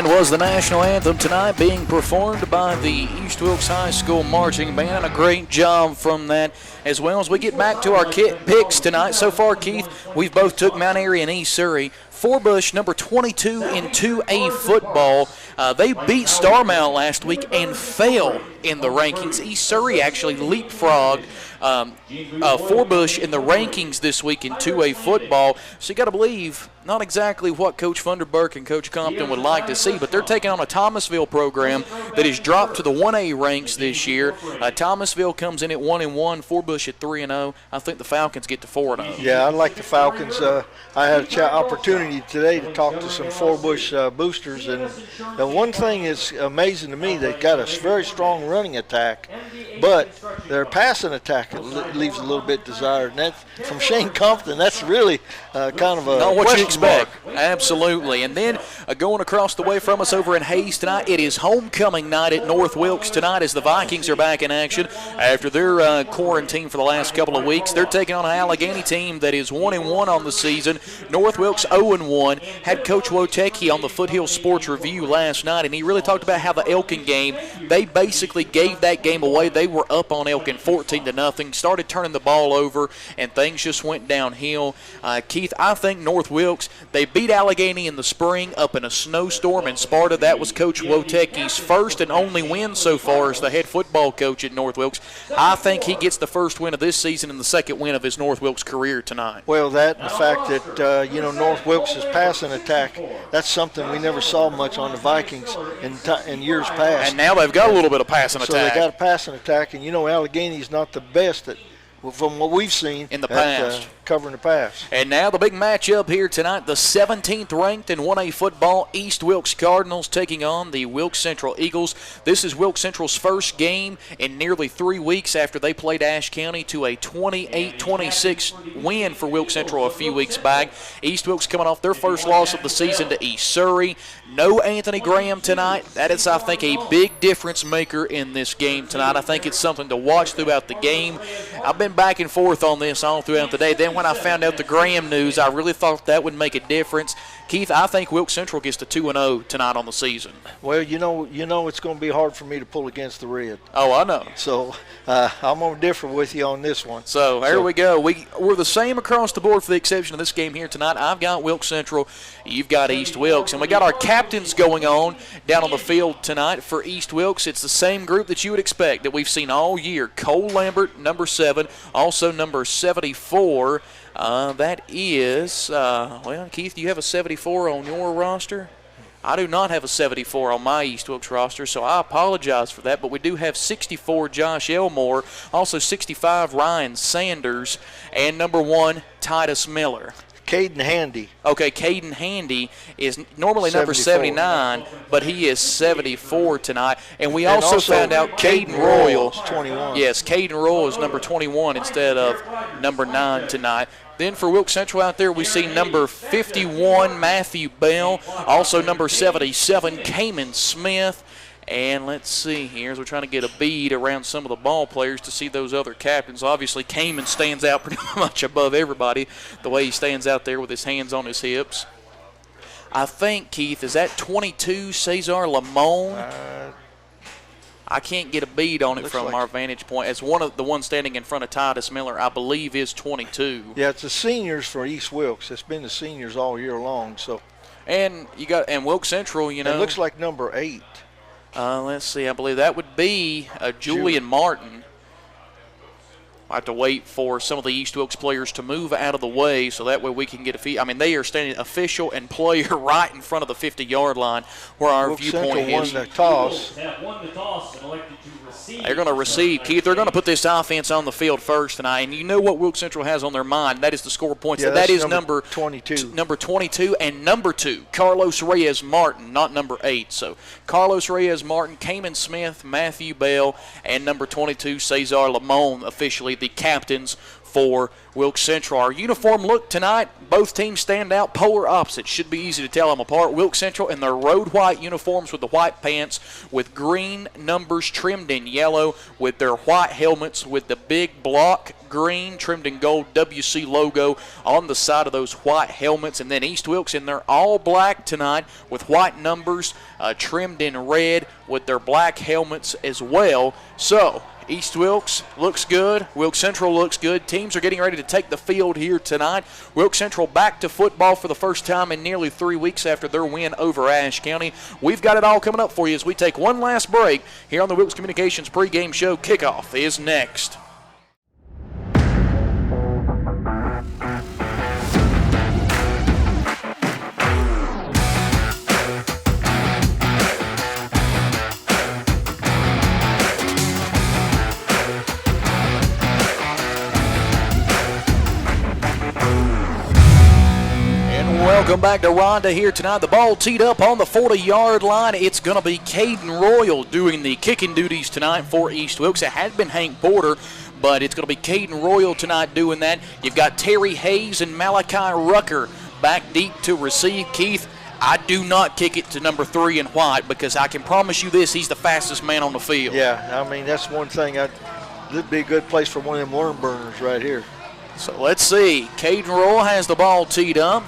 And was the national anthem tonight being performed by the East Wilkes High School marching band. A great job from that as well. As we get back to our picks tonight. So far, Keith, we've both took Mount Airy and East Surrey. Forbush, number 22 in 2A football. They beat Starmount last week and fell in the rankings. East Surrey actually leapfrogged Forbush in the rankings this week in 2A football. So you got to believe not exactly what Coach Funderburk and Coach Compton would like to see, but they're taking on a Thomasville program that has dropped to the 1A ranks this year. Thomasville comes in at 1-1, Forbush at 3-0. I think the Falcons get to 4-0. Yeah, I like the Falcons. I had an opportunity today to talk to some Forbush boosters, and the one thing is amazing to me, they've got a very strong running attack, but their passing attack leaves a little bit desired. And that's from Shane Compton. That's really kind of a not what you expect. mark. Absolutely. And then going across the way from us over in Hayes tonight, it is homecoming night at North Wilkes tonight as the Vikings are back in action after their quarantine for the last couple of weeks. They're taking on an Allegheny team that is 1-1 on the season. North Wilkes 0-1. Had Coach Wotecki on the Foothill Sports Review last night, and he really talked about how the Elkin game, they basically gave that game away. They were up on Elkin 14-0, started turning the ball over, and things just went downhill. Keith, I think North Wilkes, they beat Allegheny in the spring up in a snowstorm in Sparta. That was Coach Wotecki's first and only win so far as the head football coach at North Wilkes. I think he gets the first win of this season and the second win of his North Wilkes career tonight. Well, that and the fact that, North Wilkes' passing attack, that's something we never saw much on the Vikings in years past. And now they've got a little bit of passing attack. So they got a passing attack, and, Allegheny's not the best from what we've seen in the past. Covering the pass. And now the big matchup here tonight, the 17th ranked in 1A football, East Wilkes Cardinals taking on the Wilkes Central Eagles. This is Wilkes Central's first game in nearly 3 weeks after they played Ashe County to a 28-26 win for Wilkes Central a few weeks back. East Wilkes coming off their first loss of the season to East Surrey. No Anthony Graham tonight. That is, I think, a big difference maker in this game tonight. I think it's something to watch throughout the game. I've been back and forth on this all throughout the day. Then when I found out the Graham news, I really thought that would make a difference. Keith, I think Wilkes Central gets to 2-0 tonight on the season. Well, it's going to be hard for me to pull against the Red. Oh, I know. So I'm going to differ with you on this one. So there we go. We're the same across the board for the exception of this game here tonight. I've got Wilkes Central. You've got East Wilkes. And we got our captains going on down on the field tonight for East Wilkes. It's the same group that you would expect that we've seen all year. Cole Lambert, number 7, also number 74. That is, Keith, do you have a 74 on your roster? I do not have a 74 on my East Wilkes roster, so I apologize for that. But we do have 64 Josh Elmore, also 65 Ryan Sanders, and number 1 Titus Miller. Caden Handy. Okay, Caden Handy is normally number 79, but he is 74 tonight. And we also found out Caden Royal. 21. Yes, Caden Royal is number 21 instead of number 9 tonight. Then for Wilkes Central out there, we see number 51, Matthew Bell. Also number 77, Kamen Smith. And let's see here, as we're trying to get a bead around some of the ball players to see those other captains. Obviously, Kamen stands out pretty much above everybody, the way he stands out there with his hands on his hips. I think, Keith, is that 22, Cesar Lamone? I can't get a bead on it from our vantage point. As one of the ones standing in front of Titus Miller, I believe is 22. Yeah, it's the seniors for East Wilkes. It's been the seniors all year long. So, and Wilkes Central, It looks like number 8. Let's see. I believe that would be Julian Martin. I have to wait for some of the East Wilkes players to move out of the way so that way we can get a fee. I mean, they are standing official and player right in front of the 50-yard line where our Wilkes viewpoint Central is. Won the toss. They're going to receive. Keith, they're going to put this offense on the field first tonight. And you know what Wilkes Central has on their mind. That is to score points. Yeah, that is number 22. Number 22 and number 2, Carlos Reyes Martin, not number 8. So Carlos Reyes Martin, Kamen Smith, Matthew Bell, and number 22, Cesar Lamone, officially the captains for Wilkes Central. Our uniform look tonight, both teams stand out polar opposites. Should be easy to tell them apart. Wilkes Central in their road white uniforms with the white pants with green numbers trimmed in yellow, with their white helmets with the big block green trimmed in gold WC logo on the side of those white helmets. And then East Wilkes in their all black tonight with white numbers trimmed in red with their black helmets as well. So East Wilkes looks good. Wilkes Central looks good. Teams are getting ready to take the field here tonight. Wilkes Central back to football for the first time in nearly 3 weeks after their win over Ashe County. We've got it all coming up for you as we take one last break here on the Wilkes Communications pregame show. Kickoff is next. Welcome back to Rhonda here tonight. The ball teed up on the 40-yard line. It's going to be Caden Royal doing the kicking duties tonight for East Wilkes. It had been Hank Porter, but it's going to be Caden Royal tonight doing that. You've got Terry Hayes and Malachi Rucker back deep to receive. Keith, I do not kick it to number 3 in white because I can promise you this, he's the fastest man on the field. Yeah, I mean, that's one thing. It'd be a good place for one of them worm burners right here. So let's see. Caden Royal has the ball teed up.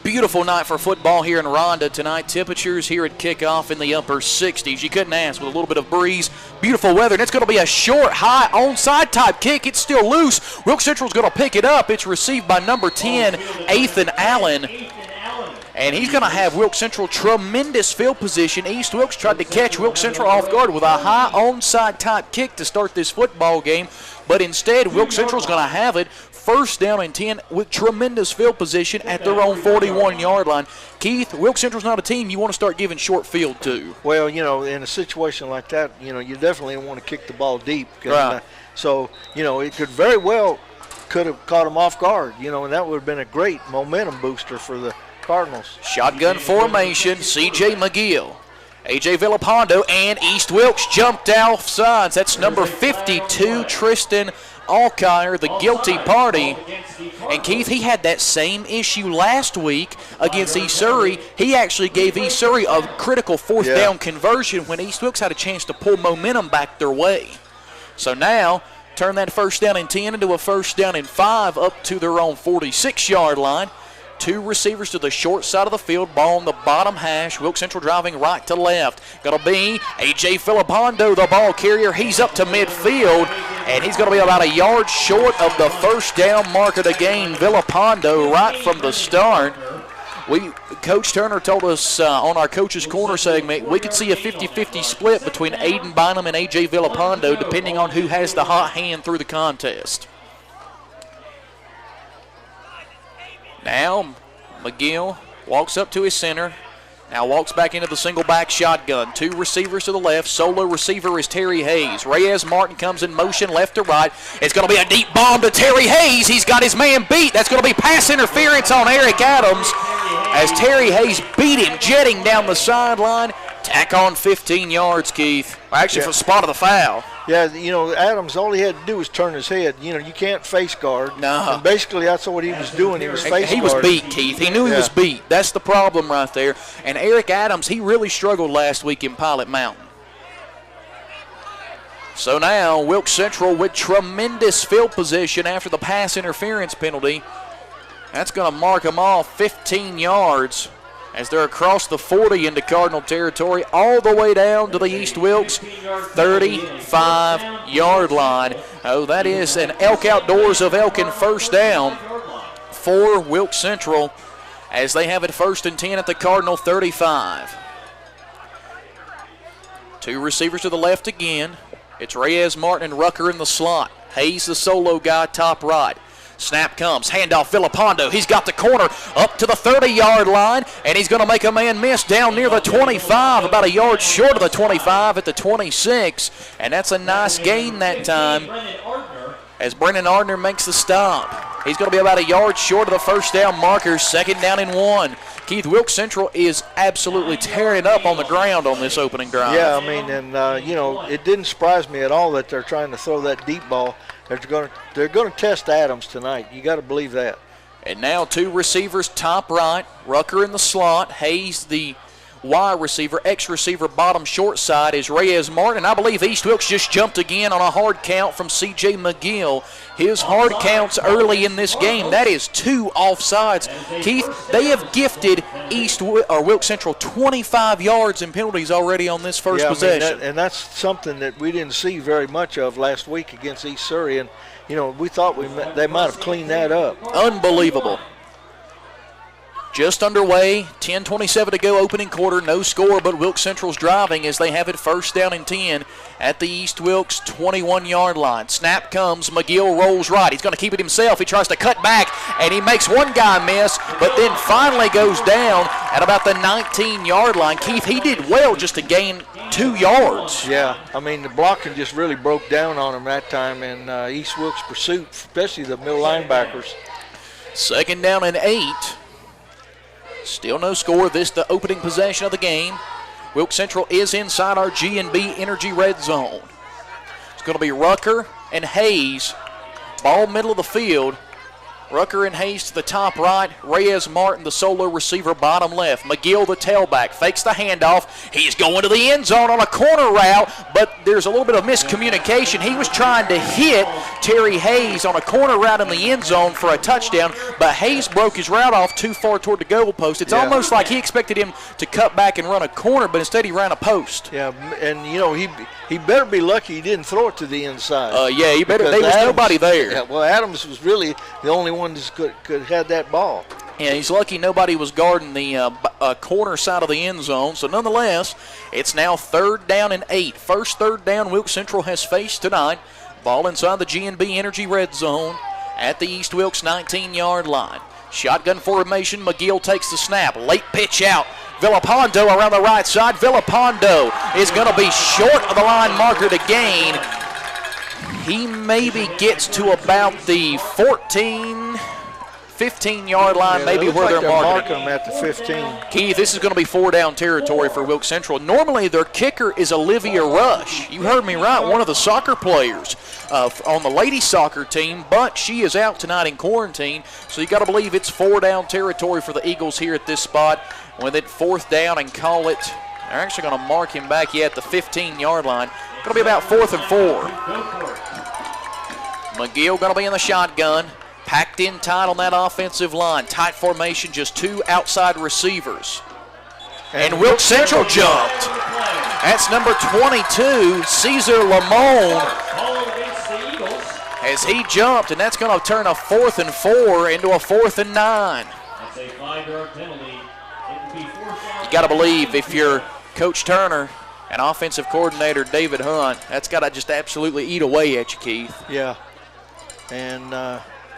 Beautiful night for football here in Rhonda tonight. Temperatures here at kickoff in the upper 60s. You couldn't ask, with a little bit of breeze. Beautiful weather, and it's going to be a short, high, onside type kick. It's still loose. Wilkes Central's going to pick it up. It's received by number 10, Ethan Allen. And he's going to have Wilkes Central tremendous field position. East Wilkes tried to catch Wilkes Central off guard with a high onside type kick to start this football game. But instead, Wilkes Central's going to have it. First down and 10 with tremendous field position at their own 41-yard line. Keith, Wilkes Central's not a team you want to start giving short field to. Well, you know, in a situation like that, you know, you definitely want to kick the ball deep. Right. So, you know, it could very well could have caught them off guard, you know, and that would have been a great momentum booster for the Cardinals. Shotgun formation, C.J. McGill. A.J. Villapando and East Wilkes jumped off sides. That's number 52, Tristan Alkire, the guilty party. And Keith, he had that same issue last week against East Surrey. He actually gave East Surrey a critical fourth down conversion when East Wilkes had a chance to pull momentum back their way. So now, turn that first down and 10 into a first down and 5 up to their own 46-yard line. Two receivers to the short side of the field, ball on the bottom hash. Wilkes Central driving right to left. Going to be A.J. Filipondo, the ball carrier. He's up to midfield, and he's going to be about a yard short of the first down marker to gain. Villapando right from the start. Coach Turner told us on our Coach's Corner segment we could see a 50-50 split between Aiden Bynum and A.J. Villapando depending on who has the hot hand through the contest. Now, McGill walks up to his center. Now walks back into the single back shotgun. Two receivers to the left. Solo receiver is Terry Hayes. Reyes Martin comes in motion left to right. It's going to be a deep bomb to Terry Hayes. He's got his man beat. That's going to be pass interference on Eric Adams as Terry Hayes beat him, jetting down the sideline. Tack on 15 yards, Keith. Actually, for the spot of the foul. Yeah, you know, Adams, all he had to do was turn his head. You know, you can't face guard. No. And basically, that's what he was doing. He was face He was beat, Keith. He knew he was beat. That's the problem right there. And Eric Adams, he really struggled last week in Pilot Mountain. So now, Wilkes Central with tremendous field position after the pass interference penalty. That's going to mark them off 15 yards. As they're across the 40 into Cardinal territory, all the way down to the East Wilkes 35-yard line. Oh, that is an Elk Outdoors of Elkin first down for Wilkes Central as they have it first and 10 at the Cardinal 35. Two receivers to the left again. It's Reyes Martin and Rucker in the slot. Hayes, the solo guy, top right. Snap comes, handoff Villapando. He's got the corner up to the 30-yard line, and he's going to make a man miss down near the 25, about a yard short of the 25 at the 26, and that's a nice gain that time as Brennan Ardner makes the stop. He's going to be about a yard short of the first down marker, second down and 1. Keith, Wilkes Central is absolutely tearing up on the ground on this opening drive. Yeah, I mean, and, you know, it didn't surprise me at all that they're trying to throw that deep ball. they're gonna test Adams tonight. You got to believe that. And now two receivers top right, Rucker in the slot, Hayes the Y receiver, X receiver bottom short side is Reyes Martin. I believe East Wilkes just jumped again on a hard count from C.J. McGill. His hard counts early in this game. That is 2 offsides. Keith, they have gifted Wilkes Central 25 yards in penalties already on this first possession. And that's something that we didn't see very much of last week against East Surrey. And, we thought they might have cleaned that up. Unbelievable. Just underway, 10:27 to go, opening quarter, no score, but Wilkes Central's driving as they have it first down and 10 at the East Wilkes 21-yard line. Snap comes, McGill rolls right. He's going to keep it himself. He tries to cut back, and he makes one guy miss, but then finally goes down at about the 19-yard line. Keith, he did well just to gain 2 yards. Yeah, the blocking just really broke down on him that time in East Wilkes' pursuit, especially the middle linebackers. Second down and 8. Still no score. This the opening possession of the game. Wilkes Central is inside our G&B Energy red zone. It's going to be Rucker and Hayes. Ball middle of the field. Rucker and Hayes to the top right. Reyes Martin, the solo receiver, bottom left. McGill, the tailback, fakes the handoff. He's going to the end zone on a corner route, but there's a little bit of miscommunication. He was trying to hit Terry Hayes on a corner route in the end zone for a touchdown, but Hayes broke his route off too far toward the goal post. It's almost like he expected him to cut back and run a corner, but instead he ran a post. Yeah, and he better be lucky he didn't throw it to the inside. He better. There was nobody there. Yeah, well, Adams was really the only one that could have that ball. Yeah, he's lucky nobody was guarding the corner side of the end zone. So nonetheless, it's now 3rd down and 8. First third down Wilkes Central has faced tonight. Ball inside the G&B Energy red zone at the East Wilkes 19-yard line. Shotgun formation, McGill takes the snap. Late pitch out. Villapando around the right side. Villapando is going to be short of the line marker to gain. He maybe gets to about the 15-yard line, maybe where they're marking him at the 15. Keith, this is going to be 4-down territory for Wilkes Central. Normally, their kicker is Olivia Rush. You heard me right, one of the soccer players on the ladies' soccer team, but she is out tonight in quarantine, so you got to believe it's 4-down territory for the Eagles here at this spot. With it 4th down and call it, they're actually going to mark him back at the 15-yard line. Going to be about 4th and 4. McGill going to be in the shotgun. Packed in tight on that offensive line. Tight formation, just 2 outside receivers. And Wilkes Central jumped. That's number 22, Caesar Lamone, as he jumped, and that's going to turn a 4th and 4 into a 4th and 9. That's a 5-yard penalty. You got to believe if you're Coach Turner and offensive coordinator David Hunt, that's got to just absolutely eat away at you, Keith. Yeah. And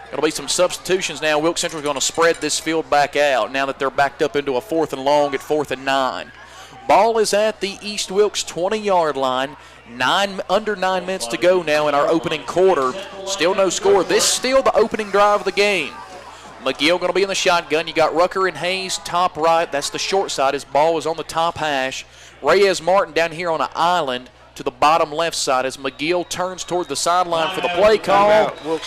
There'll be some substitutions now. Wilkes Central is going to spread this field back out now that they're backed up into a 4th and long at 4th and 9. Ball is at the East Wilkes 20-yard line. Under 9 minutes to go now in our opening quarter. Still no score. This is still the opening drive of the game. McGill going to be in the shotgun. You got Rucker and Hayes top right. That's the short side. His ball is on the top hash. Reyes Martin down here on an island to the bottom left side as McGill turns toward the sideline for the play call.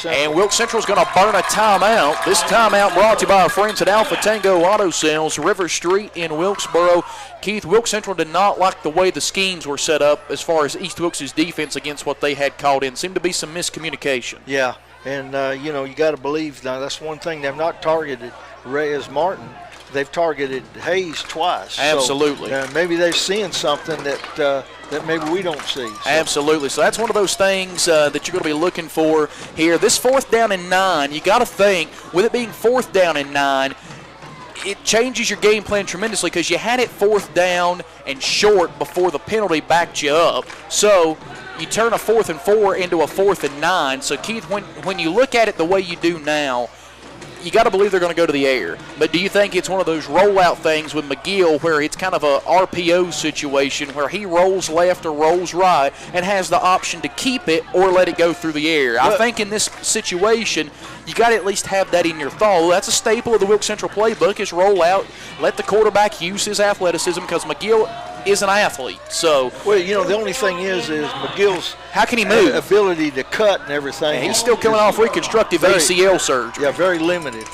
And Wilkes Central is going to burn a timeout. This timeout brought to you by our friends at Alpha Tango Auto Sales, River Street in Wilkesboro. Keith, Wilkes Central did not like the way the schemes were set up as far as East Wilkes' defense against what they had called in. Seemed to be some miscommunication. Yeah, and, you got to believe, now that's one thing, they've not targeted Reyes Martin. They've targeted Hayes twice. Absolutely. So, maybe they're seeing something that maybe we don't see. So. Absolutely. So that's one of those things that you're going to be looking for here. This 4th down and 9, you got to think, with it being 4th down and 9, it changes your game plan tremendously because you had it 4th down and short before the penalty backed you up. So you turn a 4th and 4 into a 4th and 9. So, Keith, when you look at it the way you do now, you got to believe they're going to go to the air. But do you think it's one of those rollout things with McGill where it's kind of a RPO situation where he rolls left or rolls right and has the option to keep it or let it go through the air? I think in this situation, you got to at least have that in your thought. That's a staple of the Wilkes Central playbook is roll out, let the quarterback use his athleticism because McGill is an athlete. So, well, you know, the only thing is McGill's how can he move? Ability to cut and everything. And he's still coming off reconstructive ACL surgery. Yeah, very limited.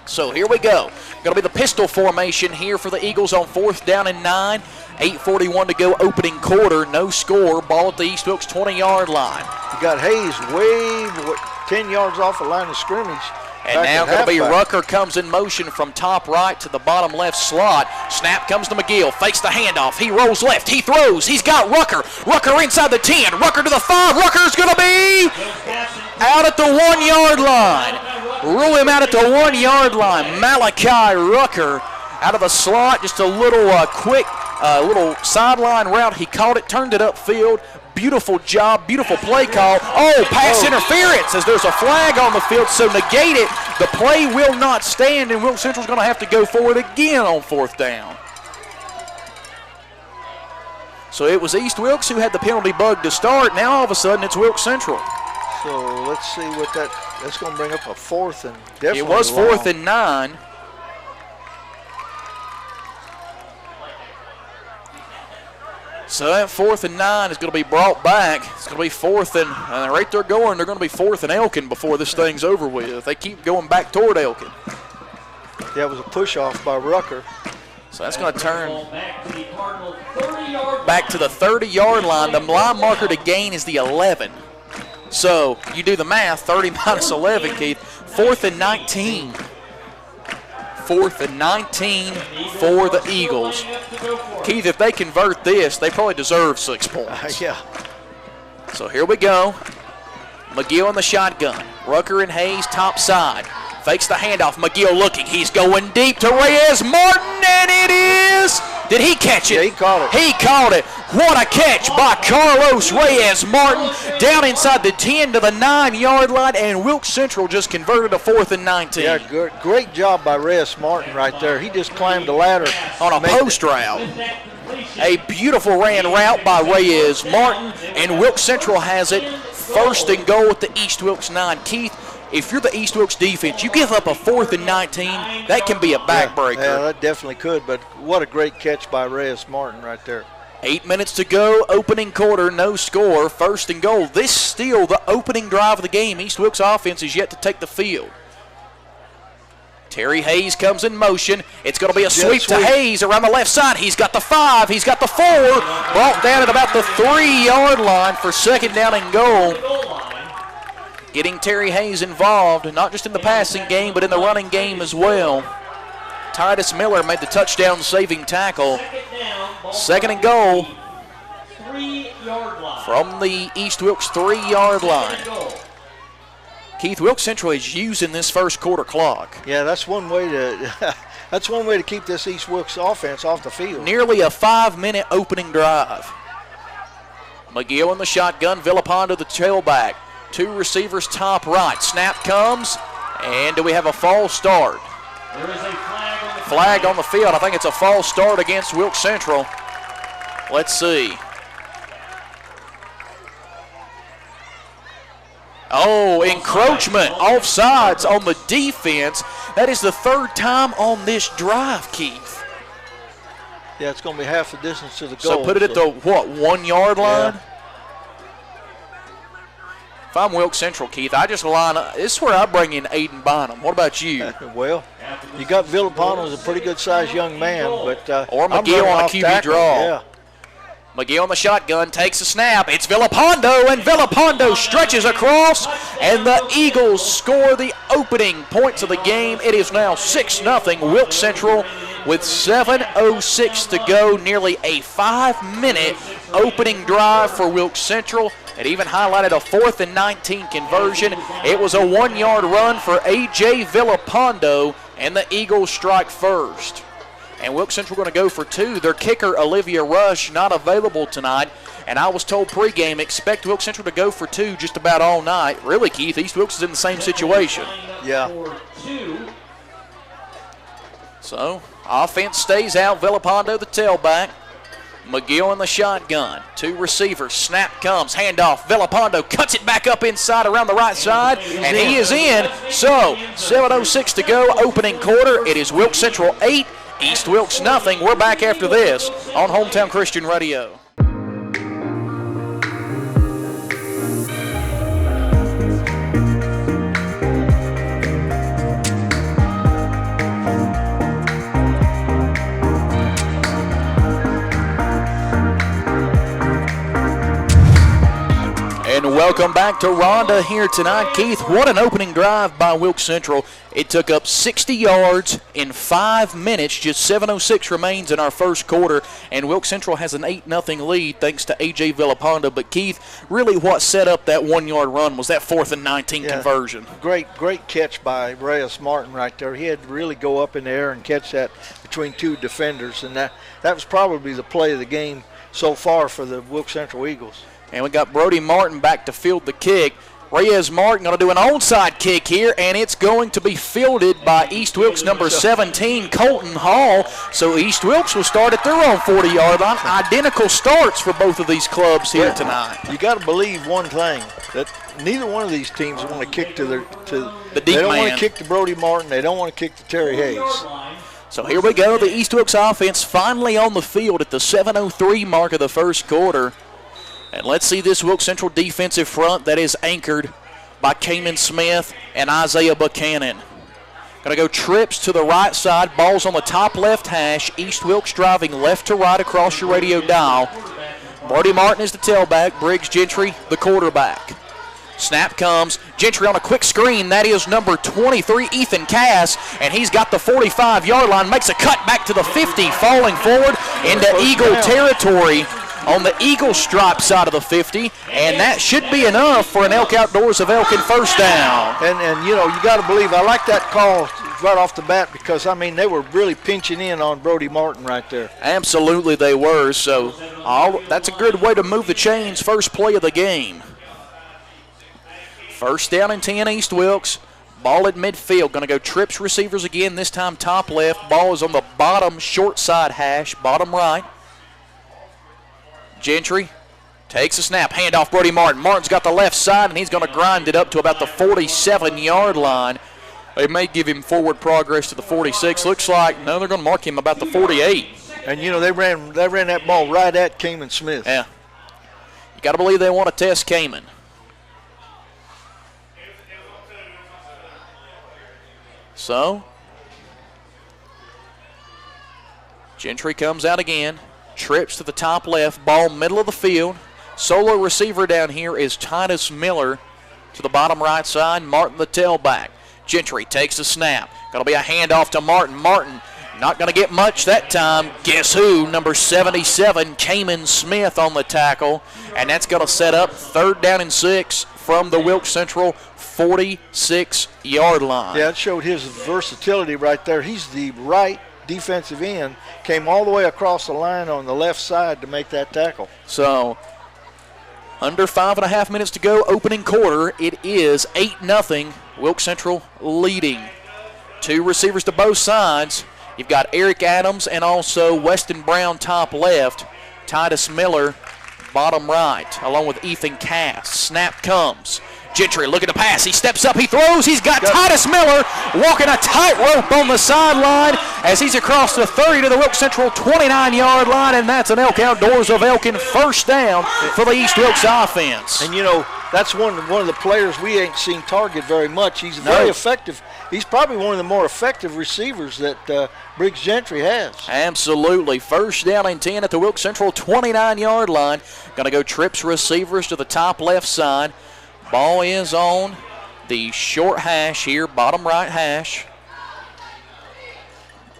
So here we go. Going to be the pistol formation here for the Eagles on 4th down and 9. 8:41 to go, opening quarter. No score. Ball at the East Wilkes 20-yard line. You got Hayes way 10 yards off the line of scrimmage. And now going to be Rucker comes in motion from top right to the bottom left slot. Snap comes to McGill. Fakes the handoff. He rolls left. He throws. He's got Rucker. Rucker inside the 10. Rucker to the 5. Rucker's going to be out at the 1-yard line. Rule him out at the 1-yard line. Malachi Rucker out of the slot. Just a little quick little sideline route. He caught it, turned it upfield. Beautiful job, beautiful play call. Oh, pass interference as there's a flag on the field, so negate it. The play will not stand, and Wilkes Central's going to have to go forward again on 4th down. So it was East Wilkes who had the penalty bug to start. Now all of a sudden it's Wilkes Central. So let's see what that's going to bring up a 4th and definitely it was 4th and 9. So that 4th and 9 is going to be brought back. It's going to be 4th and right there going. They're going to be 4th and Elkin before this thing's over with. They keep going back toward Elkin. Yeah, it was a push off by Rucker. So that's going to turn back to the 30-yard line. The line marker to gain is the 11. So you do the math, 30 minus 11, Keith. 4th and 19. 4th and 19 for the Eagles. Keith, if they convert this, they probably deserve 6 points. Yeah. So here we go. McGill in the shotgun. Rucker and Hayes top side. Fakes the handoff. McGill looking. He's going deep to Reyes Martin, and it is. Did he catch it? Yeah, he caught it. He caught it. What a catch by Carlos Reyes Martin down inside the 10 to the 9-yard line, and Wilkes Central just converted a 4th and 19. Yeah, great job by Reyes Martin right there. He just climbed the ladder on a post route. A beautiful ran route by Reyes Martin, and Wilkes Central has it 1st and goal at the East Wilkes 9. Keith, if you're the East Wilkes defense, you give up a 4th and 19, that can be a backbreaker. Yeah, that definitely could, but what a great catch by Reyes Martin right there. 8 minutes to go, opening quarter, no score, 1st and goal. This still the opening drive of the game. East Wilkes offense is yet to take the field. Terry Hayes comes in motion. It's going to be a sweep to Hayes around the left side. He's got the 5. He's got the 4. Brought down at about the 3-yard line for 2nd down and goal. Getting Terry Hayes involved, not just in the passing game, but in the running game as well. Titus Miller made the touchdown-saving tackle. 2nd and goal from the East Wilkes 3-yard line. Keith, Wilkes Central is using this first quarter clock. Yeah, that's one way to keep this East Wilkes offense off the field. Nearly a 5-minute opening drive. McGill in the shotgun, Villapando the tailback. 2 receivers top right. Snap comes, and do we have a false start? There is a flag on the field. I think it's a false start against Wilkes Central. Let's see. Oh, encroachment, offsides on the defense. That is the 3rd time on this drive, Keith. Yeah, it's going to be half the distance to the goal. So put it at the, 1-yard line? Yeah. If I'm Wilkes Central, Keith, I just line up. This is where I bring in Aiden Bynum. What about you? Well, you got Villapano as a pretty good-sized young man, but or McGill on a QB draw. Yeah. McGill on the shotgun takes a snap. It's Villapando, and Villapando stretches across, and the Eagles score the opening points of the game. It is now 6-0 Wilkes Central with 7:06 to go. Nearly a 5-minute opening drive for Wilkes Central. It even highlighted a 4th and 19 conversion. It was a 1-yard run for A.J. Villapando, and the Eagles strike first. And Wilkes Central going to go for 2. Their kicker, Olivia Rush, not available tonight. And I was told pregame, expect Wilkes Central to go for 2 just about all night. Really, Keith, East Wilkes is in the same situation. Yeah. So, offense stays out. Villapando, the tailback. McGill in the shotgun. 2 receivers. Snap comes. Handoff. Villapando cuts it back up inside around the right side. And he is in. So, 7:06 to go. Opening quarter. It is Wilkes Central 8 East Wilkes nothing. We're back after this on Hometown Christian Radio. And welcome back to Rhonda here tonight. Keith, what an opening drive by Wilkes Central. It took up 60 yards in 5 minutes. Just 7:06 remains in our first quarter, and Wilkes Central has an 8-0 lead thanks to A.J. Villapanda. But, Keith, really what set up that 1-yard run was that 4th and 19 conversion. Great catch by Reyes Martin right there. He had to really go up in the air and catch that between two defenders, and that was probably the play of the game so far for the Wilkes Central Eagles. And we got Brody Martin back to field the kick. Reyes Martin going to do an onside kick here, and it's going to be fielded by East Wilkes number 17, Colton Hall. So East Wilkes will start at their own 40-yard line. Identical starts for both of these clubs here tonight. You got to believe one thing, that neither one of these teams want to kick to the deep They don't want to kick to Brody Martin. They don't want to kick to Terry Hayes. So here we go. The East Wilkes offense finally on the field at the 7:03 mark of the first quarter. And let's see this Wilkes Central defensive front that is anchored by Kamen Smith and Isaiah Buchanan. Going to go trips to the right side. Ball's on the top left hash. East Wilkes driving left to right across your radio dial. Brody Martin is the tailback. Briggs Gentry the quarterback. Snap comes. Gentry on a quick screen. That is number 23, Ethan Cass. And he's got the 45-yard line. Makes a cut back to the 50, falling forward into Eagle territory on the Eagle stripe side of the 50, and that should be enough for an Elk Outdoors of Elkin first down. And you know, you got to believe, I like that call right off the bat because, I mean, they were really pinching in on Brody Martin right there. Absolutely they were, so that's a good way to move the chains, first play of the game. First down and 10, East Wilkes. Ball at midfield, going to go trips receivers again, this time top left. Ball is on the bottom short side hash, bottom right. Gentry takes a snap, handoff Brody Martin. Martin's got the left side, and he's going to grind it up to about the 47-yard line. They may give him forward progress to the 46. Looks like, no, they're going to mark him about the 48. And, you know, they ran that ball right at Kamen Smith. Yeah. You got to believe they want to test Kamen. So, Gentry comes out again. Trips to the top left, ball middle of the field. Solo receiver down here is Titus Miller to the bottom right side. Martin the tailback. Gentry takes the snap. Going to be a handoff to Martin. Martin not going to get much that time. Guess who? Number 77, Kamen Smith on the tackle. And that's going to set up 3rd down and 6 from the Wilkes Central 46-yard line. Yeah, it showed his versatility right there. He's the right defensive end, came all the way across the line on the left side to make that tackle. So, under 5.5 minutes to go, opening quarter. It is 8-0, Wilkes Central leading. 2 receivers to both sides. You've got Eric Adams and also Weston Brown top left. Titus Miller bottom right, along with Ethan Cass. Snap comes. Gentry looking to pass. He steps up. He throws. He's got Titus Miller walking a tightrope on the sideline as he's across the 30 to the Wilkes Central 29-yard line, and that's an Elk Outdoors of Elkin first down for the East Wilkes offense. And, you know, that's one of the players we ain't seen target very much. He's very effective. He's probably one of the more effective receivers that Briggs Gentry has. Absolutely. First down and 10 at the Wilkes Central 29-yard line. Going to go trips receivers to the top left side. Ball is on the short hash here, bottom right hash.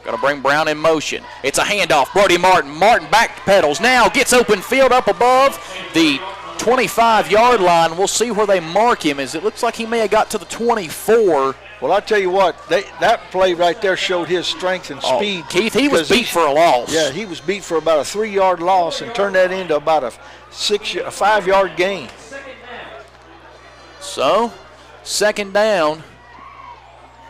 Going to bring Brown in motion. It's a handoff. Brody Martin. Martin back pedals now. Gets open field up above the 25-yard line. We'll see where they mark him, as it looks like he may have got to the 24. Well, I'll tell you what, that play right there showed his strength and speed. Keith, he was beat for a loss. Yeah, he was beat for about a 3-yard loss and turned that into about a 5-yard gain. So, 2nd down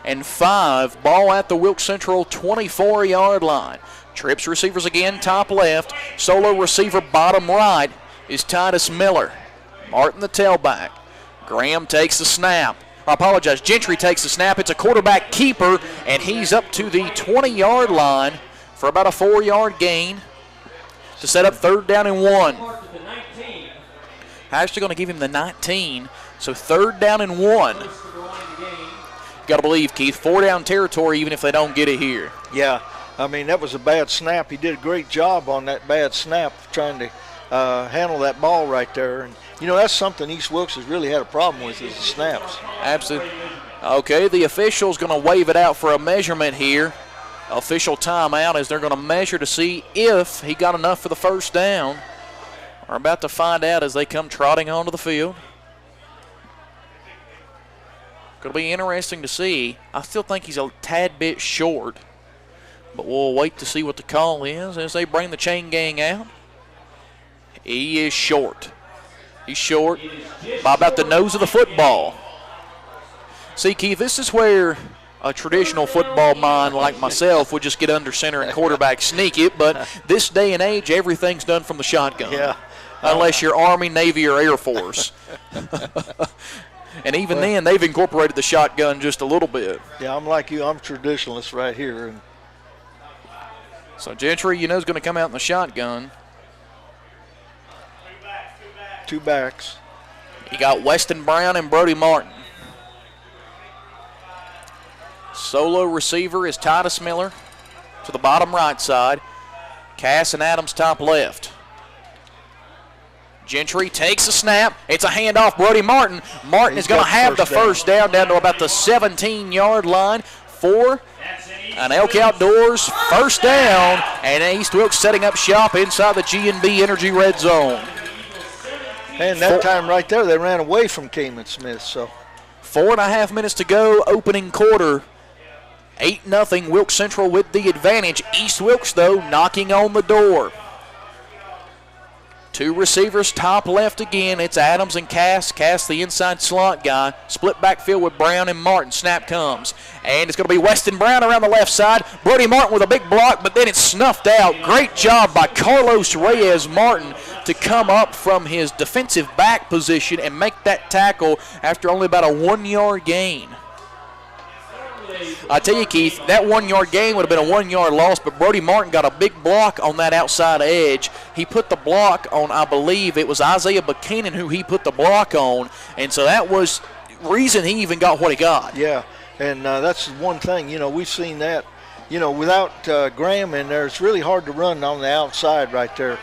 and 5. Ball at the Wilkes Central 24-yard line. Trips receivers again, top left. Solo receiver bottom right is Titus Miller. Martin the tailback. Graham takes the snap. Gentry takes the snap. It's a quarterback keeper, and he's up to the 20-yard line for about a 4-yard gain to set up 3rd down and 1. Actually going to give him the 19, so 3rd down and 1. Got to believe, Keith, 4-down territory even if they don't get it here. Yeah, I mean, that was a bad snap. He did a great job on that bad snap trying to handle that ball right there. And, you know, that's something East Wilkes has really had a problem with is the snaps. Absolutely. Okay, the official's going to wave it out for a measurement here. Official timeout as they're going to measure to see if he got enough for the 1st down. We're about to find out as they come trotting onto the field. Going to be interesting to see. I still think he's a tad bit short, but we'll wait to see what the call is as they bring the chain gang out. He is short. He's short by about the nose of the football. See, Keith, this is where a traditional football mind like myself would just get under center and quarterback sneak it, but this day and age, everything's done from the shotgun. Yeah. Unless you're Army, Navy, or Air Force. And even then, they've incorporated the shotgun just a little bit. Yeah, I'm like you. I'm traditionalist right here. And so Gentry, you know, is going to come out in the shotgun. Two backs. You got Weston Brown and Brody Martin. Solo receiver is Titus Miller to the bottom right side. Cass and Adams top left. Gentry takes a snap. It's a handoff. Brody Martin. Martin is going to have the first down to about the 17-yard line for an Elk Outdoors first down. And East Wilkes setting up shop inside the G&B Energy red zone. And that time right there, they ran away from Cayman Smith. So 4.5 minutes to go, opening quarter. 8-0, Wilkes Central with the advantage. East Wilkes, though, knocking on the door. 2 receivers, top left again. It's Adams and Cass. Cass, the inside slot guy. Split backfield with Brown and Martin. Snap comes. And it's going to be Weston Brown around the left side. Brody Martin with a big block, but then it's snuffed out. Great job by Carlos Reyes Martin to come up from his defensive back position and make that tackle after only about a 1-yard gain. I tell you, Keith, that 1-yard gain would have been a 1-yard loss, but Brody Martin got a big block on that outside edge. He put the block on, I believe it was Isaiah Buchanan who he put the block on, and so that was reason he even got what he got. Yeah, and that's one thing, you know, we've seen that, you know, without Graham in there, it's really hard to run on the outside right there.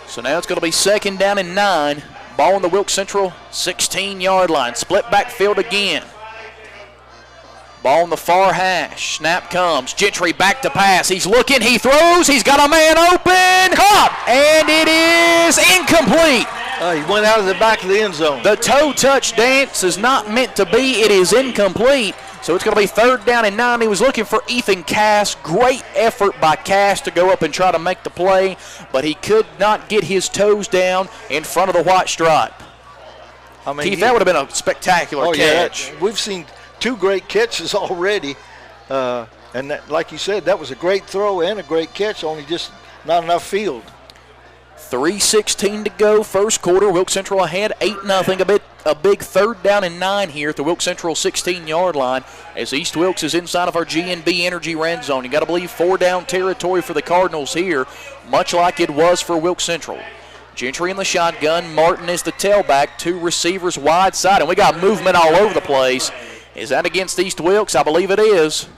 So now it's going to be 2nd down and 9. Ball on the Wilkes Central 16-yard line. Split backfield again. Ball on the far hash. Snap comes. Gentry back to pass. He's looking. He throws. He's got a man open. Caught. And it is incomplete. He went out of the back of the end zone. The toe touch dance is not meant to be. It is incomplete. So it's going to be 3rd down and 9. He was looking for Ethan Cass. Great effort by Cass to go up and try to make the play, but he could not get his toes down in front of the white stripe. I mean, Keith, that would have been a spectacular catch. Yeah, we've seen 2 great catches already, and that, like you said, that was a great throw and a great catch, only just not enough field. 3:16 to go, first quarter. Wilkes Central ahead, 8-0. A big 3rd down and 9 here at the Wilkes Central 16-yard line as East Wilkes is inside of our G&B Energy red zone. You got to believe 4-down territory for the Cardinals here, much like it was for Wilkes Central. Gentry in the shotgun. Martin is the tailback. 2 receivers wide side, and we got movement all over the place. Is that against East Wilkes? I believe it is.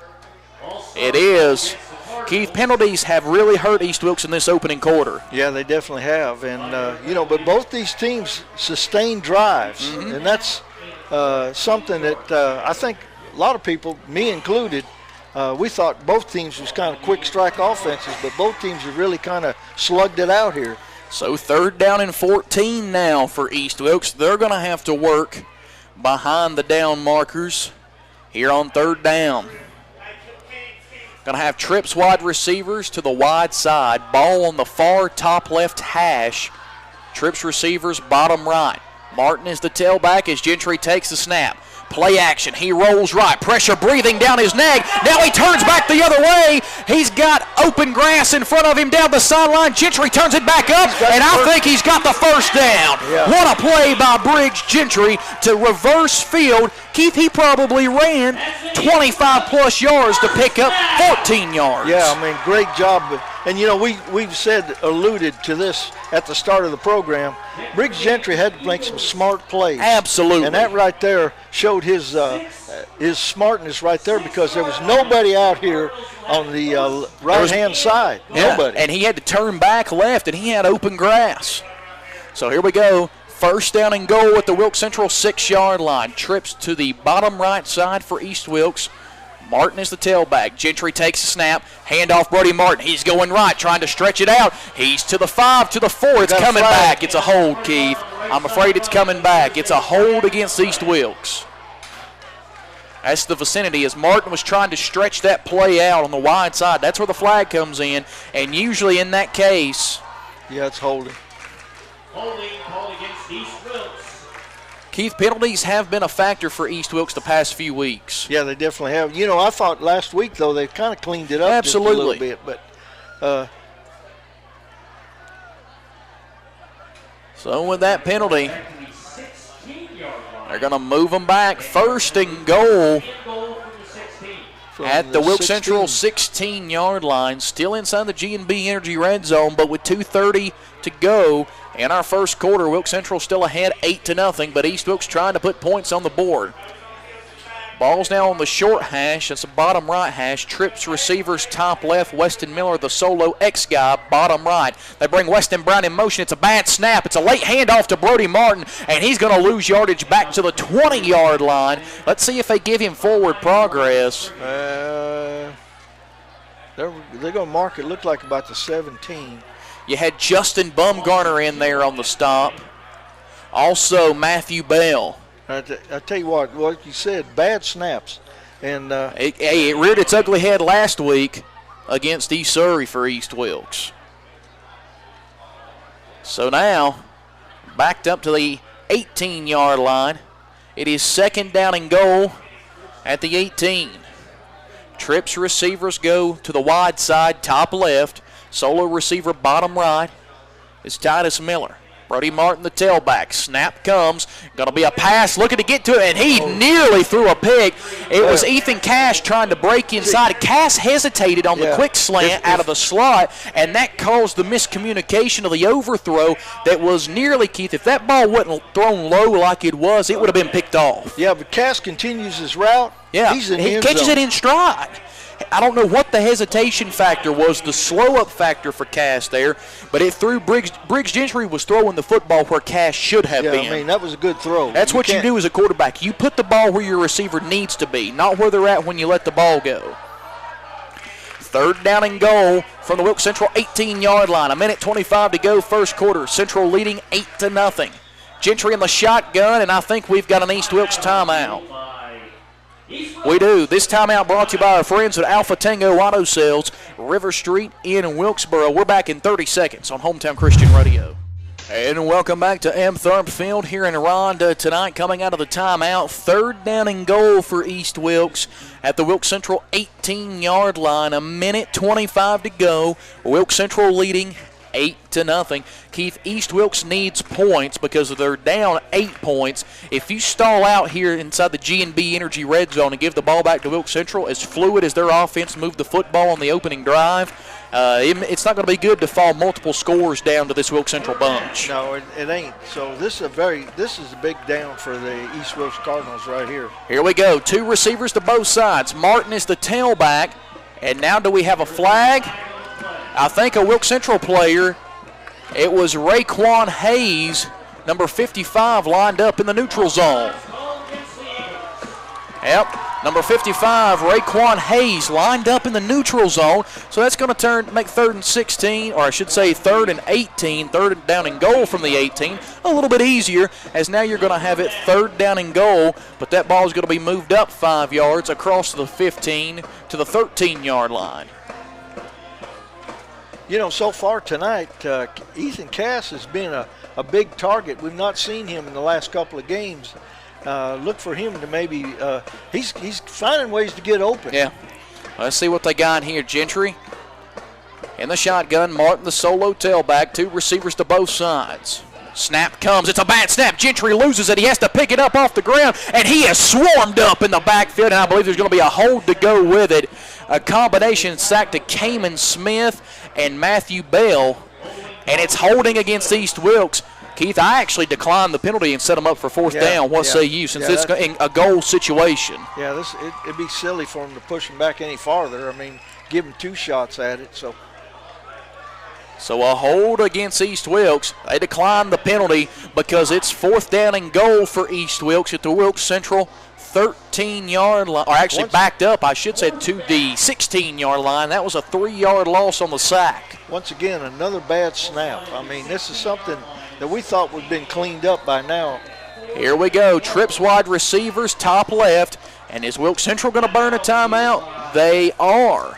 It is. Keith, penalties have really hurt East Wilkes in this opening quarter. Yeah, they definitely have. And, you know, but both these teams sustain drives. Mm-hmm. And that's something that I think a lot of people, me included, we thought both teams was kind of quick strike offenses, but both teams have really kind of slugged it out here. So 3rd down and 14 now for East Wilkes. They're going to have to work behind the down markers here on 3rd down. Going to have trips wide receivers to the wide side. Ball on the far top left hash. Trips receivers bottom right. Martin is the tailback as Gentry takes the snap. Play action. He rolls right. Pressure breathing down his neck. Now he turns back the other way. He's got open grass in front of him down the sideline. Gentry turns it back up, and I think he's got the first down. Yeah. What a play by Briggs Gentry to reverse field. Keith, he probably ran 25-plus yards to pick up 14 yards. Yeah, I mean, great job. And, you know, we've alluded to this at the start of the program. Briggs Gentry had to make some smart plays. Absolutely. And that right there showed his smartness right there, because there was nobody out here on the right-hand side. Yeah, nobody. and he had to turn back left, and he had open grass. So here we go. First down and goal at the Wilkes Central 6-yard line. Trips to the bottom right side for East Wilkes. Martin is the tailback. Gentry takes a snap. Handoff Brody Martin. He's going right, trying to stretch it out. He's to the 5, to the 4. It's coming back. It's a hold, Keith. I'm afraid it's coming back. It's a hold against East Wilkes. That's the vicinity as Martin was trying to stretch that play out on the wide side. That's where the flag comes in. And usually in that case, yeah, it's holding. Holding called against East Wilkes. Keith, penalties have been a factor for East Wilkes the past few weeks. Yeah, they definitely have. You know, I thought last week, though, they kind of cleaned it up Absolutely. just a little bit. But so with that penalty, they're going to move them back. First and goal at the Wilkes Central 16-yard line. Still inside the G&B Energy red zone, but with 2:30 to go in our first quarter, Wilkes Central still ahead 8-0, but East Wilkes trying to put points on the board. Ball's now on the short hash. That's the bottom right hash. Trips receivers top left. Weston Miller, the solo X guy, bottom right. They bring Weston Brown in motion. It's a bad snap. It's a late handoff to Brody Martin, and he's going to lose yardage back to the 20-yard line. Let's see if they give him forward progress. They're going to mark it, look like about the 17. You had Justin Bumgarner in there on the stop. Also Matthew Bell. I tell you what you said, bad snaps. And it reared its ugly head last week against East Surrey for East Wilkes. So now, backed up to the 18-yard line. It is second down and goal at the 18. Trips receivers go to the wide side, top left. Solo receiver bottom right is Titus Miller. Brody Martin, the tailback. Snap comes. Going to be a pass, looking to get to it, and he nearly threw a pick. It was Ethan Cash trying to break inside. Cass hesitated on the quick slant out of the slot, and that caused the miscommunication of the overthrow that was nearly, Keith, if that ball wasn't thrown low like it was, it would have been picked off. Yeah, but Cass continues his route. Yeah, he's in he end catches zone. it in stride. I don't know what the hesitation factor was, the slow-up factor for Cass there, but it threw Briggs Gentry was throwing the football where Cass should have been. I mean, that was a good throw. That's what you do as a quarterback. You put the ball where your receiver needs to be, not where they're at when you let the ball go. Third down and goal from the Wilkes Central 18-yard line. 1:25 to go, first quarter. Central leading 8-0. Gentry in the shotgun, and I think we've got an East Wilkes timeout. We do. This timeout brought to you by our friends at Alpha Tango Auto Sales, RiverStreet in Wilkesboro. We're back in 30 seconds on Hometown Christian Radio. And welcome back to Ebb Tharpe Field here in Ronda tonight. Coming out of the timeout, third down and goal for East Wilkes at the Wilkes Central 18-yard line. 1:25 to go. Wilkes Central leading 8-0. Keith, East Wilkes needs points because they're down 8 points. If you stall out here inside the G&B Energy red zone and give the ball back to Wilkes Central, as fluid as their offense moved the football on the opening drive, it's not going to be good to fall multiple scores down to this Wilkes Central bunch. No, it ain't. So this is a big down for the East Wilkes Cardinals right here. Here we go. Two receivers to both sides. Martin is the tailback, and now do we have a flag? I think a Wilkes Central player. It was Raekwon Hayes, number 55, lined up in the neutral zone. Yep, number 55, Raekwon Hayes, lined up in the neutral zone. So that's going to make 3rd and 16, or I should say 3rd and 18, third down and goal from the 18. A little bit easier, as now you're going to have it 3rd down and goal, but that ball is going to be moved up 5 yards across the 15 to the 13-yard line. You know, so far tonight, Ethan Cass has been a big target. We've not seen him in the last couple of games. Look for him to maybe he's finding ways to get open. Yeah. Let's see what they got here. Gentry in the shotgun. Martin, the solo tailback. Two receivers to both sides. Snap comes. It's a bad snap. Gentry loses it. He has to pick it up off the ground, and he is swarmed up in the backfield, and I believe there's going to be a hold to go with it. A combination sack to Kamen Smith and Matthew Bell, and it's holding against East Wilkes. Keith, I actually declined the penalty and set them up for fourth down. What say you, since it's a goal situation? Yeah, it'd be silly for them to push them back any farther. I mean, give them 2 shots at it. So a hold against East Wilkes. They declined the penalty because it's fourth down and goal for East Wilkes at the Wilkes Central 13-yard line, or actually backed up, I should say, to the 16-yard line. That was a 3-yard loss on the sack. Once again, another bad snap. I mean, this is something that we thought would have been cleaned up by now. Here we go. Trips wide receivers, top left. And is Wilkes Central going to burn a timeout? They are.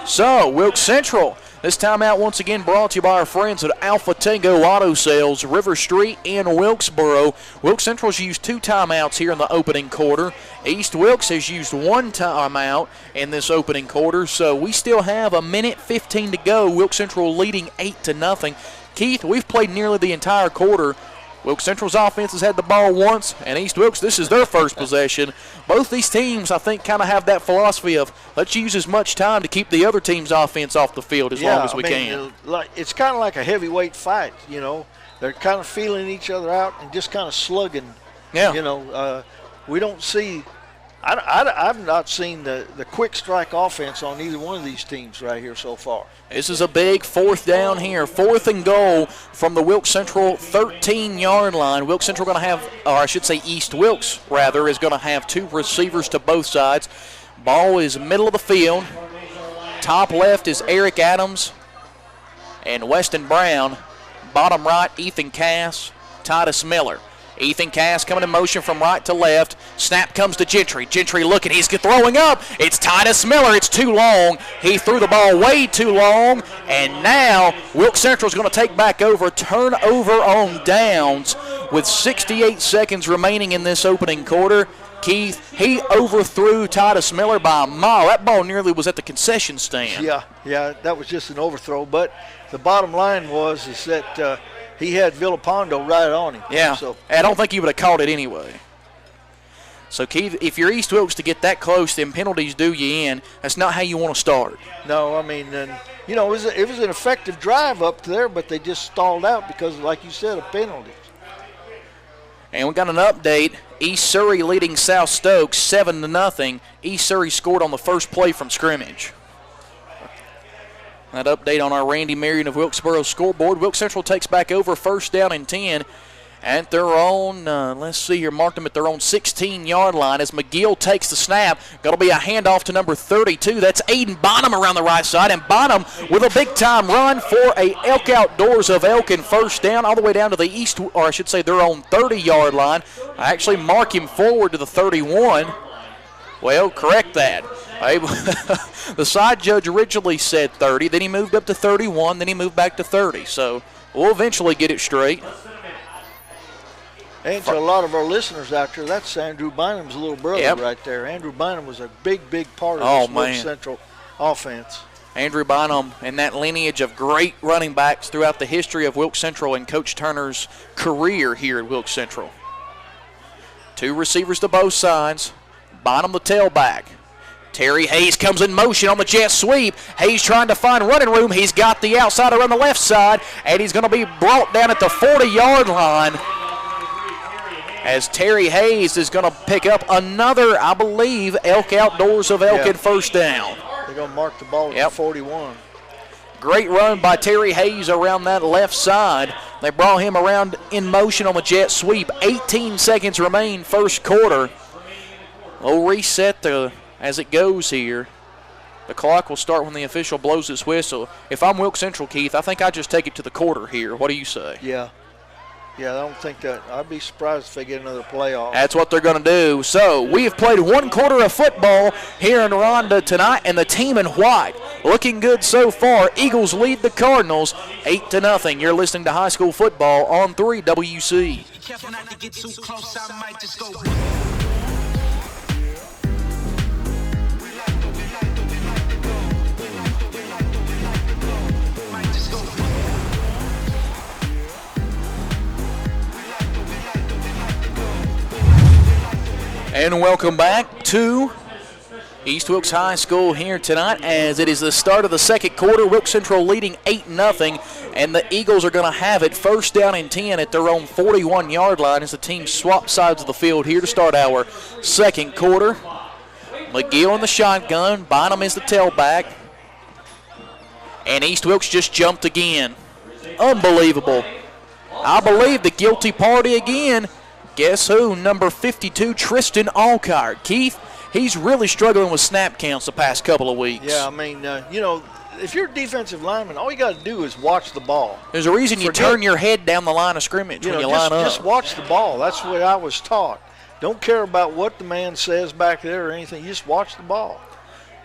So, Wilkes Central, this timeout once again brought to you by our friends at Alpha Tango Auto Sales, RiverStreet in Wilkesboro. Wilkes Central's used 2 timeouts here in the opening quarter. East Wilkes has used 1 timeout in this opening quarter. So we still have 1:15 to go. Wilkes Central leading 8-0. Keith, we've played nearly the entire quarter. Wilkes Central's offense has had the ball once, and East Wilkes, this is their first possession. Both these teams, I think, kind of have that philosophy of let's use as much time to keep the other team's offense off the field as long as we can. It's kind of like a heavyweight fight, you know. They're kind of feeling each other out and just kind of slugging. Yeah. You know, we don't see – I've not seen the quick strike offense on either one of these teams right here so far. This is a big fourth down here. 4th and goal from the Wilkes Central 13-yard line. Wilkes Central going to have, or I should say East Wilkes, rather, is going to have 2 receivers to both sides. Ball is middle of the field. Top left is Eric Adams and Weston Brown. Bottom right, Ethan Cass, Titus Miller. Ethan Cass coming in motion from right to left. Snap comes to Gentry. Gentry looking. He's throwing up. It's Titus Miller. It's too long. He threw the ball way too long. And now Wilkes Central is going to take back over. Turnover on downs with 68 seconds remaining in this opening quarter. Keith, he overthrew Titus Miller by a mile. That ball nearly was at the concession stand. Yeah, that was just an overthrow. But the bottom line is that he had Villapando right on him. Yeah, so I don't think he would have caught it anyway. So, Keith, if you're East Wilkes to get that close, then penalties do you in. That's not how you want to start. No, I mean, you know, it was an effective drive up there, but they just stalled out because, like you said, of penalties. And we got an update. East Surrey leading South Stokes 7-0. East Surrey scored on the first play from scrimmage. That update on our Randy Marion of Wilkesboro scoreboard. Wilkes Central takes back over, first down and 10 at their own, let's see here, marked them at their own 16-yard line as McGill takes the snap. Going to be a handoff to number 32. That's Aiden Bonham around the right side, and Bonham with a big-time run for a Elk Outdoors of Elkin first down all the way down to the east, or I should say their own 30-yard line. I actually mark him forward to the 31. Well, correct that. The side judge originally said 30, then he moved up to 31, then he moved back to 30. So we'll eventually get it straight. And to a lot of our listeners out there, that's Andrew Bynum's little brother right there. Andrew Bynum was a big part of this Wilkes Central offense. Andrew Bynum and that lineage of great running backs throughout the history of Wilkes Central and Coach Turner's career here at Wilkes Central. 2 receivers to both sides. Bynum the tailback. Terry Hayes comes in motion on the jet sweep. Hayes trying to find running room. He's got the outsider on the left side, and he's going to be brought down at the 40-yard line as Terry Hayes is going to pick up another, I believe, Elk Outdoors of Elkin first down. They're going to mark the ball at 41. Great run by Terry Hayes around that left side. They brought him around in motion on the jet sweep. 18 seconds remain first quarter. We'll reset as it goes here. The clock will start when the official blows his whistle. If I'm Wilkes Central, Keith, I think I just take it to the quarter here. What do you say? Yeah, I don't think that. I'd be surprised if they get another playoff. That's what they're going to do. So we have played 1 quarter of football here in Ronda tonight, and the team in white looking good so far. Eagles lead the Cardinals 8-0. You're listening to high school football on 3 WC. Careful not to get too close, I might just go. And welcome back to East Wilkes High School here tonight as it is the start of the second quarter. Wilkes Central leading 8-0, and the Eagles are going to have it first down and 10 at their own 41-yard line as the team swap sides of the field here to start our second quarter. McGill in the shotgun, Bynum is the tailback, and East Wilkes just jumped again. Unbelievable. I believe the guilty party again. Guess who? Number 52, Tristan Alkire. Keith, he's really struggling with snap counts the past couple of weeks. Yeah, I mean, if you're a defensive lineman, all you got to do is watch the ball. There's a reason you turn your head down the line of scrimmage when you line up. Just watch the ball. That's what I was taught. Don't care about what the man says back there or anything. You just watch the ball.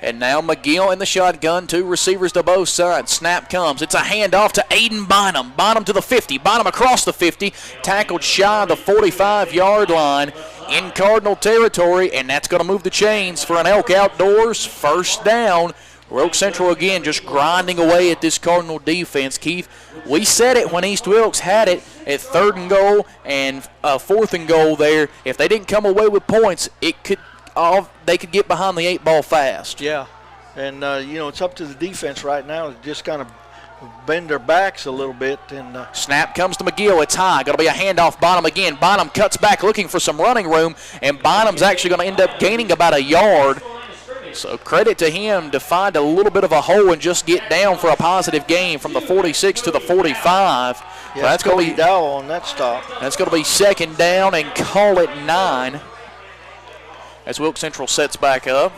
And now McGill in the shotgun, two receivers to both sides. Snap comes. It's a handoff to Aiden Bynum. Bynum to the 50. Bynum across the 50. Tackled shy of the 45-yard line in Cardinal territory, and that's going to move the chains for an Elk Outdoors first down. Wilkes Central again just grinding away at this Cardinal defense. Keith, we said it when East Wilkes had it at 3rd and goal and 4th and goal there. If they didn't come away with points, they could get behind the 8-ball fast. Yeah, and it's up to the defense right now to just kind of bend their backs a little bit. And snap comes to McGill. It's high. Going to be a handoff. Bynum again. Bynum cuts back looking for some running room, and Bynum's actually going to end up gaining about a yard. So credit to him to find a little bit of a hole and just get down for a positive gain from the 46 to the 45. Yeah, so that's going to be Dow on that stop. That's going to be 2nd down and call it 9. As Wilkes Central sets back up.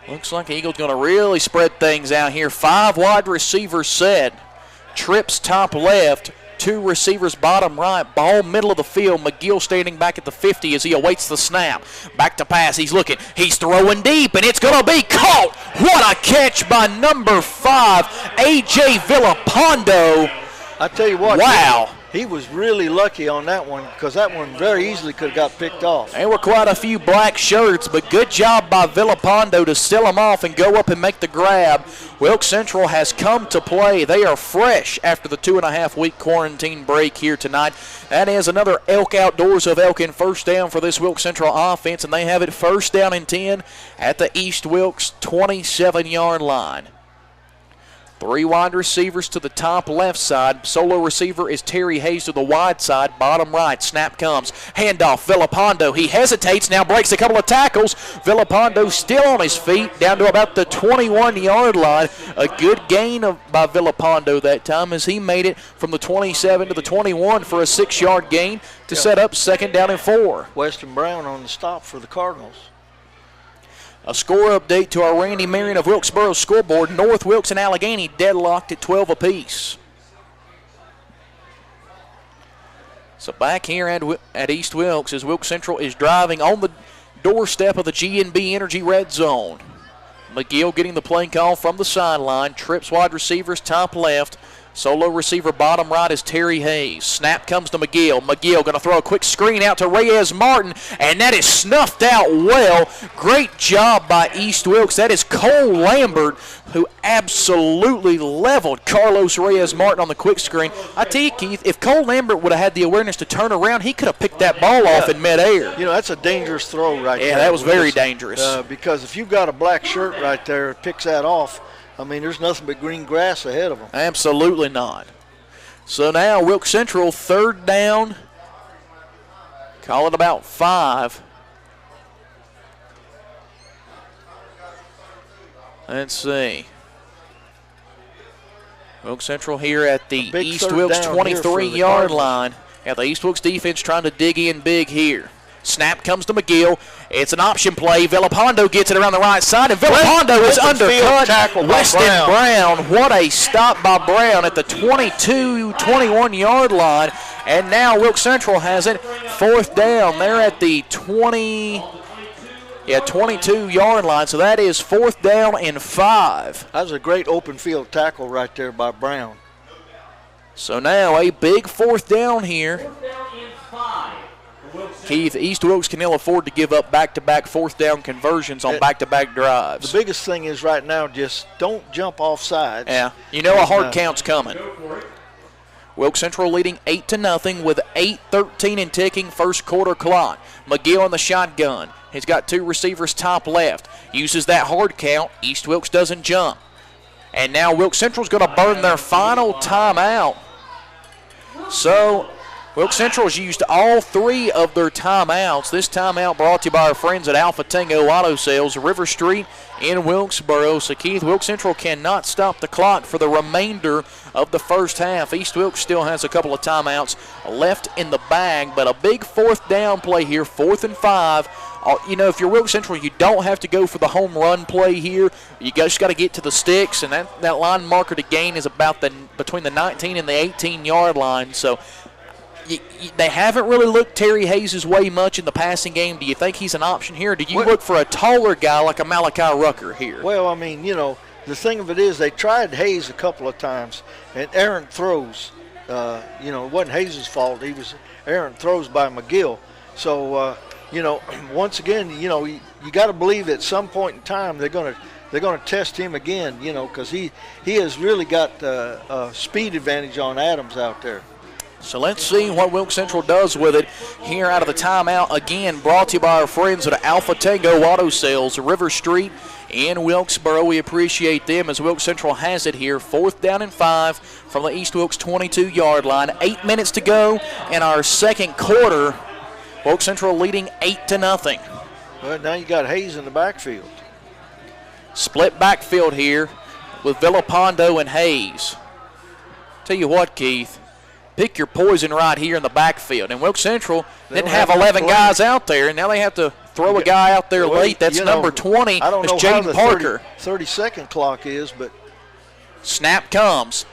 Looks like the Eagles going to really spread things out here. 5 wide receivers set. Trips top left. 2 receivers bottom right. Ball middle of the field. McGill standing back at the 50 as he awaits the snap. Back to pass. He's looking. He's throwing deep, and it's going to be caught. What a catch by number 5, A.J. Villapando. I tell you what. Wow. He was really lucky on that one because that one very easily could have got picked off. There were quite a few black shirts, but good job by Villapando to seal him off and go up and make the grab. Wilkes Central has come to play. They are fresh after the 2.5-week quarantine break here tonight. That is another Elk Outdoors of Elkin first down for this Wilkes Central offense, and they have it first down and 10 at the East Wilkes 27-yard line. 3 wide receivers to the top left side. Solo receiver is Terry Hayes to the wide side, bottom right. Snap comes. Handoff, Villapando. He hesitates, now breaks a couple of tackles. Villapando still on his feet, down to about the 21-yard line. A good gain by Villapando that time as he made it from the 27 to the 21 for a 6-yard gain to set up 2nd down and 4. Weston Brown on the stop for the Cardinals. A score update to our Randy Marion of Wilkesboro scoreboard. North Wilkes and Allegheny deadlocked at 12 apiece. So back here at East Wilkes as Wilkes Central is driving on the doorstep of the G&B Energy Red Zone. McGill getting the play call from the sideline. Trips wide receivers top left. Solo receiver bottom right is Terry Hayes. Snap comes to McGill. McGill going to throw a quick screen out to Reyes Martin, and that is snuffed out well. Great job by East Wilkes. That is Cole Lambert, who absolutely leveled Carlos Reyes Martin on the quick screen. I tell you, Keith, if Cole Lambert would have had the awareness to turn around, he could have picked that ball off in midair. That's a dangerous throw right there. Yeah, that was very dangerous. Because if you've got a black shirt right there, it picks that off. I mean, there's nothing but green grass ahead of them. Absolutely not. So now Wilkes Central 3rd down. Call it about 5. Let's see. Wilkes Central here at the East Wilkes 23-yard line. Yeah, the East Wilkes defense trying to dig in big here. Snap comes to McGill. It's an option play. Villapando gets it around the right side, and Villapando is undercut. Weston Brown. What a stop by Brown at the 21-yard line. And now Wilkes Central has it 4th down. They're at the 22-yard line, so that is 4th down and 5. That was a great open field tackle right there by Brown. So now a big 4th down here. 4th down and 5. Keith, East Wilkes can ill afford to give up back-to-back 4th down conversions on back-to-back drives. The biggest thing is right now just don't jump off sides. Yeah, a hard count's coming. Wilkes Central leading 8-0 with 8:13 and ticking first quarter clock. McGill in the shotgun. He's got two receivers top left. Uses that hard count. East Wilkes doesn't jump. And now Wilkes Central's going to burn their final timeout. So Wilkes Central's used all three of their timeouts. This timeout brought to you by our friends at Alpha Tango Auto Sales, River Street in Wilkesboro. So, Keith, Wilkes Central cannot stop the clock for the remainder of the first half. East Wilkes still has a couple of timeouts left in the bag, but a big fourth down play here, 4th and 5. You know, if you're Wilkes Central, you don't have to go for the home run play here. You just got to get to the sticks, and that line marker to gain is about between the 19 and the 18-yard line. So, they haven't really looked Terry Hayes' way much in the passing game. Do you think he's an option here? Or do you look for a taller guy like a Malachi Rucker here? Well, I mean, you know, the thing of it is they tried Hayes a couple of times, and errant throws. You know, it wasn't Hayes' fault. He was errant throws by McGill. So, you know, once again, you know, you got to believe at some point in time they're going to test him again, you know, because he has really got a speed advantage on Adams out there. So let's see what Wilkes Central does with it here out of the timeout. Again, brought to you by our friends at Alpha Tango Auto Sales, River Street in Wilkesboro. We appreciate them as Wilkes Central has it here. 4th down and 5 from the East Wilkes 22-yard line. 8 minutes to go in our second quarter. Wilkes Central leading 8-0. Well, now you got Hayes in the backfield. Split backfield here with Villapando and Hayes. Tell you what, Keith. Pick your poison right here in the backfield. And Wilkes Central didn't have 11 guys out there, and now they have to throw a guy out there late. That's number 20. I don't know Jaden how the Parker. 30-second clock is, but. Snap comes.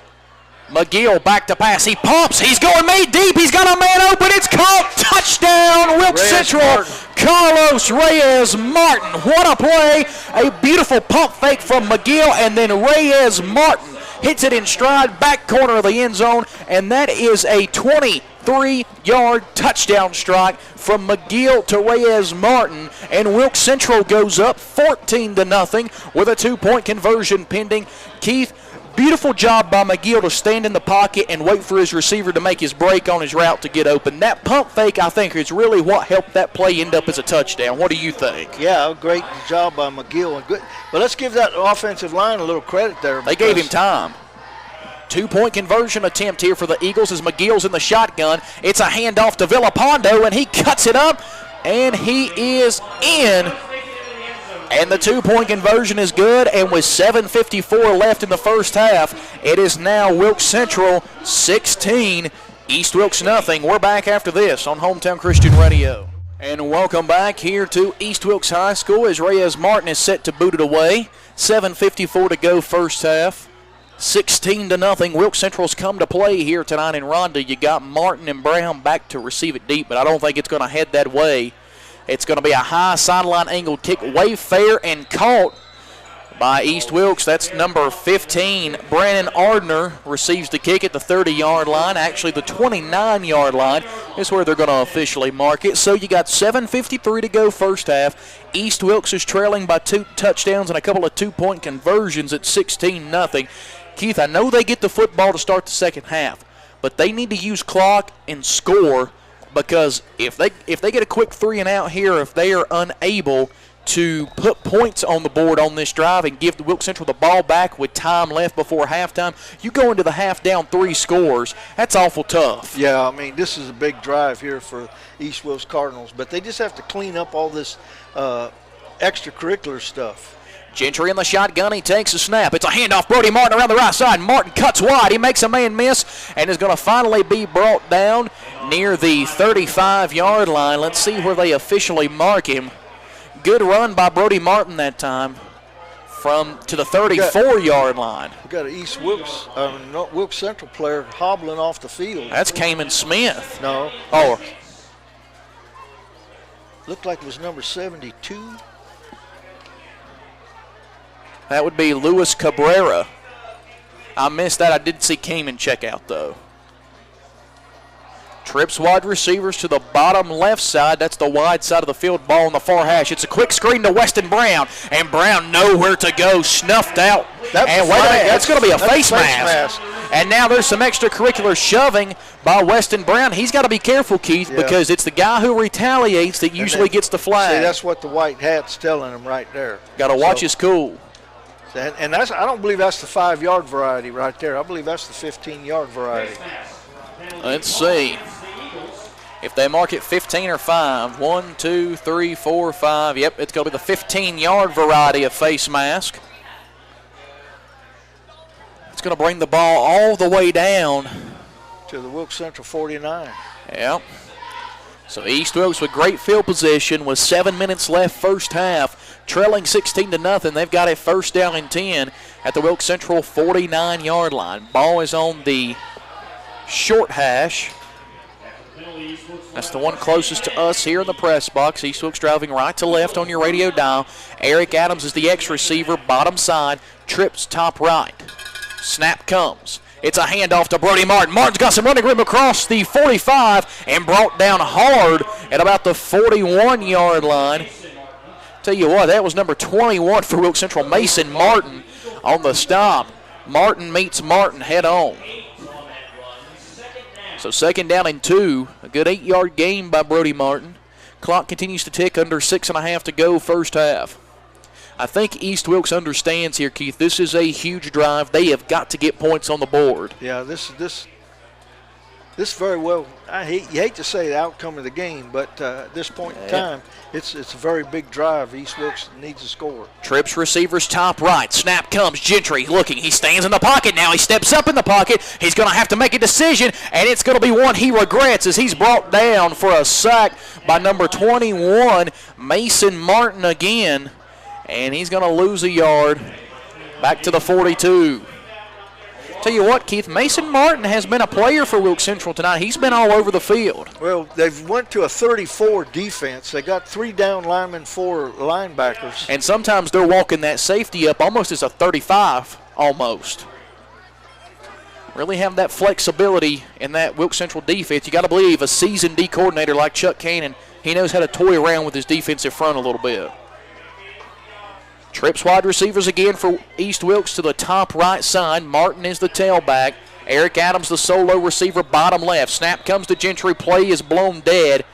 McGill back to pass. He pumps. He's going made deep. He's got a man open. It's caught. Touchdown, Wilkes Central. Martin. Carlos Reyes Martin. What a play. A beautiful pump fake from McGill, and then Reyes Martin hits it in stride, back corner of the end zone, and that is a 23-yard touchdown strike from McGill to Reyes Martin, and Wilkes Central goes up 14-0 with a 2-point conversion pending. Keith, beautiful job by McGill to stand in the pocket and wait for his receiver to make his break on his route to get open. That pump fake, I think, is really what helped that play end up as a touchdown. What do you think? Yeah, great job by McGill. Good. But let's give that offensive line a little credit there. They gave him time. 2-point conversion attempt here for the Eagles as McGill's in the shotgun. It's a handoff to Villapando, and he cuts it up, and he is in. And the 2-point conversion is good, and with 7:54 left in the first half, it is now Wilkes Central 16, East Wilkes nothing. We're back after this on Hometown Christian Radio. And welcome back here to East Wilkes High School as Reyes Martin is set to boot it away. 7:54 to go first half. 16-0. Wilkes Central's come to play here tonight in Ronda. You got Martin and Brown back to receive it deep, but I don't think it's going to head that way. It's going to be a high sideline angled kick, way fair and caught by East Wilkes. That's number 15. Brandon Ardner receives the kick at the 30-yard line. Actually, the 29-yard line is where they're going to officially mark it. So you got 7:53 to go first half. East Wilkes is trailing by 2 touchdowns and a couple of 2-point conversions at 16-0. Keith, I know they get the football to start the second half, but they need to use clock and score, because if they get a quick 3 and out here, if they are unable to put points on the board on this drive and give the Wilkes Central the ball back with time left before halftime, you go into the half down 3 scores. That's awful tough. Yeah, I mean, this is a big drive here for East Wilkes Cardinals, but they just have to clean up all this extracurricular stuff. Gentry in the shotgun. He takes a snap. It's a handoff. Brody Martin around the right side. Martin cuts wide. He makes a man miss and is going to finally be brought down near the 35-yard line. Let's see where they officially mark him. Good run by Brody Martin that time to the 34-yard line. We got an East Wilkes, Wilkes Central player hobbling off the field. That's Kamen Smith. No. Oh. Looked like it was number 72. That would be Luis Cabrera. I missed that. I did see Kamen check out, though. Trips wide receivers to the bottom left side. That's the wide side of the field. Ball on the far hash. It's a quick screen to Weston Brown. And Brown nowhere to go. Snuffed out. That's and wait a minute. That's going to be a face mask. And now there's some extracurricular shoving by Weston Brown. He's got to be careful, Keith, because it's the guy who retaliates that usually gets the flag. See, that's what the white hat's telling him right there. Got to watch his cool. And that's, I don't believe that's the 5-yard variety right there. I believe that's the 15-yard variety. Let's see. If they mark it 15 or 5, 1, 2, 3, 4, 5. Yep, it's going to be the 15-yard variety of face mask. It's going to bring the ball all the way down to the Wilkes Central 49. Yep. So East Wilkes with great field position with 7 minutes left first half, trailing 16-0. They've got a first down and 10 at the Wilkes Central 49-yard line. Ball is on the short hash. That's the one closest to us here in the press box. East Wilkes driving right to left on your radio dial. Eric Adams is the X receiver, bottom side, trips top right. Snap comes. It's a handoff to Brody Martin. Martin's got some running room across the 45 and brought down hard at about the 41-yard line. Tell you what, that was number 21 for Wilkes Central, Mason Martin, on the stop. Martin meets Martin head on. So 2nd down and 2, a good 8-yard gain by Brody Martin. Clock continues to tick, under 6.5 to go first half. I think East Wilkes understands here, Keith, this is a huge drive. They have got to get points on the board. Yeah, this very well, you hate to say the outcome of the game, but at this point in time, it's a very big drive. East Wilkes needs a score. Trips receivers top right. Snap comes. Gentry looking. He stands in the pocket now. He steps up in the pocket. He's going to have to make a decision, and it's going to be one he regrets as he's brought down for a sack by number 21, Mason Martin again. And he's going to lose a yard back to the 42. Tell you what, Keith, Mason Martin has been a player for Wilkes Central tonight. He's been all over the field. Well, they've went to a 34 defense. They got 3 down linemen, 4 linebackers. And sometimes they're walking that safety up almost as a 35, almost. Really have that flexibility in that Wilkes Central defense. You got to believe a seasoned D coordinator like Chuck Cannon, he knows how to toy around with his defensive front a little bit. Trips wide receivers again for East Wilkes to the top right side. Martin is the tailback. Eric Adams the solo receiver, bottom left. Snap comes to Gentry. Play is blown dead.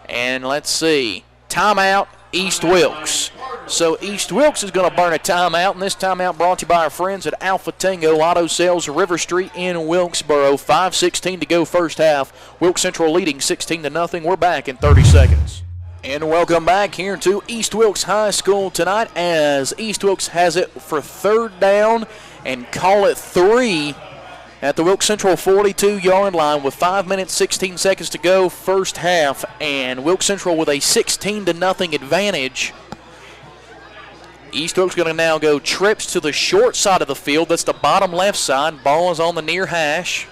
And let's see. Timeout, East Wilkes. So East Wilkes is going to burn a timeout, and this timeout brought to you by our friends at Alpha Tango Auto Sales, River Street in Wilkesboro. 5:16 to go first half. Wilkes Central leading 16-0. We're back in 30 seconds. And welcome back here to East Wilkes High School tonight as East Wilkes has it for 3rd down and call it 3 at the Wilkes Central 42-yard line with 5 minutes, 16 seconds to go first half, and Wilkes Central with a 16-0 advantage. East Wilkes going to now go trips to the short side of the field. That's the bottom left side. Ball is on the near hash.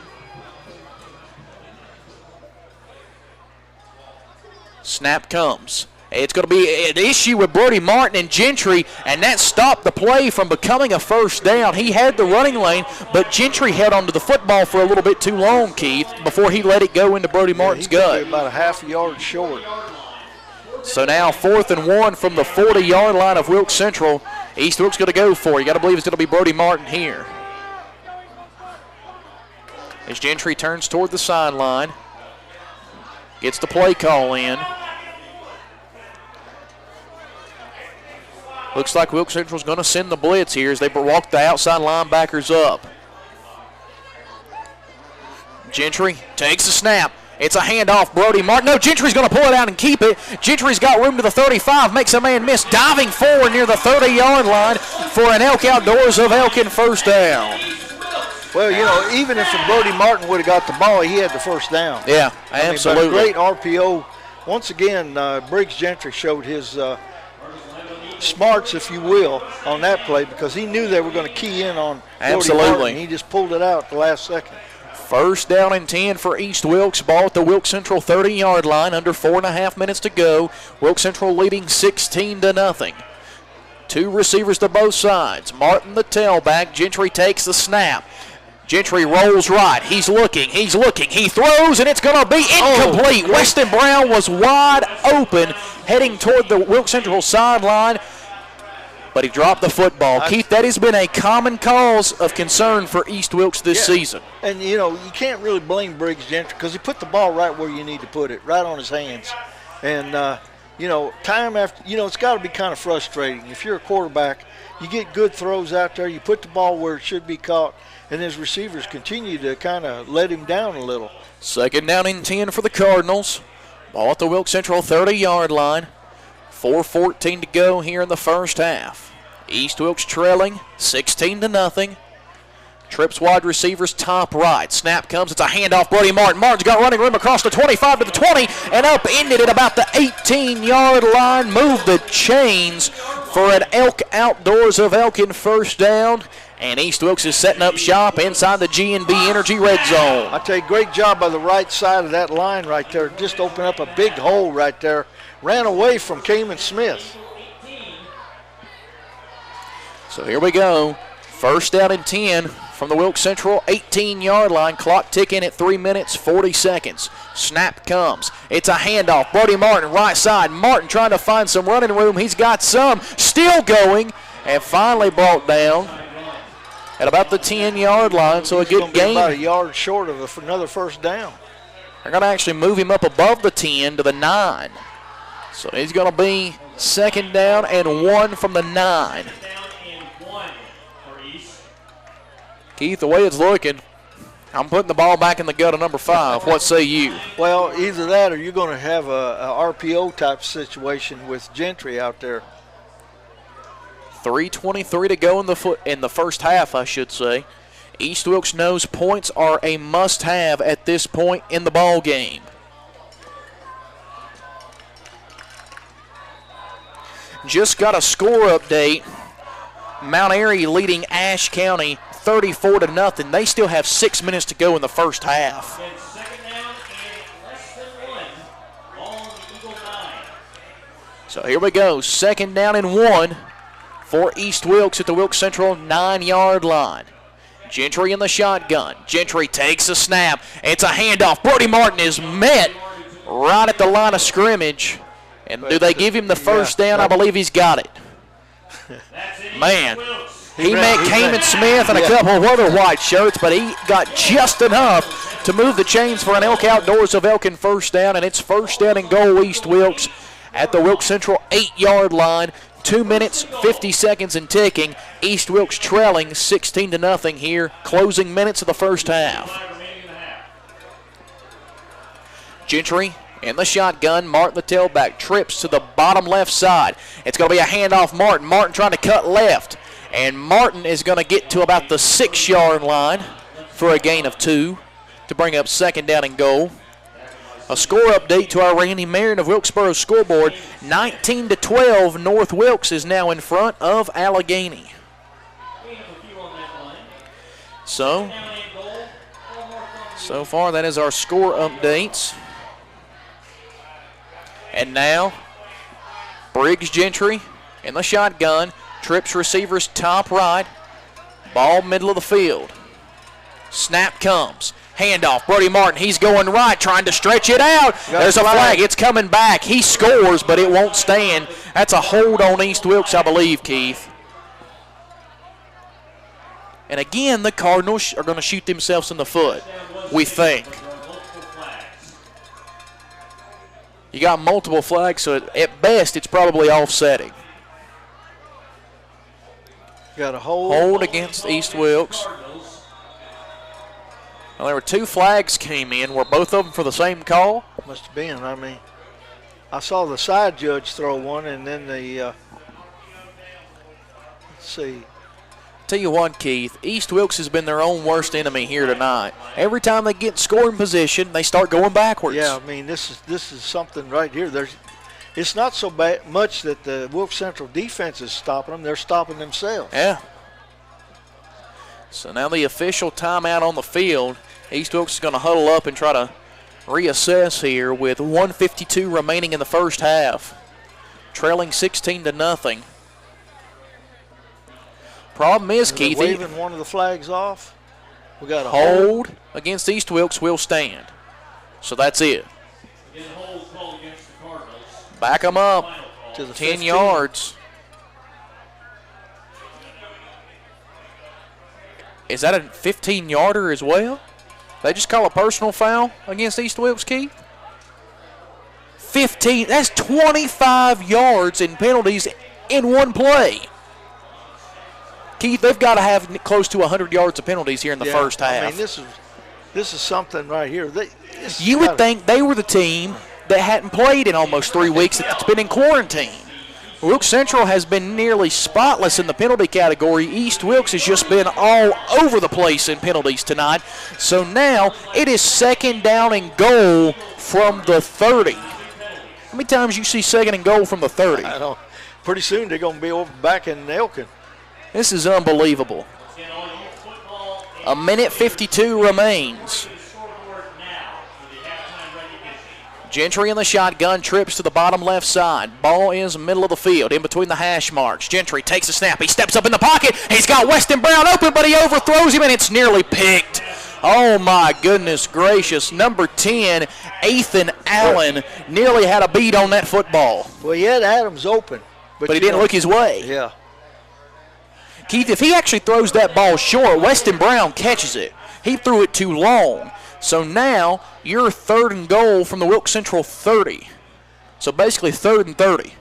Snap comes. It's going to be an issue with Brody Martin and Gentry, and that stopped the play from becoming a first down. He had the running lane, but Gentry held onto the football for a little bit too long, Keith, before he let it go into Brody Martin's gut. About a half a yard short. So now 4th and 1 from the 40-yard line of Wilkes Central. East Wilkes going to go for it. You got to believe it's going to be Brody Martin here. As Gentry turns toward the sideline, gets the play call in. Looks like Wilkes Central's going to send the blitz here as they walk the outside linebackers up. Gentry takes the snap. It's a handoff, Brody Martin. No, Gentry's going to pull it out and keep it. Gentry's got room to the 35, makes a man miss, diving forward near the 30-yard line for an Elk Outdoors of Elkin first down. Well, you know, even if Brody Martin would have got the ball, he had the first down. Yeah, absolutely. Great RPO. Once again, Briggs Gentry showed his smarts, if you will, on that play because he knew they were going to key in on Brody Martin. He just pulled it out at the last second. First down and 10 for East Wilkes. Ball at the Wilkes Central 30-yard line. Under 4.5 minutes to go. Wilkes Central leading 16-0. 2 receivers to both sides. Martin the tailback. Gentry takes the snap. Gentry rolls right. He's looking. He throws, and it's going to be incomplete. Weston Brown was wide open heading toward the Wilkes Central sideline. but he dropped the football. Keith, that has been a common cause of concern for East Wilkes this season. And, you know, you can't really blame Briggs Gentry because he put the ball right where you need to put it, right on his hands. And, you know, time after, you know, it's got to be kind of frustrating. If you're a quarterback, you get good throws out there, you put the ball where it should be caught, and his receivers continue to kind of let him down a little. 2nd down and 10 for the Cardinals. Ball at the Wilkes Central 30-yard line. 4:14 to go here in the first half. East Wilkes trailing 16-0. Trips wide receivers top right. Snap comes. It's a handoff. Brody Martin. Martin's got running room across the 25 to the 20 and up. Ended at about the 18-yard line. Moved the chains for an Elk Outdoors of Elkin first down. And East Wilkes is setting up shop inside the G&B Energy red zone. I tell you, great job by the right side of that line right there. Just opened up a big hole right there. Ran away from Cayman Smith. So here we go. 1st down and 10 from the Wilkes Central 18-yard line. Clock ticking at 3 minutes, 40 seconds. Snap comes. It's a handoff. Brody Martin, right side. Martin trying to find some running room. He's got some. Still going and finally brought down at about the 10-yard line. So a good gain. About a yard short of another first down. They're going to actually move him up above the 10 to the 9. So he's going to be 2nd down and 1 from the 9. Keith, the way it's looking, I'm putting the ball back in the gut of number 5. What say you? Well, either that or you're going to have a RPO type situation with Gentry out there. 3:23 to go in the first half, I should say. East Wilkes knows points are a must-have at this point in the ball game. Just got a score update. Mount Airy leading Ashe County 34-0. They still have 6 minutes to go in the first half. So here we go. 2nd down and 1 for East Wilkes at the Wilkes Central 9-yard line. Gentry in the shotgun. Gentry takes a snap. It's a handoff. Brody Martin is met right at the line of scrimmage. And do they give him the first down? I believe he's got it. Man, he met Cayman Smith and a couple of other white shirts, but he got just enough to move the chains for an Elk Outdoors of Elkin first down, and it's 1st down and goal East Wilkes at the Wilkes Central 8-yard line. 2 minutes, 50 seconds and ticking. East Wilkes trailing 16-0 here, closing minutes of the first half. Gentry in the shotgun. Martin, the tailback, trips to the bottom left side. It's going to be a handoff. Martin trying to cut left. And Martin is going to get to about the 6-yard line for a gain of 2 to bring up 2nd down and goal. A score update to our Randy Marion of Wilkesboro scoreboard. 19-12, North Wilkes is now in front of Allegheny. So far that is our score updates. And now, Briggs Gentry in the shotgun. Trips receivers top right. Ball middle of the field. Snap comes. Handoff. Brody Martin, he's going right, trying to stretch it out. There's a flag. It's coming back. He scores, but it won't stand. That's a hold on East Wilkes, I believe, Keith. And again, the Cardinals are going to shoot themselves in the foot, we think. You got multiple flags, so at best it's probably offsetting. Got a hold against East Wilkes. Well, there were 2 flags came in. Were both of them for the same call? Must have been. I mean, I saw the side judge throw one, and then the let's see. Tell you what, Keith, East Wilkes has been their own worst enemy here tonight. Every time they get in scoring position, they start going backwards. Yeah, I mean, this is something right here. It's not so much that the Wilkes Central defense is stopping them; they're stopping themselves. Yeah. So now the official timeout on the field. East Wilkes is going to huddle up and try to reassess here with 1:52 remaining in the first half. Trailing 16-0. Problem is, Keith, waving one of the flags off. We got a hold against East Wilkes will stand. So that's it. Back them up to the 10 yards. Is that a 15-yarder as well? They just call a personal foul against East Wilkes, Keith? 15. That's 25 yards in penalties in one play. Keith, they've got to have close to 100 yards of penalties here in the first half. I mean, this is something right here. You would think they were the team that hadn't played in almost 3 weeks that's been in quarantine. Wilkes Central has been nearly spotless in the penalty category. East Wilkes has just been all over the place in penalties tonight. So now it is 2nd down and goal from the 30. How many times you see 2nd and goal from the 30? I don't. Pretty soon they're going to be over back in Elkin. This is unbelievable. A minute 52 remains. Gentry in the shotgun, trips to the bottom left side. Ball is middle of the field, in between the hash marks. Gentry takes a snap. He steps up in the pocket. He's got Weston Brown open, but he overthrows him, and it's nearly picked. Oh, my goodness gracious. Number 10, Ethan Allen, nearly had a beat on that football. Well, he had Adams open. But he didn't look his way. Yeah. Keith, if he actually throws that ball short, Weston Brown catches it. He threw it too long. So now you're 3rd and goal from the Wilkes Central 30. So basically 3rd and 30.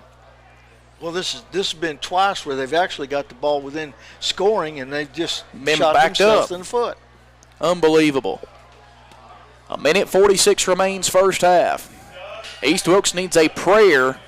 Well, this has been twice where they've actually got the ball within scoring and they've just been shot backed themselves up in the foot. Unbelievable. A minute 46 remains first half. East Wilkes needs a prayer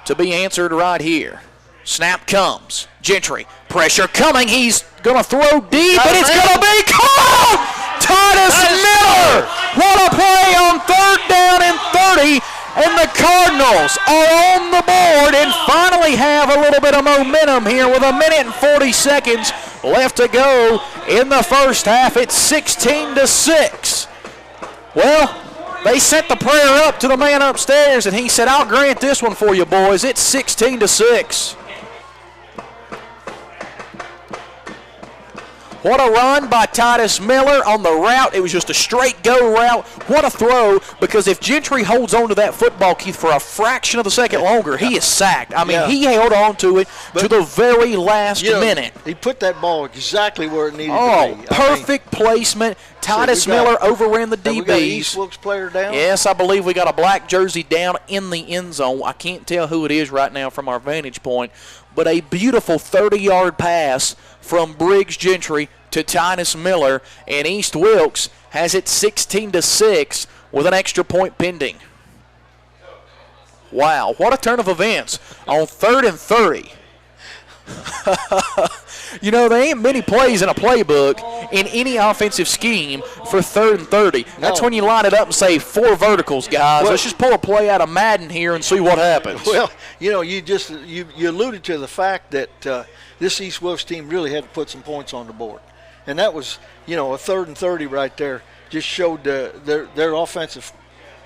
to be answered right here. Snap comes. Gentry, pressure coming. He's going to throw deep, and it's going to be caught! Titus Miller! What a play on 3rd down and 30, and the Cardinals are on the board and finally have a little bit of momentum here with a minute and 40 seconds left to go in the first half. It's 16-6. Well, they sent the prayer up to the man upstairs, and he said, I'll grant this one for you, boys. It's 16-6. What a run by Titus Miller on the route. It was just a straight go route. What a throw, because if Gentry holds on to that football, Keith, for a fraction of a second longer, he is sacked. I mean, he held on to it to the very last minute. He put that ball exactly where it needed to be. Perfect placement. Titus Miller overran the DBs. We got an East Wilkes player down? Yes, I believe we got a black jersey down in the end zone. I can't tell who it is right now from our vantage point, but a beautiful 30-yard pass from Briggs Gentry to Titus Miller, and East Wilkes has it 16-6 with an extra point pending. Wow, what a turn of events on 3rd and 30. You know, there ain't many plays in a playbook in any offensive scheme for 3rd and 30. That's when you line it up and say 4 verticals, guys. Let's just pull a play out of Madden here and see what happens. Well, you know, you alluded to the fact that this East Wilkes team really had to put some points on the board. And that was, you know, a 3rd and 30 right there. Just showed their offensive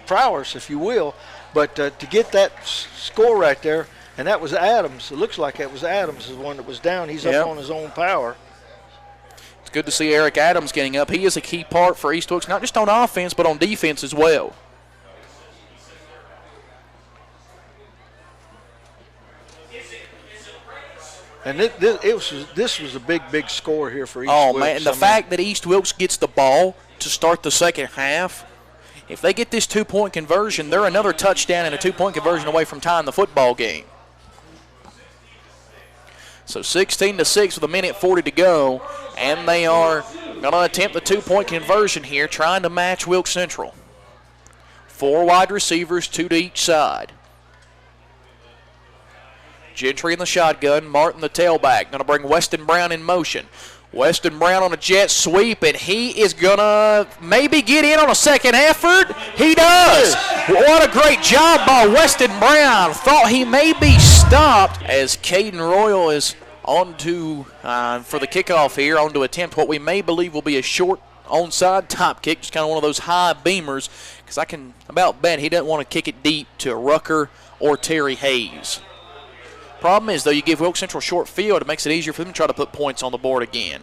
prowess, if you will. But to get that score right there, and that was Adams. It looks like it was Adams, the one that was down. He's up on his own power. It's good to see Eric Adams getting up. He is a key part for East Wilkes, not just on offense, but on defense as well. And this was a big score here for East Wilkes. Oh, man, and the fact that East Wilkes gets the ball to start the second half, if they get this 2-point conversion, they're another touchdown and a 2-point conversion away from tying the football game. So 16-6 with a minute 40 to go, and they are going to attempt the 2-point conversion here, trying to match Wilkes Central. 4 wide receivers, 2 to each side. Gentry in the shotgun, Martin the tailback, going to bring Weston Brown in motion. Weston Brown on a jet sweep, and he is going to maybe get in on a second effort. He does. What a great job by Weston Brown. Thought he may be stopped as Caden Royal is on to, for the kickoff here, on to attempt what we may believe will be a short onside top kick, just kind of one of those high beamers, because I can about bet he doesn't want to kick it deep to Rucker or Terry Hayes. Problem is, though, you give Wilkes Central short field, it makes it easier for them to try to put points on the board again.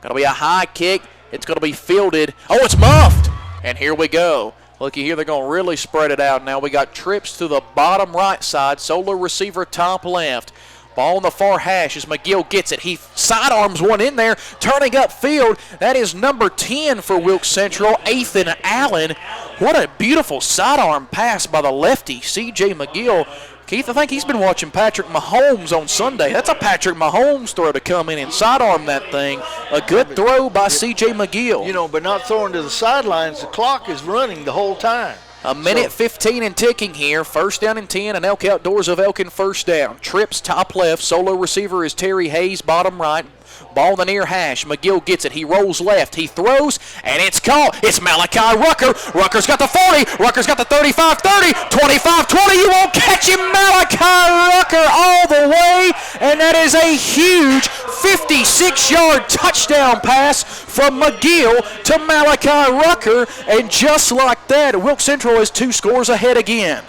Going to be a high kick. It's going to be fielded. Oh, it's muffed. And here we go. Looky here, they're going to really spread it out. Now we got trips to the bottom right side, solo receiver top left. Ball on the far hash as McGill gets it. He sidearms one in there, turning upfield. That is number 10 for Wilkes Central, Ethan Allen. What a beautiful sidearm pass by the lefty, C.J. McGill. Keith, I think he's been watching Patrick Mahomes on Sunday. That's a Patrick Mahomes throw to come in and sidearm that thing. A good throw by C.J. McGill. You know, but not throwing to the sidelines. The clock is running the whole time. A minute 15 and ticking here. First down and 10, and Elk Outdoors of Elkin first down. Trips top left. Solo receiver is Terry Hayes, bottom right. Ball in the near hash. McGill gets it. He rolls left. He throws, and it's caught. It's Malachi Rucker. Rucker's got the 40. Rucker's got the 35, 30, 25, 20. You won't catch him. Malachi Rucker all the way, and that is a huge 56-yard touchdown pass from McGill to Malachi Rucker, and just like that, Wilkes Central is 2 scores ahead again.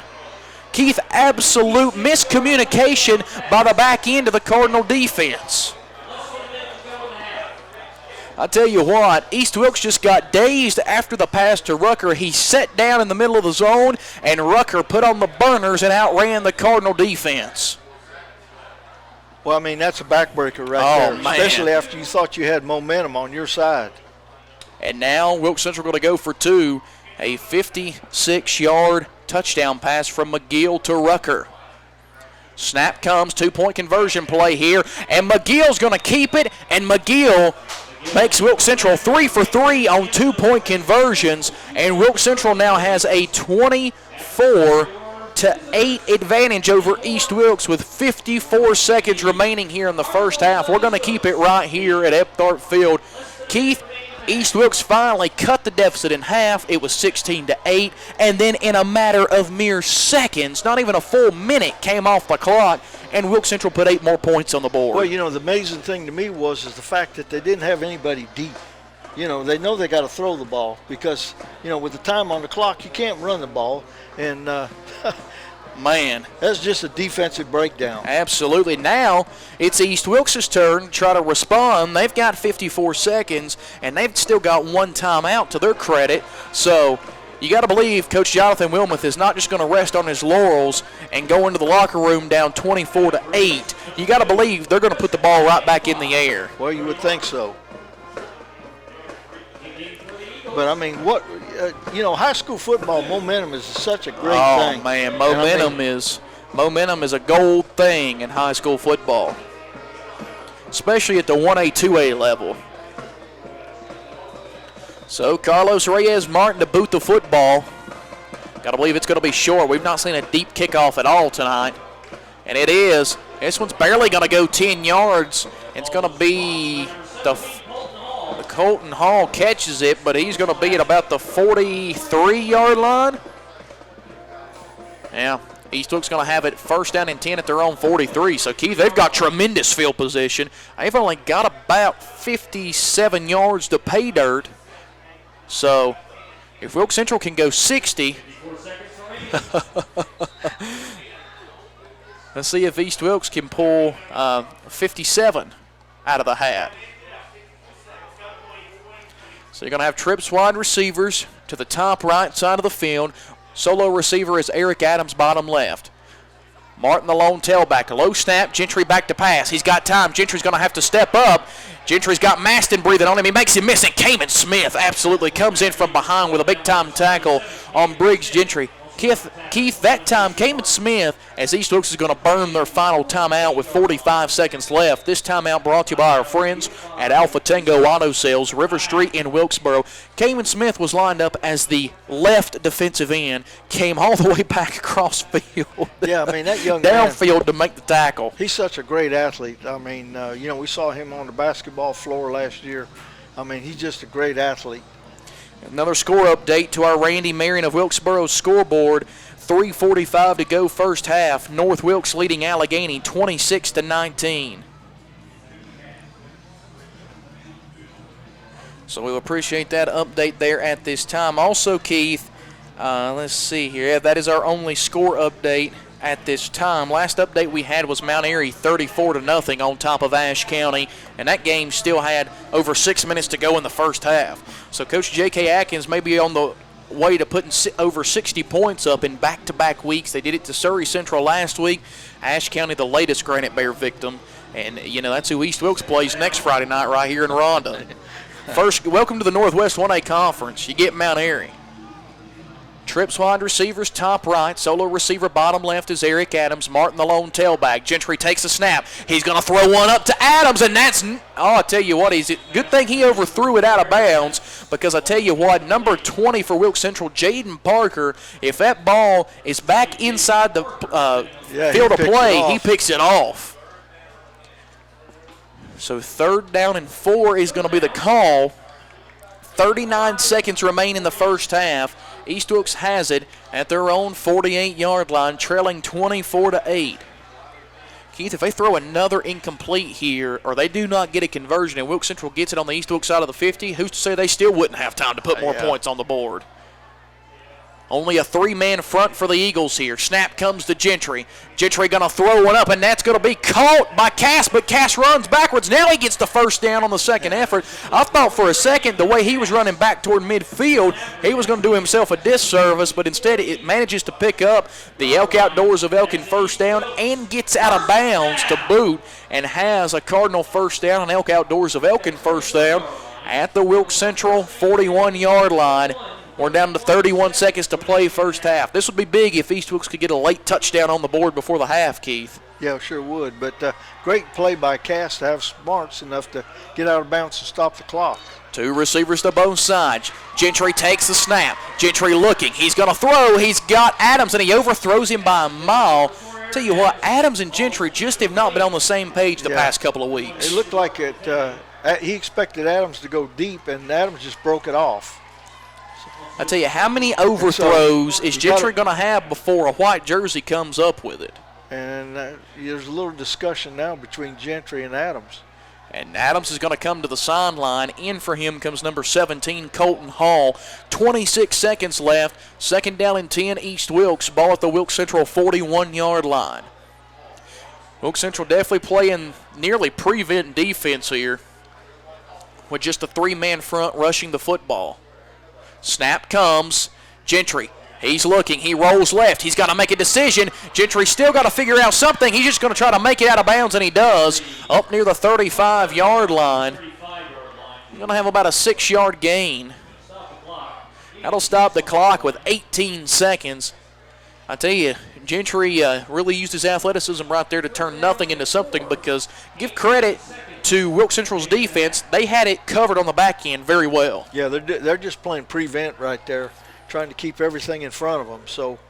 Keith, absolute miscommunication by the back end of the Cardinal defense. I tell you what, East Wilkes just got dazed after the pass to Rucker. He sat down in the middle of the zone, and Rucker put on the burners and outran the Cardinal defense. Well, I mean, that's a backbreaker right there, especially after you thought you had momentum on your side. And now Wilkes Central going to go for 2, a 56-yard touchdown pass from McGill to Rucker. Snap comes, 2-point conversion play here, and McGill's going to keep it, and McGill makes Wilkes Central 3 for 3 on 2-point conversions, and Wilkes Central now has a 24-8 advantage over East Wilkes with 54 seconds remaining here in the first half. We're going to keep it right here at Ebb Tharpe Field. Keith, East Wilkes finally cut the deficit in half. It was 16-8, and then in a matter of mere seconds, not even a full minute came off the clock, and Wilkes Central put 8 more points on the board. Well, you know, the amazing thing to me is the fact that they didn't have anybody deep. You know, they know they got to throw the ball because, you know, with the time on the clock, you can't run the ball. And, man, that's just a defensive breakdown. Absolutely. Now it's East Wilkes' turn to try to respond. They've got 54 seconds, and they've still got 1 timeout to their credit. So you got to believe Coach Jonathan Wilmoth is not just going to rest on his laurels and go into the locker room down 24-8. You got to believe they're going to put the ball right back in the air. Well, you would think so. But, I mean, you know, high school football momentum is such a great thing. Oh, man, momentum is a gold thing in high school football, especially at the 1A, 2A level. So Carlos Reyes Martin to boot the football. Got to believe it's going to be short. We've not seen a deep kickoff at all tonight, and it is. This one's barely going to go 10 yards. It's going to be the Colton Hall catches it, but he's going to be at about the 43-yard line. Yeah, East Wilkes going to have it first down and 10 at their own 43. So, Keith, they've got tremendous field position. They've only got about 57 yards to pay dirt. So, if Wilkes Central can go 60, let's see if East Wilkes can pull 57 out of the hat. So you're going to have trips wide receivers to the top right side of the field. Solo receiver is Eric Adams, bottom left. Martin the lone tailback. A low snap. Gentry back to pass. He's got time. Gentry's going to have to step up. Gentry's got Maston breathing on him. He makes him miss it. Kamen Smith absolutely comes in from behind with a big-time tackle on Briggs Gentry. Keith, that time, Kamen Smith, as East Wilkes is going to burn their final timeout with 45 seconds left. This timeout brought to you by our friends at Alpha Tango Auto Sales, RiverStreet in Wilkesboro. Kamen Smith was lined up as the left defensive end, came all the way back across field. Yeah, I mean, that young man, downfield to make the tackle. He's such a great athlete. I mean, you know, we saw him on the basketball floor last year. I mean, he's just a great athlete. Another score update to our Randy Marion of Wilkesboro scoreboard. 3:45 to go first half. North Wilkes leading Allegheny 26-19. So we'll appreciate that update there at this time. Also, Keith, let's see here. Yeah, that is our only score update at this time. Last update we had was Mount Airy 34-0 on top of Ashe County, and that game still had over 6 minutes to go in the first half. So Coach J.K. Atkins may be on the way to putting over 60 points up in back-to-back weeks. They did it to Surrey Central last week. Ashe County, the latest Granite Bear victim. And, that's who East Wilkes plays next Friday night right here in Ronda. First, welcome to the Northwest 1A Conference. You get Mount Airy. Trips wide receivers, top right. Solo receiver, bottom left is Eric Adams. Martin, the lone tailback. Gentry takes a snap. He's going to throw one up to Adams, and that's, I tell you what, good thing he overthrew it out of bounds, because I tell you what, number 20 for Wilkes Central, Jaden Parker, if that ball is back inside the field of play, he picks it off. So 3rd down and 4 is going to be the call. 39 seconds remain in the first half. East Wilkes has it at their own 48-yard line, trailing 24-8. Keith, if they throw another incomplete here, or they do not get a conversion, and Wilkes Central gets it on the East Wilkes side of the 50, who's to say they still wouldn't have time to put more points on the board? Only a 3-man front for the Eagles here. Snap comes to Gentry. Gentry going to throw one up, and that's going to be caught by Cass, but Cass runs backwards. Now he gets the first down on the second effort. I thought for a second the way he was running back toward midfield, he was going to do himself a disservice, but instead it manages to pick up the Elk Outdoors of Elkin first down and gets out of bounds to boot and has a Cardinal first down and Elk Outdoors of Elkin first down at the Wilkes Central 41-yard line. We're down to 31 seconds to play first half. This would be big if East Wilkes could get a late touchdown on the board before the half, Keith. Yeah, sure would. But great play by Cass to have smarts enough to get out of bounds and stop the clock. 2 receivers to both sides. Gentry takes the snap. Gentry looking. He's going to throw. He's got Adams, and he overthrows him by a mile. Tell you what, Adams and Gentry just have not been on the same page the past couple of weeks. It looked like he expected Adams to go deep, and Adams just broke it off. I tell you, how many overthrows is Gentry going to have before a white jersey comes up with it? And there's a little discussion now between Gentry and Adams. And Adams is going to come to the sideline. In for him comes number 17, Colton Hall. 26 seconds left. 2nd down and 10, East Wilkes. Ball at the Wilkes Central 41-yard line. Wilkes Central definitely playing nearly prevent defense here with just a 3-man front rushing the football. Snap comes. Gentry, he's looking. He rolls left. He's got to make a decision. Gentry's still got to figure out something. He's just going to try to make it out of bounds, and he does. Up near the 35-yard line. He's going to have about a 6-yard gain. That'll stop the clock with 18 seconds. I tell you, Gentry really used his athleticism right there to turn nothing into something, because give credit to Wilkes Central's defense, they had it covered on the back end very well. Yeah, they're just playing prevent right there, trying to keep everything in front of them. So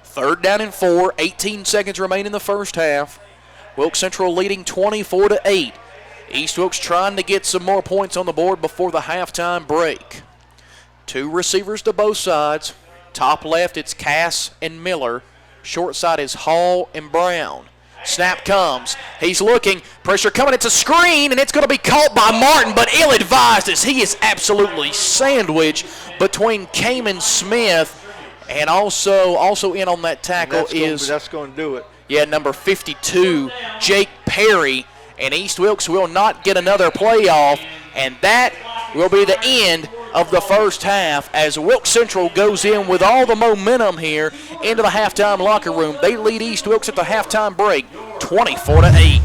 3rd down and 4, 18 seconds remain in the first half. Wilkes Central leading 24-8. East Wilkes trying to get some more points on the board before the halftime break. 2 receivers to both sides. Top left, it's Cass and Miller. Short side is Hall and Brown. Snap comes. He's looking. Pressure coming. It's a screen, and it's going to be caught by Martin, but ill-advised as he is absolutely sandwiched between Kamen Smith, and also in on that tackle that's going to do it. Yeah, number 52, Jake Perry, and East Wilkes will not get another playoff, and that will be the end of the first half as Wilkes Central goes in with all the momentum here into the halftime locker room. They lead East Wilkes at the halftime break 24-8.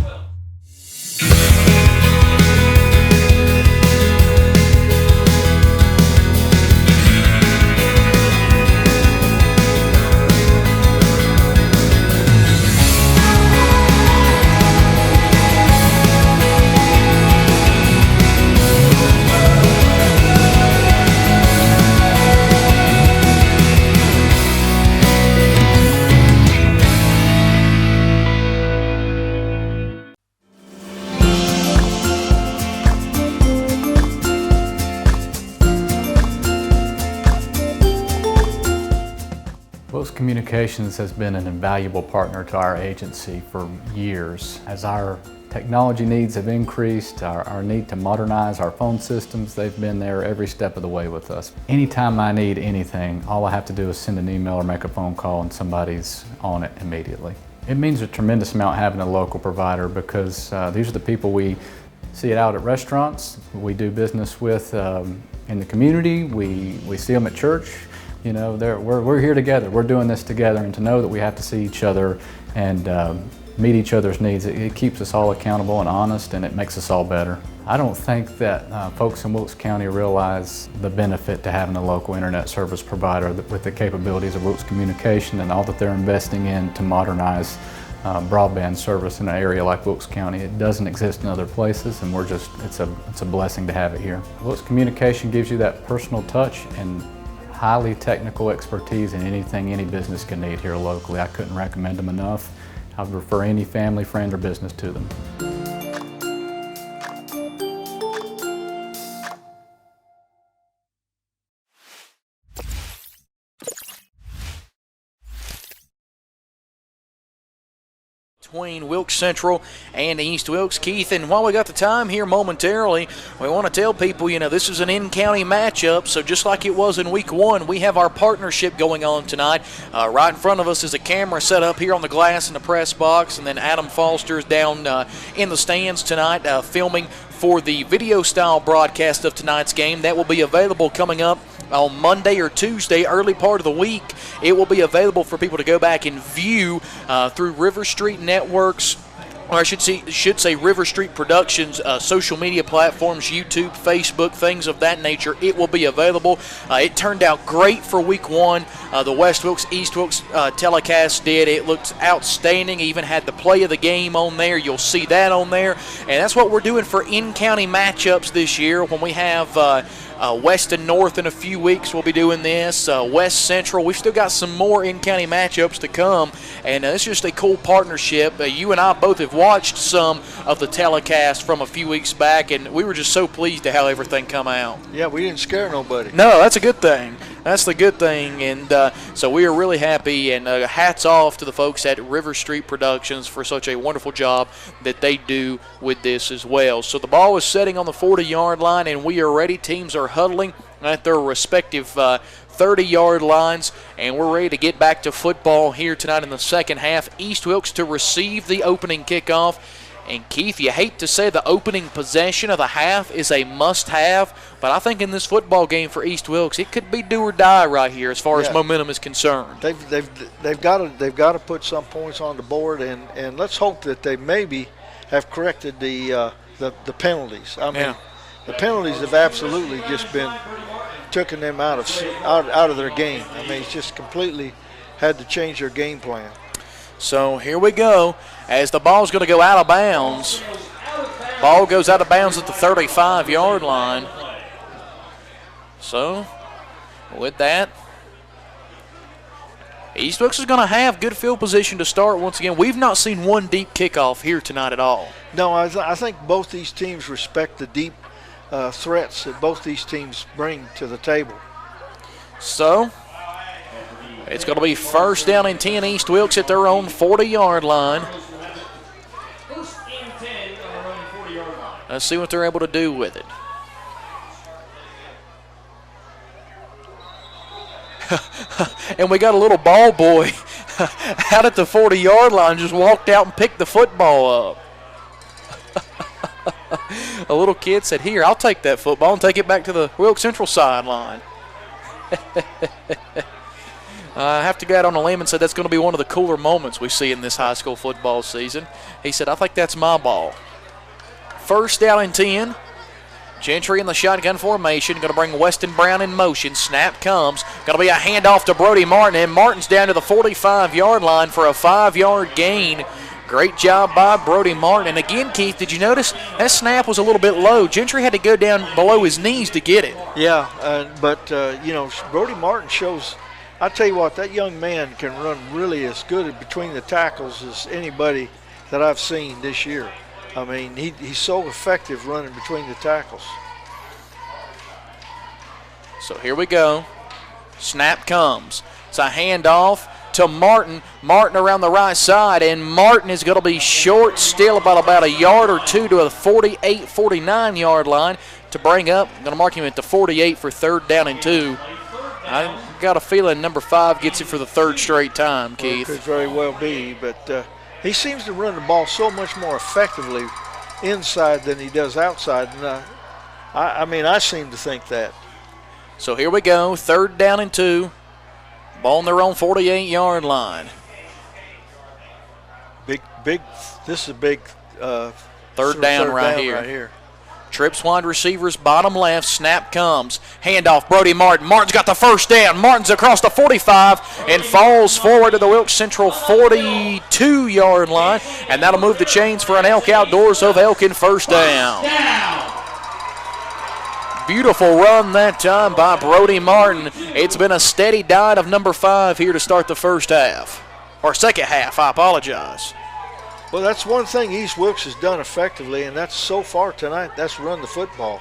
Wilkes Communications has been an invaluable partner to our agency for years. As our technology needs have increased, our need to modernize our phone systems, they've been there every step of the way with us. Anytime I need anything, all I have to do is send an email or make a phone call and somebody's on it immediately. It means a tremendous amount having a local provider because these are the people we see it out at restaurants, we do business with in the community, we see them at church. You know, we're here together. We're doing this together, and to know that we have to see each other and meet each other's needs, it keeps us all accountable and honest, and it makes us all better. I don't think that folks in Wilkes County realize the benefit to having a local internet service provider with the capabilities of Wilkes Communication and all that they're investing in to modernize broadband service in an area like Wilkes County. It doesn't exist in other places, and it's a blessing to have it here. Wilkes Communication gives you that personal touch and highly technical expertise in anything any business can need here locally. I couldn't recommend them enough. I would refer any family, friend, or business to them. Between Wilkes Central and East Wilkes. Keith, and while we got the time here momentarily, we want to tell people, you know, this is an in-county matchup, so just like it was in week one, we have our partnership going on tonight. Right in front of us is a camera set up here on the glass in the press box, and then Adam Foster is down in the stands tonight filming for the video-style broadcast of tonight's game. That will be available coming up on Monday or Tuesday, early part of the week. It will be available for people to go back and view through RiverStreet Networks, or I should say RiverStreet Productions, social media platforms, YouTube, Facebook, things of that nature. It will be available. It turned out great for week one. The West Wilkes, East Wilkes telecast did. It looked outstanding. Even had the play of the game on there. You'll see that on there. And that's what we're doing for in-county matchups this year. When we have West and North in a few weeks, we'll be doing this. West Central, we've still got some more in-county matchups to come, and it's just a cool partnership. You and I both have watched some of the telecast from a few weeks back, and we were just so pleased at how everything come out. Yeah, we didn't scare nobody. No, that's a good thing. That's the good thing, and so we are really happy, and hats off to the folks at RiverStreet Productions for such a wonderful job that they do with this as well. So the ball is setting on the 40-yard line, and we are ready. Teams are huddling at their respective 30-yard lines, and we're ready to get back to football here tonight in the second half. East Wilkes to receive the opening kickoff. And Keith, you hate to say the opening possession of the half is a must-have, but I think in this football game for East Wilkes, it could be do or die right here as far as momentum is concerned. They've got to put some points on the board, and let's hope that they maybe have corrected the penalties. I mean, the penalties have absolutely just been taking them out of their game. I mean, it's just completely had to change their game plan. So here we go as the ball's going to go out of bounds. Ball goes out of bounds at the 35-yard line. So with that, East Wilkes is going to have good field position to start once again. We've not seen one deep kickoff here tonight at all. No, I think both these teams respect the deep threats that both these teams bring to the table. So it's going to be first down and 10, East Wilkes at their own 40-yard line. First and 10 on their own 40-yard line. Let's see what they're able to do with it. And we got a little ball boy out at the 40-yard line, just walked out and picked the football up. A little kid said, "Here, I'll take that football and take it back to the Wilkes Central sideline." I have to go out on a limb and say that's going to be one of the cooler moments we see in this high school football season. He said, "I think that's my ball." First down and 10. Gentry in the shotgun formation, going to bring Weston Brown in motion. Snap comes. Going to be a handoff to Brody Martin, and Martin's down to the 45-yard line for a 5-yard gain. Great job by Brody Martin. And again, Keith, did you notice that snap was a little bit low? Gentry had to go down below his knees to get it. Yeah, but Brody Martin shows, I tell you what, that young man can run really as good between the tackles as anybody that I've seen this year. I mean, he's so effective running between the tackles. So here we go. Snap comes. It's a handoff to Martin. Martin around the right side, and Martin is going to be short still about a yard or two to a 48, 49-yard line to bring up. I'm going to mark him at the 48 for third down and 2. I got a feeling number 5 gets it for the third straight time, Keith. Well, it could very well be, but he seems to run the ball so much more effectively inside than he does outside. And I seem to think that. So here we go, third down and 2. Ball on their own 48-yard line. Big. This is a big third down right here. Trips wide receivers, bottom left, snap comes. Handoff, Brody Martin. Martin's got the first down. Martin's across the 45 and falls forward to the Wilkes Central 42-yard line, and that'll move the chains for an Elk Outdoors of Elkin first down. Beautiful run that time by Brody Martin. It's been a steady diet of number 5 here to start the first half. Or second half, I apologize. Well, that's one thing East Wilkes has done effectively, and that's so far tonight, that's run the football.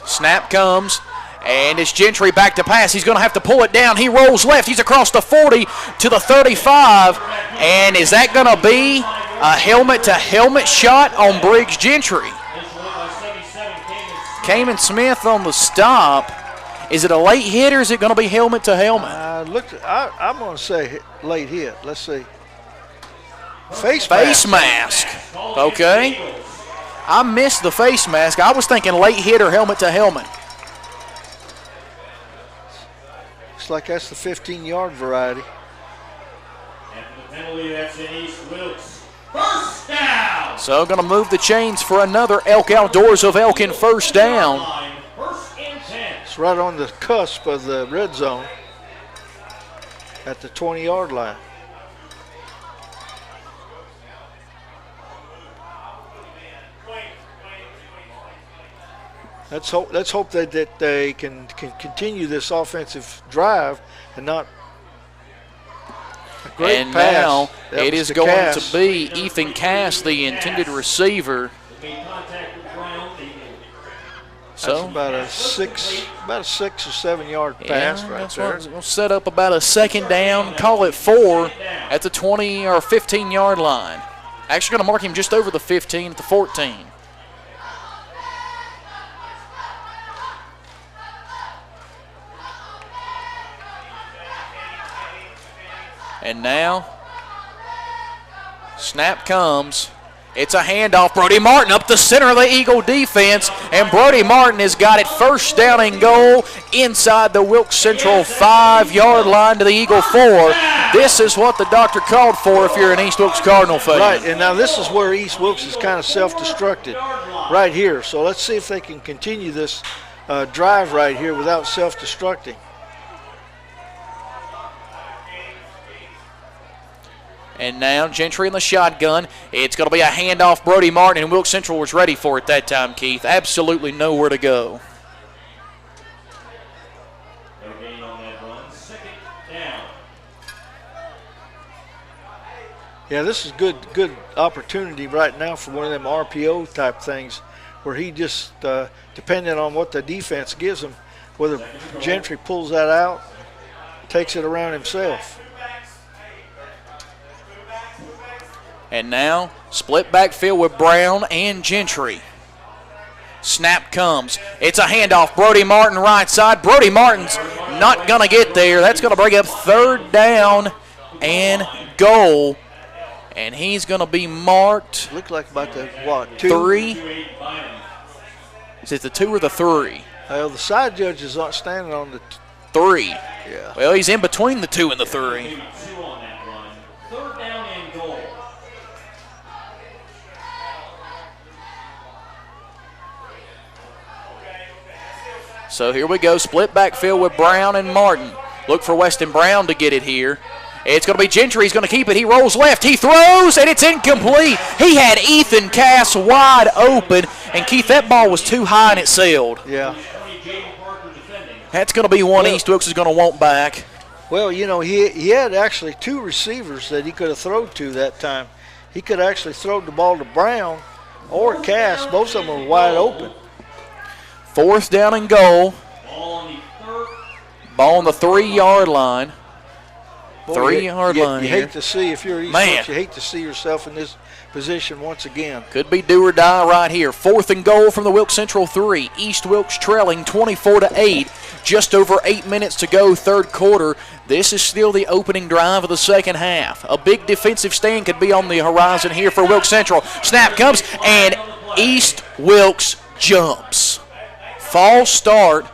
Snap comes, and it's Gentry back to pass. He's going to have to pull it down. He rolls left. He's across the 40 to the 35, and is that going to be a helmet-to-helmet shot on Briggs Gentry? Kamen Smith on the stop. Is it a late hit or is it going to be helmet to helmet? I'm going to say late hit. Let's see. Face mask. Okay. I missed the face mask. I was thinking late hit or helmet to helmet. Looks like that's the 15-yard variety. After the penalty, that's in East Wilkes. First down. So going to move the chains for another Elk Outdoors of Elkin first down. It's right on the cusp of the red zone at the 20-yard line. Let's hope that they can continue this offensive drive and not a great and pass. Now That it was is to going Cass. to be Ethan Cass, the intended receiver. That's about a 6 or 7 yard pass right there. We'll set up about a second down, call it 4 at the 20 or 15-yard line. Actually going to mark him just over the 15 at the 14. And now, snap comes. It's a handoff. Brody Martin up the center of the Eagle defense, and Brody Martin has got it first down and goal inside the Wilkes Central 5-yard line to the Eagle 4. This is what the doctor called for if you're an East Wilkes Cardinal fan. Right, and now this is where East Wilkes is kind of self-destructed right here. So let's see if they can continue this drive right here without self-destructing. And now Gentry in the shotgun. It's going to be a handoff. Brody Martin, and Wilkes Central was ready for it that time, Keith. Absolutely nowhere to go. No gain on that run. Second down. Yeah, this is good opportunity right now for one of them RPO type things where he just, depending on what the defense gives him, whether Gentry pulls that out, takes it around himself. And now, split backfield with Brown and Gentry. Snap comes. It's a handoff. Brody Martin right side. Brody Martin's not going to get there. That's going to bring up third down and goal. And he's going to be marked. Looked like about the, what, 2? 3. Is it the 2 or the 3? Well, the side judge is not standing on the 3. Yeah. Well, he's in between the 2 and the 3. 2 on that run. Third down and goal. So here we go, split backfield with Brown and Martin. Look for Weston Brown to get it here. It's going to be Gentry. He's going to keep it. He rolls left. He throws, and it's incomplete. He had Ethan Cass wide open, and Keith, that ball was too high and it sailed. Yeah. That's going to be one East Wilkes is going to want back. Well, you know, he had actually 2 receivers that he could have thrown to that time. He could actually throw the ball to Brown or Cass. Both of them were wide open. Fourth down and goal. Ball on the 3-yard line. 3-yard line You here. hate to see, if you're East Wilkes, you hate to see yourself in this position once again. Could be do or die right here. Fourth and goal from the Wilkes Central 3. East Wilkes trailing 24-8. Just over 8 minutes to go, third quarter. This is still the opening drive of the second half. A big defensive stand could be on the horizon here for Wilkes Central. Snap comes, and East Wilkes jumps. False start.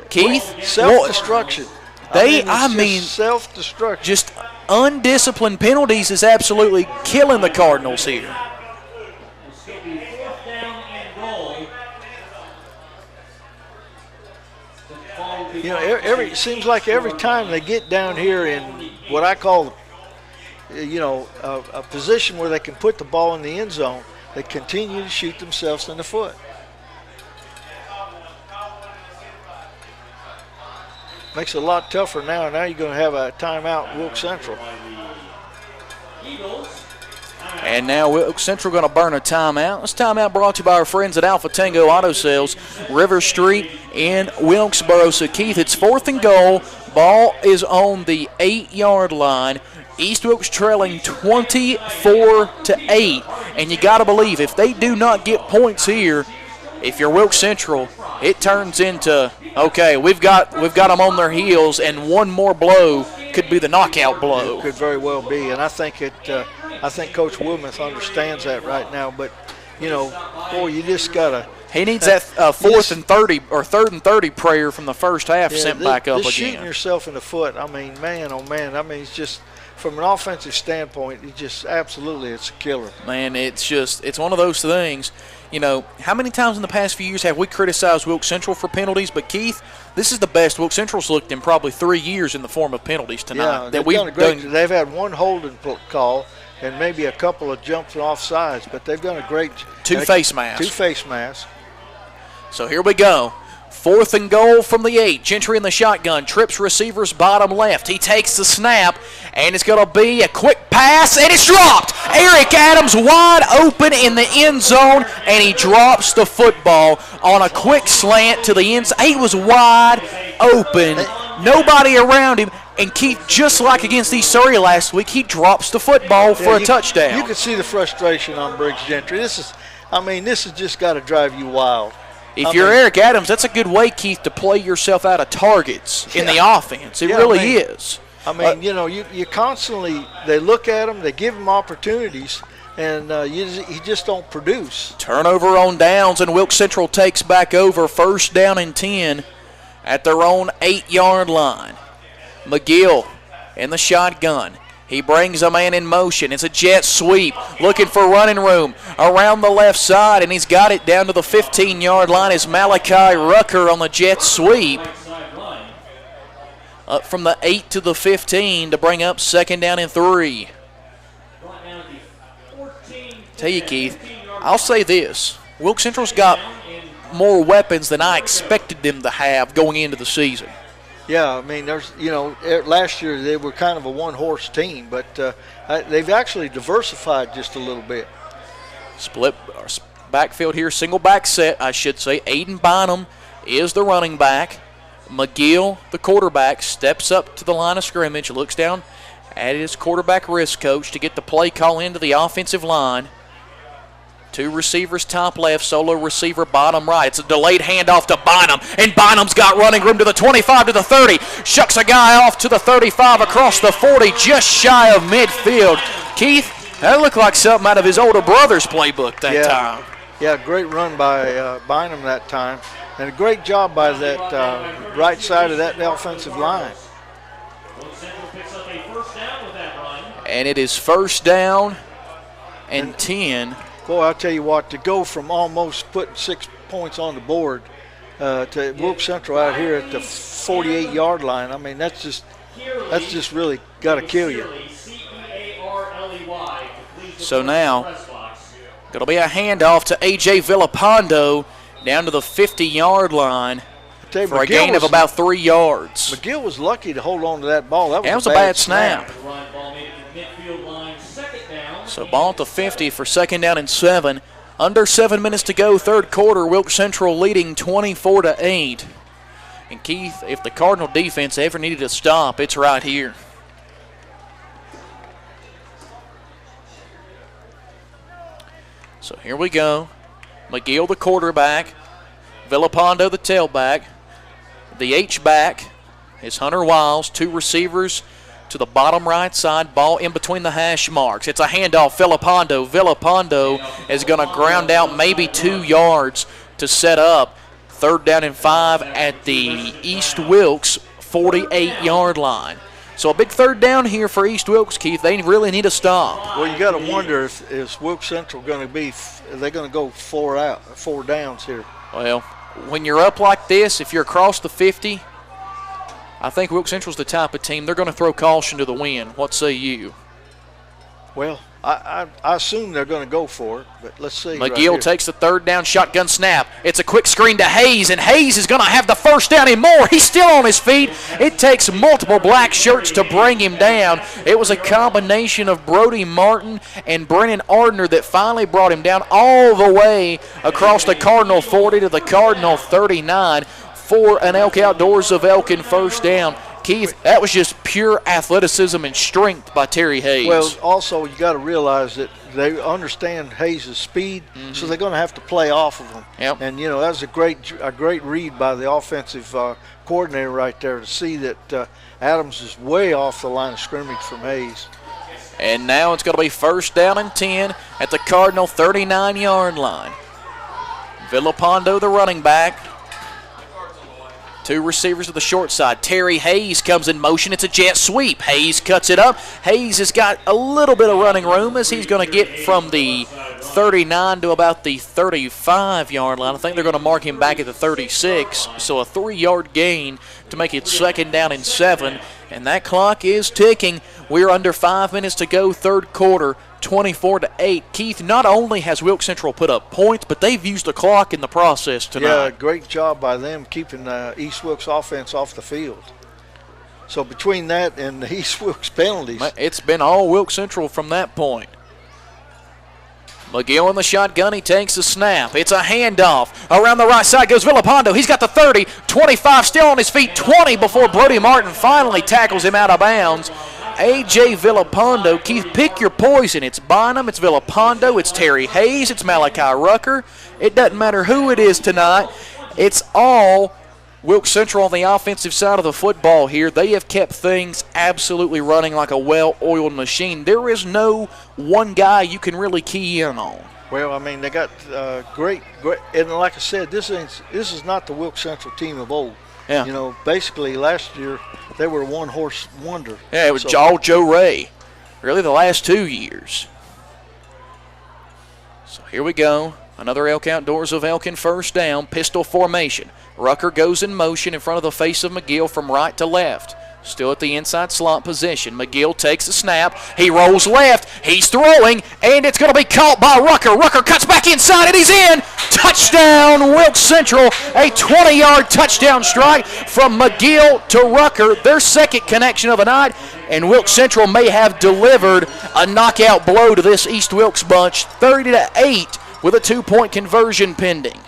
Keith? Self-destruction. Self-destruction. Just undisciplined penalties is absolutely killing the Cardinals here. You know, it seems like every time they get down here in what I call, you know, a position where they can put the ball in the end zone, they continue to shoot themselves in the foot. Makes it a lot tougher now. Now you're going to have a timeout, Wilkes Central. And now Wilkes Central going to burn a timeout. This timeout brought to you by our friends at Alpha Tango Auto Sales, River Street in Wilkesboro. So, Keith, it's 4th and goal. Ball is on the 8-yard line. East Wilkes trailing 24-8. And you got to believe if they do not get points here, if you're Wilkes Central, it turns into, okay, we've got them on their heels, and one more blow could be the knockout blow. It could very well be, and I think Coach Wilmoth understands that right now. But you know, boy, you just gotta. He needs that 4th and 30 or 3rd and 30 prayer from the first half sent back up again. Shooting yourself in the foot. I mean, man, oh man. I mean, it's just. From an offensive standpoint, it's a killer. Man, it's one of those things. You know, how many times in the past few years have we criticized Wilkes Central for penalties? But, Keith, this is the best Wilkes Central's looked in probably 3 years in the form of penalties tonight. Yeah, they've had one holding call and maybe a couple of jumps off sides, but they've done a great – Two face masks. So here we go. 4th and goal from the 8. Gentry in the shotgun. Trips receivers bottom left. He takes the snap, and it's going to be a quick pass, and it's dropped. Eric Adams wide open in the end zone, and he drops the football on a quick slant to the end zone. He was wide open. Nobody around him. And Keith, just like against East Surrey last week, he drops the football for a touchdown. You can see the frustration on Briggs Gentry. This has just got to drive you wild. If you're Eric Adams, that's a good way, Keith, to play yourself out of targets in the offense. It really is. I mean, you know, you constantly, they look at him, they give him opportunities, and you just don't produce. Turnover on downs, and Wilkes Central takes back over 1st down and 10 at their own 8-yard line. McGill in the shotgun. He brings a man in motion. It's a jet sweep, looking for running room around the left side, and he's got it down to the 15-yard line as Malachi Rucker on the jet sweep. Up from the 8 to the 15 to bring up 2nd down and 3. Tell you, Keith, I'll say this. Wilkes Central's got more weapons than I expected them to have going into the season. Yeah, I mean, last year they were kind of a one-horse team, but they've actually diversified just a little bit. Split backfield here, single back set, I should say. Aiden Bynum is the running back. McGill, the quarterback, steps up to the line of scrimmage, looks down at his quarterback risk coach to get the play call into the offensive line. 2 receivers top left, solo receiver bottom right. It's a delayed handoff to Bynum, and Bynum's got running room to the 25 to the 30. Shucks a guy off to the 35 across the 40, just shy of midfield. Keith, that looked like something out of his older brother's playbook that time. Yeah, great run by Bynum that time, and a great job by that right side of that offensive line. And it is 1st down and 10. Boy, I'll tell you what, to go from almost putting 6 points on the board to Wilkes Central out here at the 48-yard line, I mean, that's just really got to kill you. So now, going to be a handoff to A.J. Villapando down to the 50-yard line for a gain of about 3 yards. McGill was lucky to hold on to that ball. That was a bad snap. So ball at the 50 for 2nd down and 7. Under 7 minutes to go, 3rd quarter. Wilkes Central leading 24-8. And Keith, if the Cardinal defense ever needed a stop, it's right here. So here we go. McGill, the quarterback. Villapando, the tailback. The H-back is Hunter Wiles. 2 receivers to the bottom right side, ball in between the hash marks. It's a handoff, Villapando. Villapando is going to ground out maybe 2 yards to set up 3rd down and 5 at the East Wilkes 48-yard line. So a big 3rd down here for East Wilkes, Keith. They really need a stop. Well, you got to wonder if is Wilkes Central going to be, are they going to go 4 downs here? Well, when you're up like this, if you're across the 50, I think Wilkes Central's the type of team, they're going to throw caution to the wind. What say you? Well, I assume they're going to go for it, but let's see. McGill takes the 3rd down, shotgun snap. It's a quick screen to Hayes, and Hayes is going to have the 1st down and more. He's still on his feet. It takes multiple black shirts to bring him down. It was a combination of Brody Martin and Brennan Ardner that finally brought him down all the way across the Cardinal 40 to the Cardinal 39 for an Elk Outdoors of Elkin 1st down. Keith, that was just pure athleticism and strength by Terry Hayes. Well, also you got to realize that they understand Hayes' speed, so they're going to have to play off of him. Yep. And that was a great read by the offensive coordinator right there to see that Adams is way off the line of scrimmage from Hayes. And now it's going to be 1st down and 10 at the Cardinal 39-yard line. Villapando, the running back. 2 receivers to the short side. Terry Hayes comes in motion. It's a jet sweep. Hayes cuts it up. Hayes has got a little bit of running room as he's going to get from the 39 to about the 35-yard line. I think they're going to mark him back at the 36. So a 3-yard gain to make it 2nd down and 7. And that clock is ticking. We're under 5 minutes to go, 3rd quarter. 24-8. Keith, not only has Wilkes Central put up points, but they've used the clock in the process tonight. Yeah, great job by them keeping East Wilkes offense off the field. So between that and the East Wilkes penalties, it's been all Wilkes Central from that point. McGill in the shotgun. He takes the snap. It's a handoff. Around the right side goes Villapando. He's got the 30, 25, still on his feet, 20 before Brody Martin finally tackles him out of bounds. A.J. Villapando. Keith, pick your poison. It's Bynum, it's Villapando, it's Terry Hayes, it's Malachi Rucker. It doesn't matter who it is tonight. It's all Wilkes Central on the offensive side of the football here. They have kept things absolutely running like a well-oiled machine. There is no one guy you can really key in on. Well, I mean, they got great, and like I said, this is not the Wilkes Central team of old. Yeah. Basically last year they were a one-horse wonder. Yeah, it was all Joe Ray. Really the last 2 years. So here we go. Another Elk Outdoors of Elkin 1st down. Pistol formation. Rucker goes in motion in front of the face of McGill from right to left. Still at the inside slot position. McGill takes the snap. He rolls left. He's throwing, and it's going to be caught by Rucker. Rucker cuts back inside, and he's in. Touchdown, Wilkes Central. A 20-yard touchdown strike from McGill to Rucker. Their 2nd connection of the night, and Wilkes Central may have delivered a knockout blow to this East Wilkes bunch, 30-8 with a 2-point conversion pending.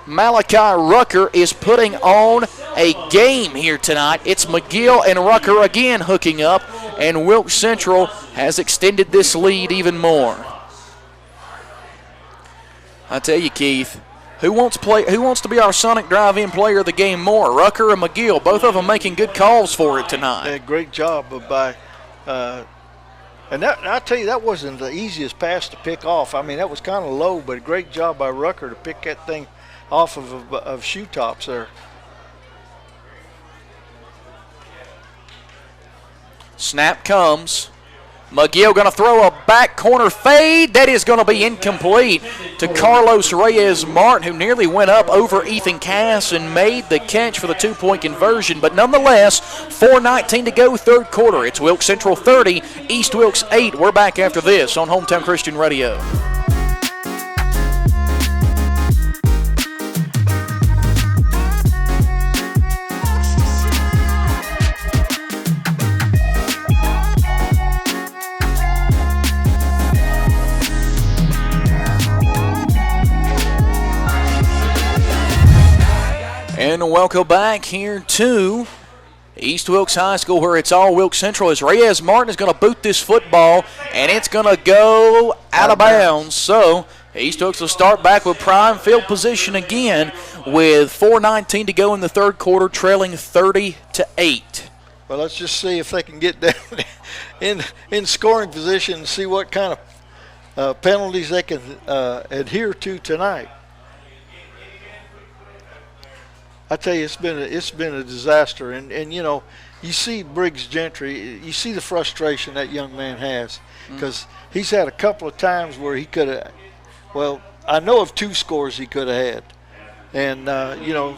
Malachi Rucker is putting on a game here tonight. It's McGill and Rucker again hooking up, and Wilkes Central has extended this lead even more. I tell you, Keith, who wants to be our Sonic Drive-In player of the game more, Rucker or McGill? Both of them making good calls for it tonight. Yeah, great job by and I tell you, that wasn't the easiest pass to pick off. I mean, that was kind of low, but a great job by Rucker to pick that thing off of shoe tops there. Snap comes. McGill going to throw a back corner fade. That is going to be incomplete to Carlos Reyes Martin, who nearly went up over Ethan Cass and made the catch for the 2-point conversion. But nonetheless, 4:19 to go, 3rd quarter. It's Wilkes Central 30, East Wilkes 8. We're back after this on Hometown Christian Radio. And welcome back here to East Wilkes High School, where it's all Wilkes Central, as Reyes Martin is going to boot this football, and it's going to go out of bounds. So East Wilkes will start back with prime field position again with 4:19 to go in the 3rd quarter, trailing 30-8. Well, let's just see if they can get down in scoring position and see what kind of penalties they can adhere to tonight. I tell you, it's been a disaster, and you know, you see Briggs Gentry, you see the frustration that young man has, because he's had a couple of times where he could have. Well, I know of 2 scores he could have had, and you know,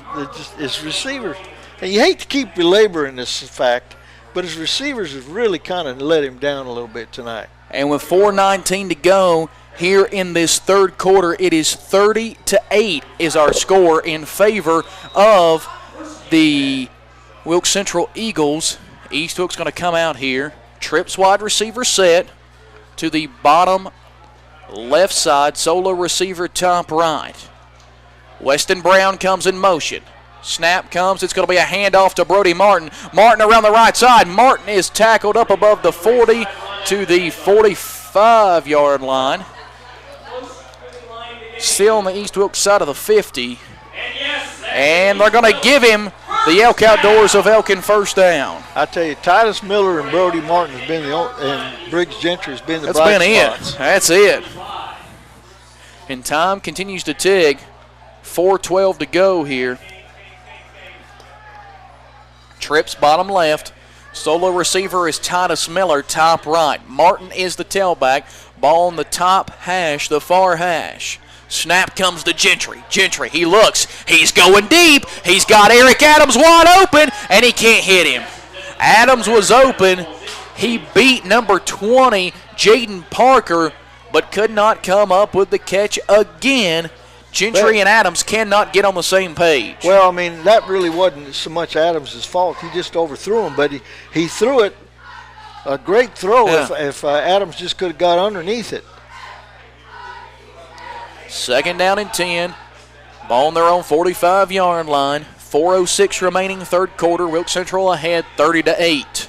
his receivers. And you hate to keep belaboring this fact, but his receivers have really kind of let him down a little bit tonight. And with 4:19 to go here in this third quarter, it is 30-8 is our score in favor of the Wilkes Central Eagles. East Wilkes going to come out here. Trips wide receiver set to the bottom left side. Solo receiver top right. Weston Brown comes in motion. Snap comes. It's going to be a handoff to Brody Martin. Martin around the right side. Martin is tackled up above the 40 to the 45-yard line. Still on the East Wilkes side of the 50. And they're going to give him the Elk Outdoors of Elkin first down. I tell you, Titus Miller and Brody Martin has been and Briggs Gentry has been the bright spots. That's it. And time continues to tick. 4:12 to go here. Trips bottom left. Solo receiver is Titus Miller, top right. Martin is the tailback. Ball on the top hash, the far hash. Snap comes to Gentry. Gentry, he looks. He's going deep. He's got Eric Adams wide open, and he can't hit him. Adams was open. He beat number 20, Jaden Parker, but could not come up with the catch again. Gentry and Adams cannot get on the same page. Well, I mean, that really wasn't so much Adams' fault. He just overthrew him, but he threw it a great throw if Adams just could have got underneath it. Second down and 10. Ball on their own 45-yard line. 4:06 remaining third quarter. Wilkes Central ahead 30-8.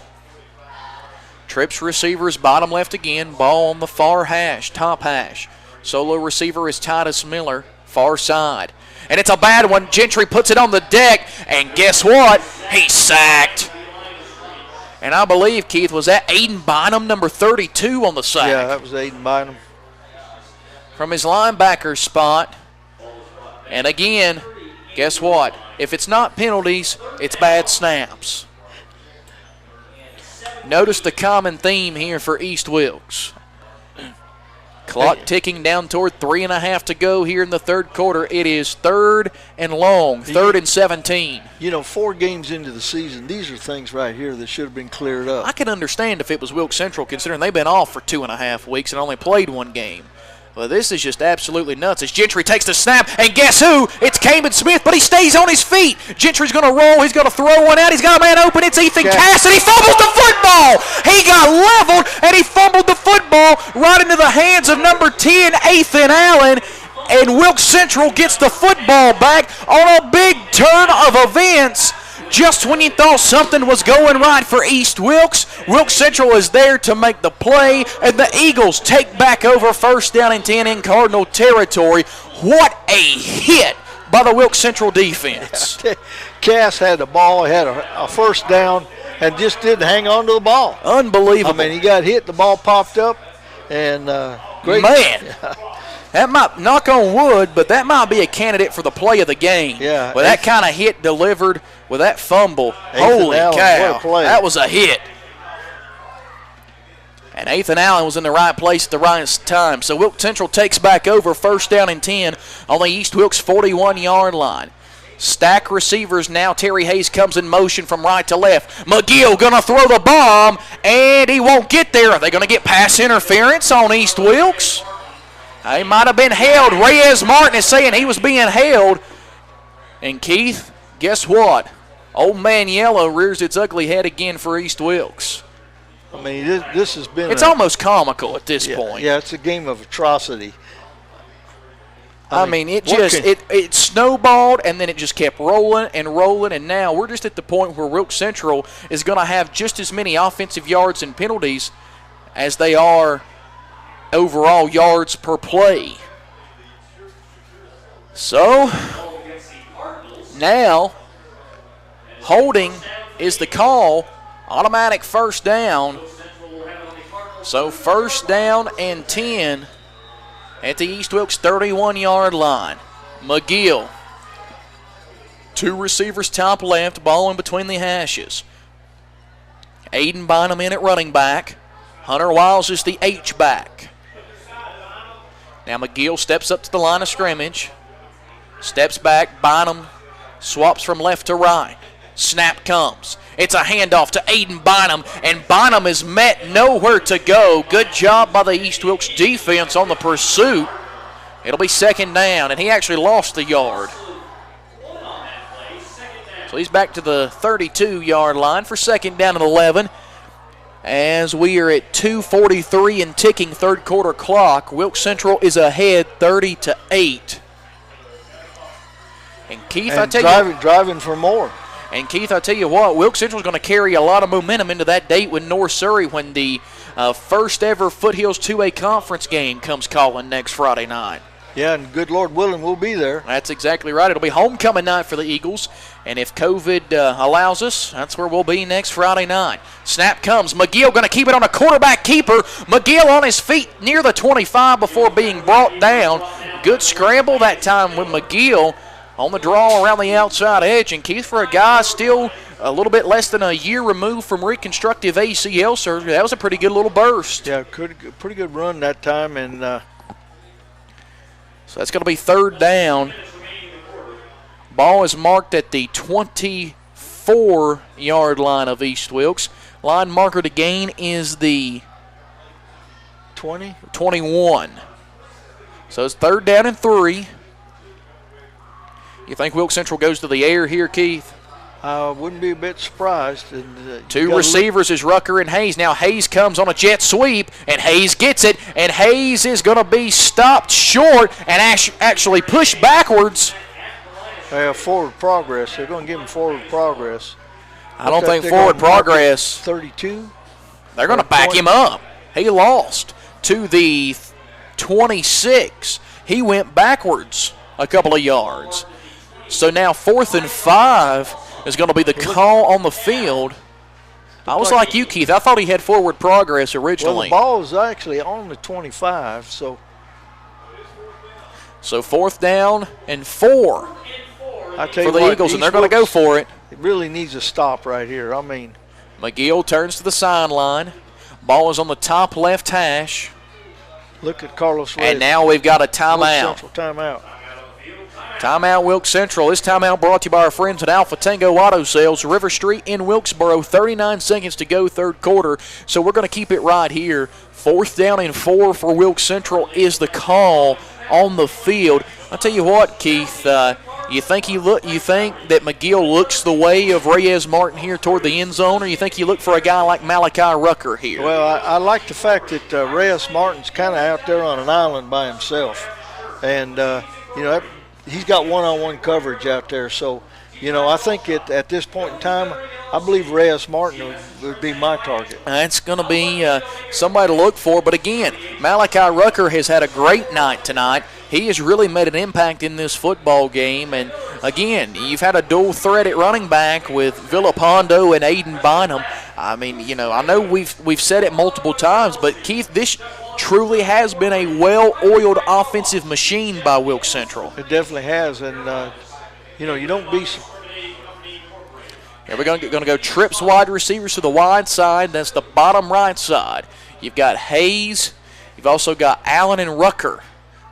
Trips receivers bottom left again. Ball on the far hash, top hash. Solo receiver is Titus Miller. Far side. And it's a bad one. Gentry puts it on the deck, and guess what? He's sacked. And I believe, Keith, was that Aiden Bynum, number 32, on the sack? Yeah, that was Aiden Bynum. From his linebacker spot. And again, guess what? If it's not penalties, it's bad snaps. Notice the common theme here for East Wilkes. Clock ticking down toward 3.5 to go here in the third quarter. It is third and long, third and 17. You know, 4 games into the season, these are things right here that should have been cleared up. I can understand if it was Wilkes Central, considering they've been off for 2.5 weeks and only played 1 game. Well, this is just absolutely nuts as Gentry takes the snap, and guess who? It's Kamen Smith, but he stays on his feet. Gentry's going to roll. He's going to throw one out. He's got a man open. It's Ethan Cass, and he fumbles the football. He got leveled, and he fumbled the football right into the hands of number 10, Ethan Allen, and Wilkes Central gets the football back on a big turn of events. Just when you thought something was going right for East Wilkes, Wilkes Central is there to make the play, and the Eagles take back over first down and 10 in Cardinal territory. What a hit by the Wilkes Central defense. Cass had the ball, had a first down, and just didn't hang on to the ball. Unbelievable. I mean, he got hit, the ball popped up, and great. Man. That might, knock on wood, but that might be a candidate for the play of the game. Yeah. With that kind of hit delivered with that fumble. Holy Allen, cow. what a play. That was a hit. And Ethan Allen was in the right place at the right time. So Wilkes Central takes back over first down and 10 on the East Wilkes 41-yard line. Stack receivers now. Terry Hayes comes in motion from right to left. McGill going to throw the bomb, and he won't get there. Are they going to get pass interference on East Wilkes? He might have been held. Reyes Martin is saying he was being held. And Keith, guess what? Old Man Yellow rears its ugly head again for East Wilkes. I mean, this has been. It's almost comical at this point. Yeah, it's a game of atrocity. I mean, it snowballed, and then it just kept rolling, and now we're just at the point where Wilkes Central is going to have just as many offensive yards and penalties as they are overall yards per play. So now holding is the call Automatic first down. So first down and 10 at the East Wilkes 31-yard line. McGill. 2 receivers top left, ball in between the hashes. Aiden Bynum in at running back. Hunter Wiles is the H-back. Now McGill steps up to the line of scrimmage. Steps back. Bynum swaps from left to right. Snap comes. It's a handoff to Aiden Bynum, and Bynum is met nowhere to go. Good job by the East Wilkes defense on the pursuit. It'll be second down, and he actually lost the yard. So he's back to the 32-yard line for second down and 11. As we are at 2:43 and ticking third quarter clock, Wilkes Central is ahead 30-8. And Keith, I tell you, driving for more. And Keith, I tell you what, Wilkes Central is going to carry a lot of momentum into that date with North Surrey when the first ever Foothills 2A conference game comes calling next Friday night. Yeah, and good Lord willing, we'll be there. That's exactly right. It'll be homecoming night for the Eagles, and if COVID allows us, that's where we'll be next Friday night. Snap comes. McGill going to keep it on a quarterback keeper. McGill on his feet near the 25 before being brought down. Good scramble that time with McGill on the draw around the outside edge. And Keith, for a guy still a little bit less than a year removed from reconstructive ACL surgery, that was a pretty good little burst. Yeah, pretty good run that time, and so that's going to be third down. Ball is marked at the 24-yard line of East Wilkes. Line marker to gain is the 21. So it's third down and 3. You think Wilkes Central goes to the air here, Keith? I wouldn't be a bit surprised. Two receivers is Rucker and Hayes. Now Hayes comes on a jet sweep, and Hayes gets it, and Hayes is going to be stopped short and actually pushed backwards. Forward progress. They're going to give him forward progress. I don't think forward progress. 32. They're going to back him up. He lost to the 26. He went backwards a couple of yards. So now 4th and 5 is going to be the call on the field. I was like you, Keith. I thought he had forward progress originally. Well, the ball is actually on the 25, so 4th down and 4 I tell for the Eagles, and they're going to go for it. It really needs a stop right here. I mean, McGill turns to the sideline. Ball is on the top left hash. Look at Carlos Reyes. And now we've got a timeout. Central timeout. Timeout Wilkes Central. This timeout brought to you by our friends at Alpha Tango Auto Sales, RiverStreet in Wilkesboro. 39 seconds to go, third quarter. So we're going to keep it right here. 4th down and 4 for Wilkes Central is the call on the field. I'll tell you what, Keith. You think that McGill looks the way of Reyes Martin here toward the end zone, or you think you look for a guy like Malachi Rucker here? Well, I like the fact that Reyes Martin's kind of out there on an island by himself, and he's got one-on-one coverage out there. So, I think at this point in time, I believe Reyes Martin would be my target. That's going to be somebody to look for. But again, Malachi Rucker has had a great night tonight. He has really made an impact in this football game. And again, you've had a dual threat at running back with Villapando and Aiden Bynum. I mean, I know we've said it multiple times, but Keith, this truly has been a well-oiled offensive machine by Wilkes Central. It definitely has, and you don't be. Here we're going to go trips wide receivers to the wide side. That's the bottom right side. You've got Hayes. You've also got Allen and Rucker.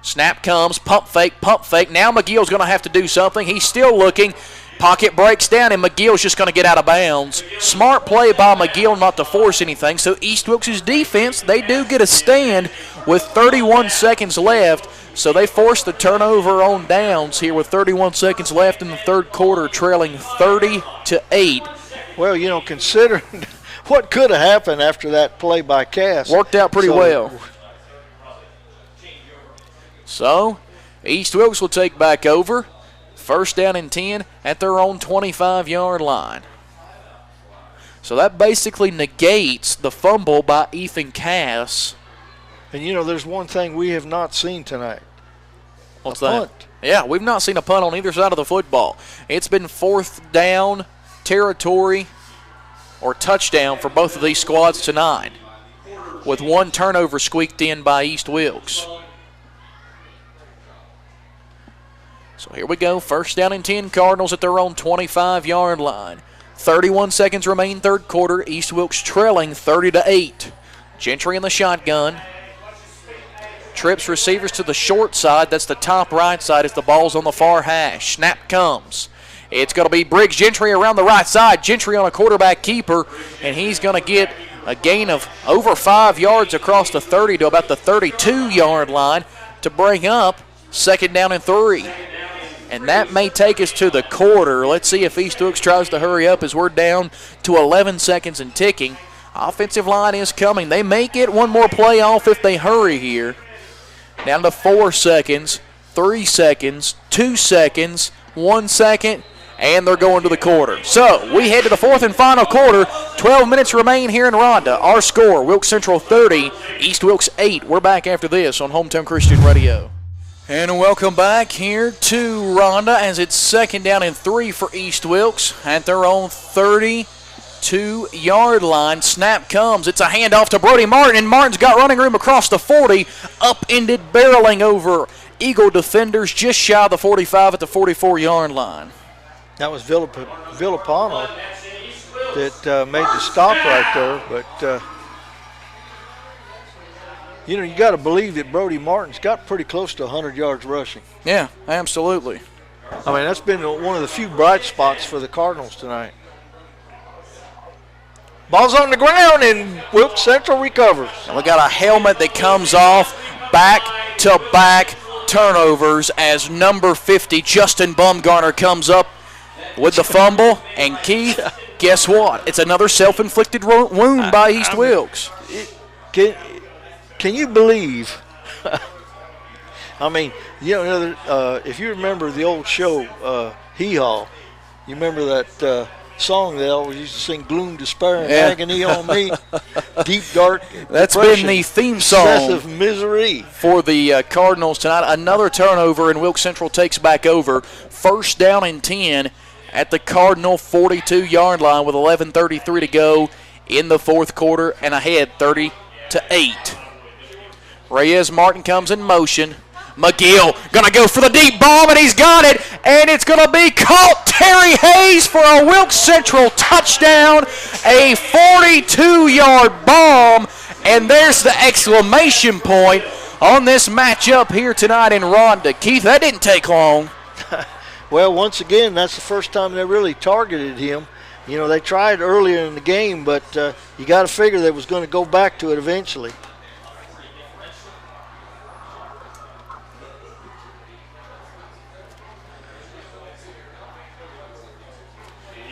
Snap comes, pump fake. Now McGill's going to have to do something. He's still looking. Pocket breaks down, and McGill's just going to get out of bounds. Smart play by McGill not to force anything. So East Wilkes' defense, they do get a stand with 31 seconds left. So they force the turnover on downs here with 31 seconds left in the third quarter, trailing 30-8. Well, considering what could have happened after that play by Cass. Worked out pretty well. So East Wilkes will take back over. First down and 10 at their own 25-yard line. So that basically negates the fumble by Ethan Cass. And, there's one thing we have not seen tonight. What's a that? Punt. Yeah, we've not seen a punt on either side of the football. It's been 4th down territory or touchdown for both of these squads tonight, with one turnover squeaked in by East Wilkes. So here we go, first down and 10, Cardinals at their own 25-yard line. 31 seconds remain third quarter, East Wilkes trailing 30-8. Gentry in the shotgun. Trips receivers to the short side, that's the top right side as the ball's on the far hash. Snap comes. It's going to be Briggs Gentry around the right side. Gentry on a quarterback keeper, and he's going to get a gain of over 5 yards across the 30 to about the 32-yard line to bring up second down and 3. And that may take us to the quarter. Let's see if East Wilkes tries to hurry up as we're down to 11 seconds and ticking. Offensive line is coming. They may get one more play off if they hurry here. Down to 4 seconds, 3 seconds, 2 seconds, 1 second, and they're going to the quarter. So we head to the fourth and final quarter. 12 minutes remain here in Ronda. Our score, Wilkes Central 30, East Wilkes 8. We're back after this on Hometown Christian Radio. And welcome back here to Ronda as it's second down and 3 for East Wilkes at their own 32-yard line. Snap comes. It's a handoff to Brody Martin, and Martin's got running room across the 40, upended barreling over Eagle defenders just shy of the 45 at the 44-yard line. That was Villapano that made the stop right there, but you know, you got to believe that Brody Martin's got pretty close to 100 yards rushing. Yeah, absolutely. I mean, that's been one of the few bright spots for the Cardinals tonight. Ball's on the ground, and Wilkes Central recovers. And we got a helmet that comes off, back-to-back turnovers as number 50, Justin Bumgarner, comes up with the fumble. And Keith, guess what? It's another self-inflicted wound by East Wilkes. Can you believe? I mean, you know, if you remember the old show, Hee Haw, you remember that song they always used to sing, Gloom, Despair, and Agony on Me, Deep Dark That's been the theme song excessive misery for the Cardinals tonight. Another turnover, and Wilkes Central takes back over. First down and 10 at the Cardinal 42-yard line with 11:33 to go in the fourth quarter, and ahead 30-8. Reyes Martin comes in motion. McGill going to go for the deep bomb, and he's got it, and it's going to be caught. Terry Hayes for a Wilkes Central touchdown, a 42-yard bomb, and there's the exclamation point on this matchup here tonight in Ronda. Keith, that didn't take long. Well, once again, that's the first time they really targeted him. You know, they tried earlier in the game, but you got to figure they was going to go back to it eventually.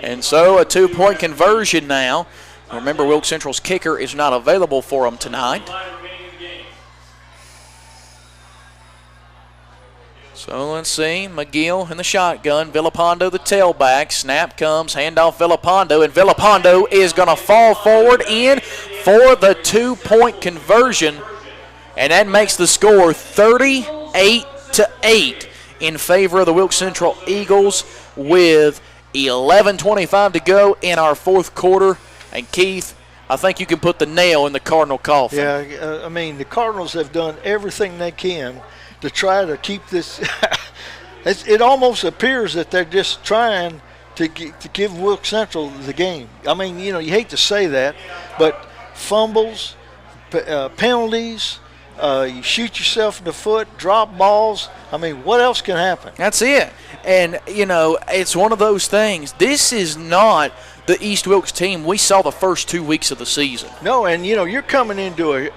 And so a two-point conversion now. Remember, Wilkes Central's kicker is not available for them tonight. So let's see. McGill in the shotgun. Villapando the tailback. Snap comes. Handoff Villapando. And Villapando is going to fall forward in for the two-point conversion. And that makes the score 38-8 in favor of the Wilkes Central Eagles with 11:25 to go in our fourth quarter. And Keith, I think you can put the nail in the Cardinal coffin. Yeah, I mean, the Cardinals have done everything they can to try to keep this. It almost appears that they're just trying to give Wilkes Central the game. I mean, you know, you hate to say that, but fumbles, penalties, you shoot yourself in the foot, drop balls. I mean, what else can happen? That's it. And, you know, it's one of those things. This is not the East Wilkes team we saw the first 2 weeks of the season. No, and, you know, you're coming into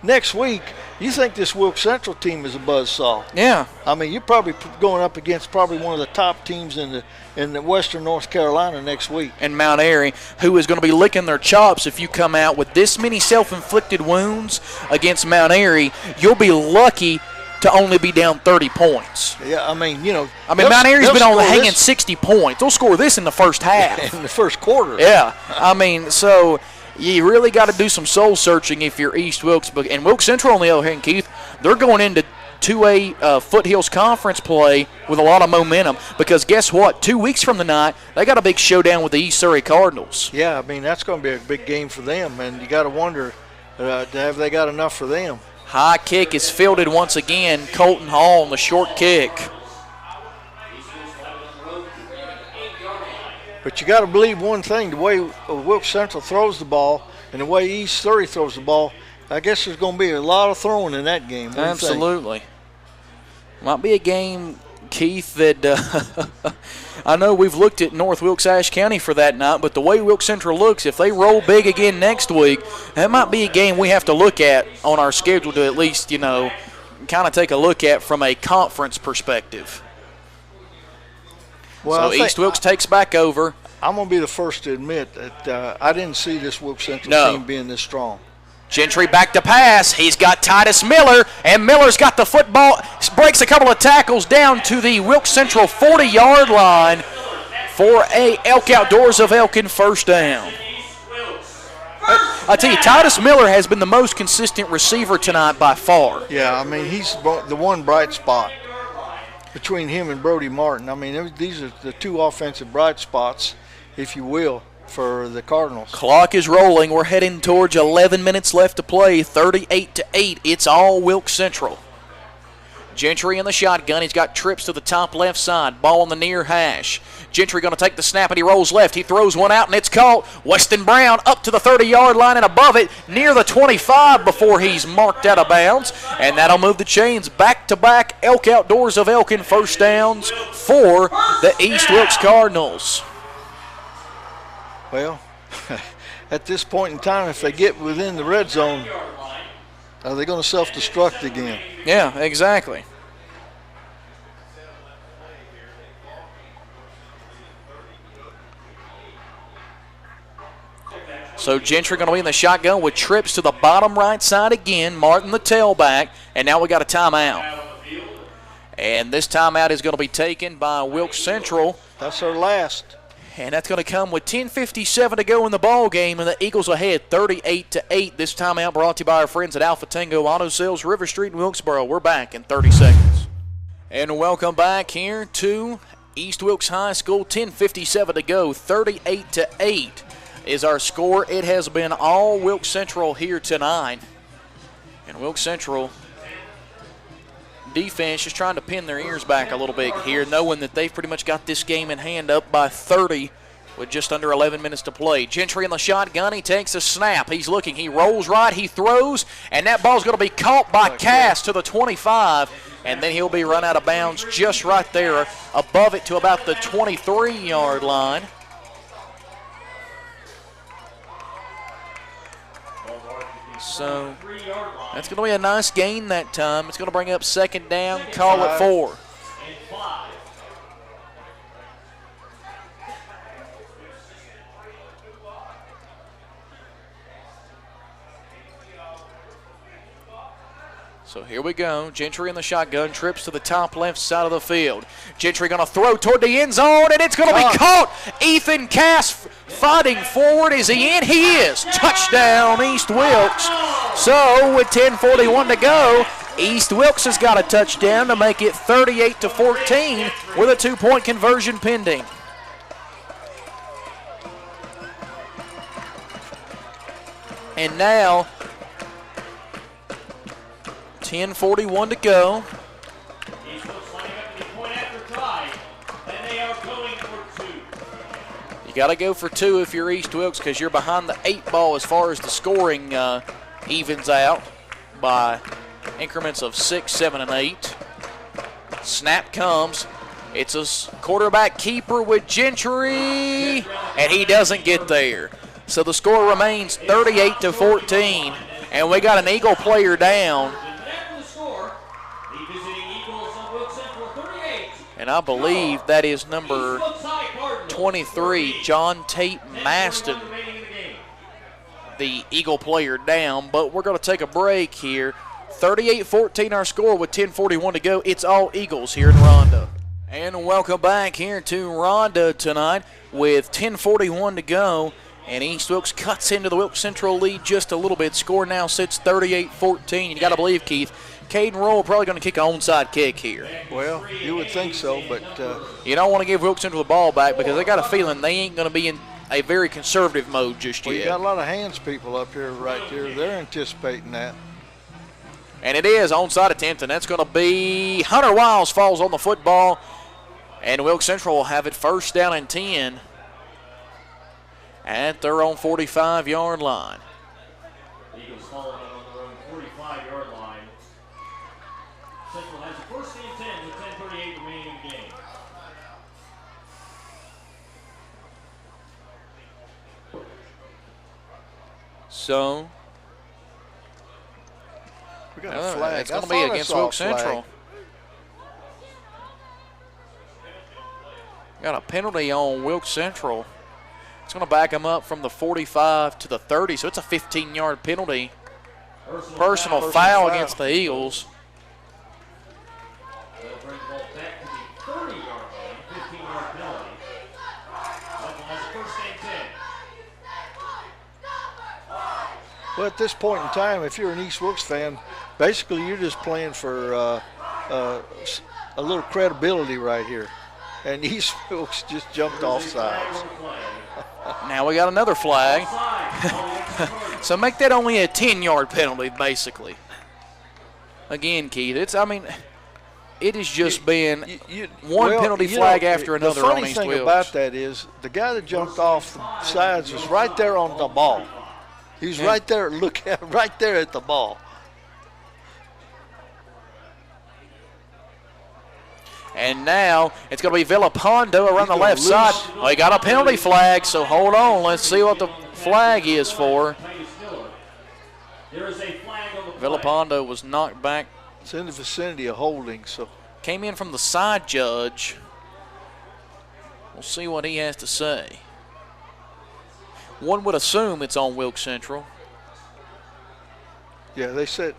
next week, you think this Wilkes Central team is a buzzsaw. Yeah. I mean, you're probably going up against probably one of the top teams in the Western North Carolina next week. And Mount Airy, who is going to be licking their chops if you come out with this many self-inflicted wounds against Mount Airy. You'll be lucky to only be down 30 points. Yeah, I mean, you know. Mount Airy's been on hanging 60 points. They'll score this in the first half. In the first quarter. Yeah. I mean, so you really got to do some soul searching if you're East Wilkes. And Wilkes Central, on the other hand, Keith, they're going into 2A Foothills Conference play with a lot of momentum, because guess what? 2 weeks from tonight, they got a big showdown with the East Surrey Cardinals. Yeah, I mean, that's going to be a big game for them, and you got to wonder, have they got enough for them? High kick is fielded once again. Colton Hall on the short kick. But you got to believe one thing, the way Wilkes Central throws the ball and the way East Surrey throws the ball, I guess there's going to be a lot of throwing in that game. Absolutely. Might be a game, Keith, that I know we've looked at North Wilkes County for that night, but the way Wilkes Central looks, if they roll big again next week, that might be a game we have to look at on our schedule to at least, kind of take a look at from a conference perspective. Well, so East Wilkes takes back over. I'm going to be the first to admit that I didn't see this Wilkes Central team being this strong. Gentry back to pass. He's got Titus Miller, and Miller's got the football. Breaks a couple of tackles down to the Wilkes Central 40-yard line for a Elk Outdoors of Elkin first down. I tell you, Titus Miller has been the most consistent receiver tonight by far. Yeah, I mean, he's the one bright spot between him and Brody Martin. I mean, these are the two offensive bright spots, if you will, for the Cardinals. Clock is rolling. We're heading towards 11 minutes left to play, 38-8. It's all Wilkes Central. Gentry in the shotgun. He's got trips to the top left side. Ball on the near hash. Gentry going to take the snap, and he rolls left. He throws one out, and it's caught. Weston Brown up to the 30-yard line and above it, near the 25 before he's marked out of bounds. And that'll move the chains back-to-back Elk Outdoors of Elkin first downs for the East Wilkes Cardinals. Well, at this point in time, if they get within the red zone, are they going to self-destruct again? Yeah, exactly. So Gentry going to be in the shotgun with trips to the bottom right side again. Martin the tailback, and now we got a timeout. And this timeout is going to be taken by Wilkes Central. That's our last. And that's going to come with 10:57 to go in the ball game, and the Eagles ahead 38-8. This timeout brought to you by our friends at Alpha Tango Auto Sales, River Street in Wilkesboro. We're back in 30 seconds. And welcome back here to East Wilkes High School. 10:57 to go, 38-8 is our score. It has been all Wilkes Central here tonight. And Wilkes Central defense just trying to pin their ears back a little bit here, knowing that they've pretty much got this game in hand, up by 30 with just under 11 minutes to play. Gentry in the shotgun. He takes a snap. He's looking. He rolls right. He throws, and that ball's going to be caught by Cass to the 25, and then he'll be run out of bounds just right there above it to about the 23-yard line. So that's going to be a nice gain that time. It's going to bring up second down, call it 4. So here we go. Gentry in the shotgun, trips to the top left side of the field. Gentry going to throw toward the end zone, and it's going to be caught. Ethan Cass fighting forward. Is he in? He is. Touchdown, East Wilkes. So with 10:41 to go, East Wilkes has got a touchdown to make it 38-14 with a 2-point conversion pending. And now 10:41 to go. East Wilkes lining up the point after try, and they are going for 2. You got to go for 2 if you're East Wilkes, because you're behind the 8 ball as far as the scoring evens out by increments of 6, 7, and 8. Snap comes. It's a quarterback keeper with Gentry, and he doesn't get there. So the score remains 38-14, and we got an Eagle player down. And I believe that is number 23, John Tate Maston, the Eagle player down. But we're going to take a break here. 38-14 our score with 10:41 to go. It's all Eagles here in Ronda. And welcome back here to Ronda tonight with 10:41 to go. And East Wilkes cuts into the Wilkes Central lead just a little bit. Score now sits 38-14. You got to believe, Keith, Caden Roll probably going to kick an onside kick here. Well, you would think so, but you don't want to give Wilkes Central the ball back because they got a feeling they ain't going to be in a very conservative mode just yet. You got a lot of hands people up here right there. They're anticipating that. And it is onside attempt, and that's going to be Hunter Wiles falls on the football, and Wilkes Central will have it first down and 10 at their own 45-yard line. Eagles calling it on their own 45-yard line. Central has a first and 10 with 10:38 remaining in the game. So We got a flag. it's going to be against Wilkes Central. Got a penalty on Wilkes Central. It's going to back them up from the 45 to the 30, so it's a 15-yard penalty. Personal foul against the Eagles. They'll bring the ball back to the 30-yard line, 15-yard penalty. Central has a first and 10. Well, at this point in time, if you're an East Wilkes fan, basically you're just playing for a little credibility right here. And East Wilkes just jumped off sides. Now we got another flag. So make that only a 10-yard penalty, basically. Again, Keith, it has just been one penalty flag after another on East Wilkes. The funny thing about that is the guy that jumped off the sides was right there on the ball. He was right there, right there at the ball. And now it's going to be Villapando around the left side. Oh, he got a penalty flag, so hold on. Let's see what the flag is for. Villapando was knocked back. It's in the vicinity of holding, so. Came in from the side judge. We'll see what he has to say. One would assume it's on Wilkes Central. Yeah, they said,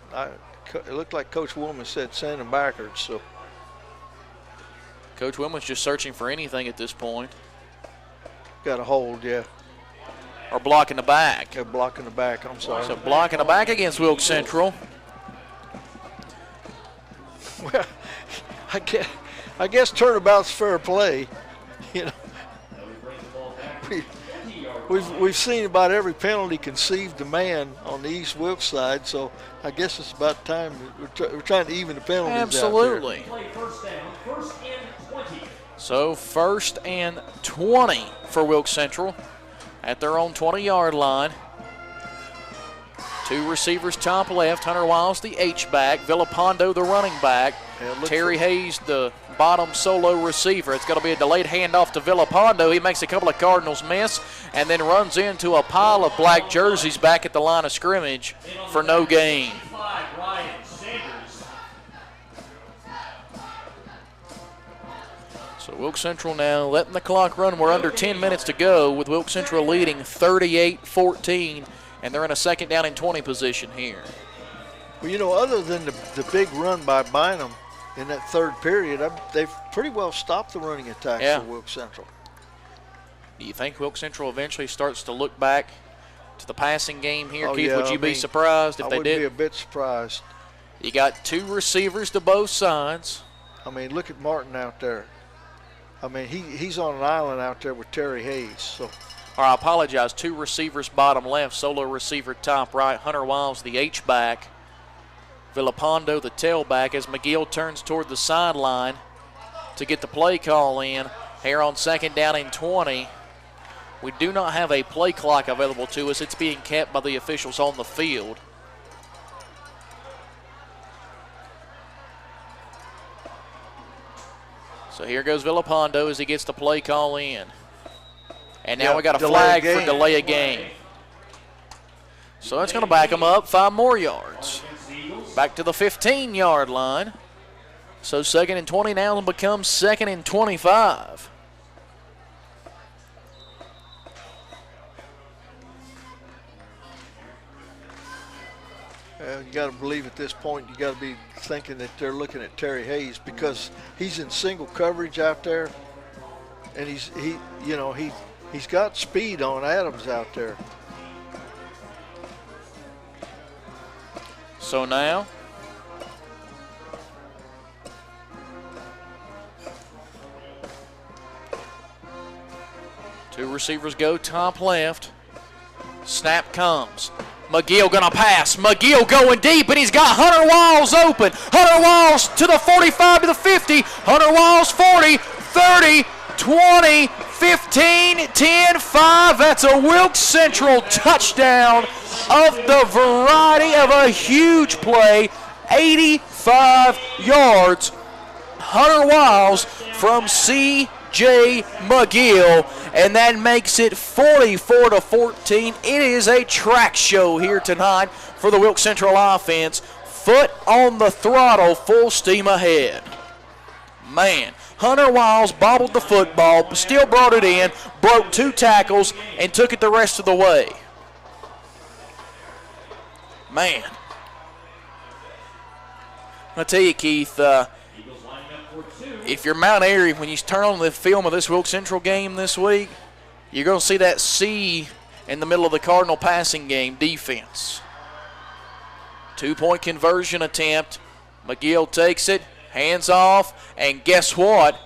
it looked like Coach Woolman said send him backwards, so. Coach Woolman's just searching for anything at this point. Got a hold, yeah. Or blocking the back. They're blocking the back, I'm sorry. So blocking the back against Wilkes Central. Well, I guess turnabout's fair play. You know, we've seen about every penalty conceived to man on the East Wilkes side, so I guess it's about time we're trying to even the penalties Absolutely. out there. First and 20. So first and 20 for Wilkes Central at their own 20-yard line. Two receivers top left. Hunter Wiles, the H-back. Villapando, the running back. Terry Hayes, the bottom solo receiver. It's going to be a delayed handoff to Villapando. He makes a couple of Cardinals miss and then runs into a pile of black jerseys back at the line of scrimmage for no gain. So Wilkes Central now letting the clock run. We're under 10 minutes to go with Wilkes Central leading 38-14, and they're in a second down and 20 position here. Well, you know, other than the big run by Bynum in that third period, they've pretty well stopped the running attack for Wilkes Central. Do you think Wilkes Central eventually starts to look back to the passing game here, Oh, Keith? yeah, Would you be surprised if they did? I would be a bit surprised. You got two receivers to both sides. I mean, look at Martin out there. I mean, he's on an island out there with Terry Hayes. So, or I apologize, two receivers bottom left, solo receiver top right. Hunter Wiles, the H-back. Villapando, the tailback, as McGill turns toward the sideline to get the play call in here on second down and 20. We do not have a play clock available to us. It's being kept by the officials on the field. So here goes Villapando as he gets the play call in. And now we got a flag for delay of game. So that's going to back them up 5 more yards. Back to the 15-yard line. So second and 20 now becomes second and 25. you got to believe at this point you got to be thinking that they're looking at Terry Hayes because he's in single coverage out there, and he He's got speed on Adams out there. So now, two receivers go top left. Snap comes. McGill gonna pass. McGill going deep, and he's got Hunter Walls open. Hunter Walls to the 45 to the 50. Hunter Walls 40, 30, 20, 15, 10, 5. That's a Wilkes Central touchdown of the variety of a huge play. 85 yards. Hunter Walls from C.J. McGill, and that makes it 44-14. It is a track show here tonight for the Wilkes Central offense. Foot on the throttle, full steam ahead. Man, Hunter Wiles bobbled the football, but still brought it in, broke 2 tackles, and took it the rest of the way. Man. I'll tell you, Keith, if you're Mount Airy, when you turn on the film of this Wilkes Central game this week, you're going to see that C in the middle of the Cardinal passing game defense. 2-point conversion attempt. McGill takes it, hands off, and guess what?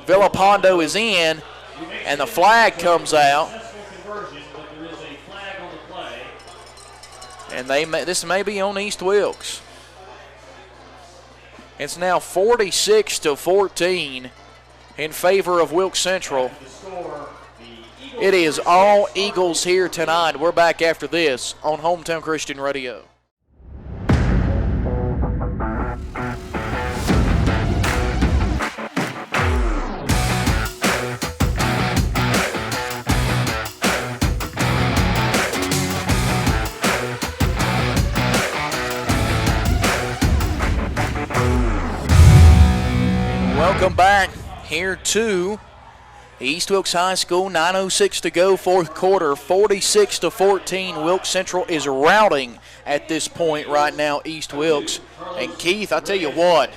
Villapondo is in, and the flag comes out. And this may be on East Wilkes. It's now 46-14 in favor of Wilkes Central. It is all Eagles here tonight. We're back after this on Hometown Christian Radio. Welcome back here to East Wilkes High School. 9:06 to go, fourth quarter, 46-14. Wilkes Central is routing at this point right now, East Wilkes. And Keith, I tell you what,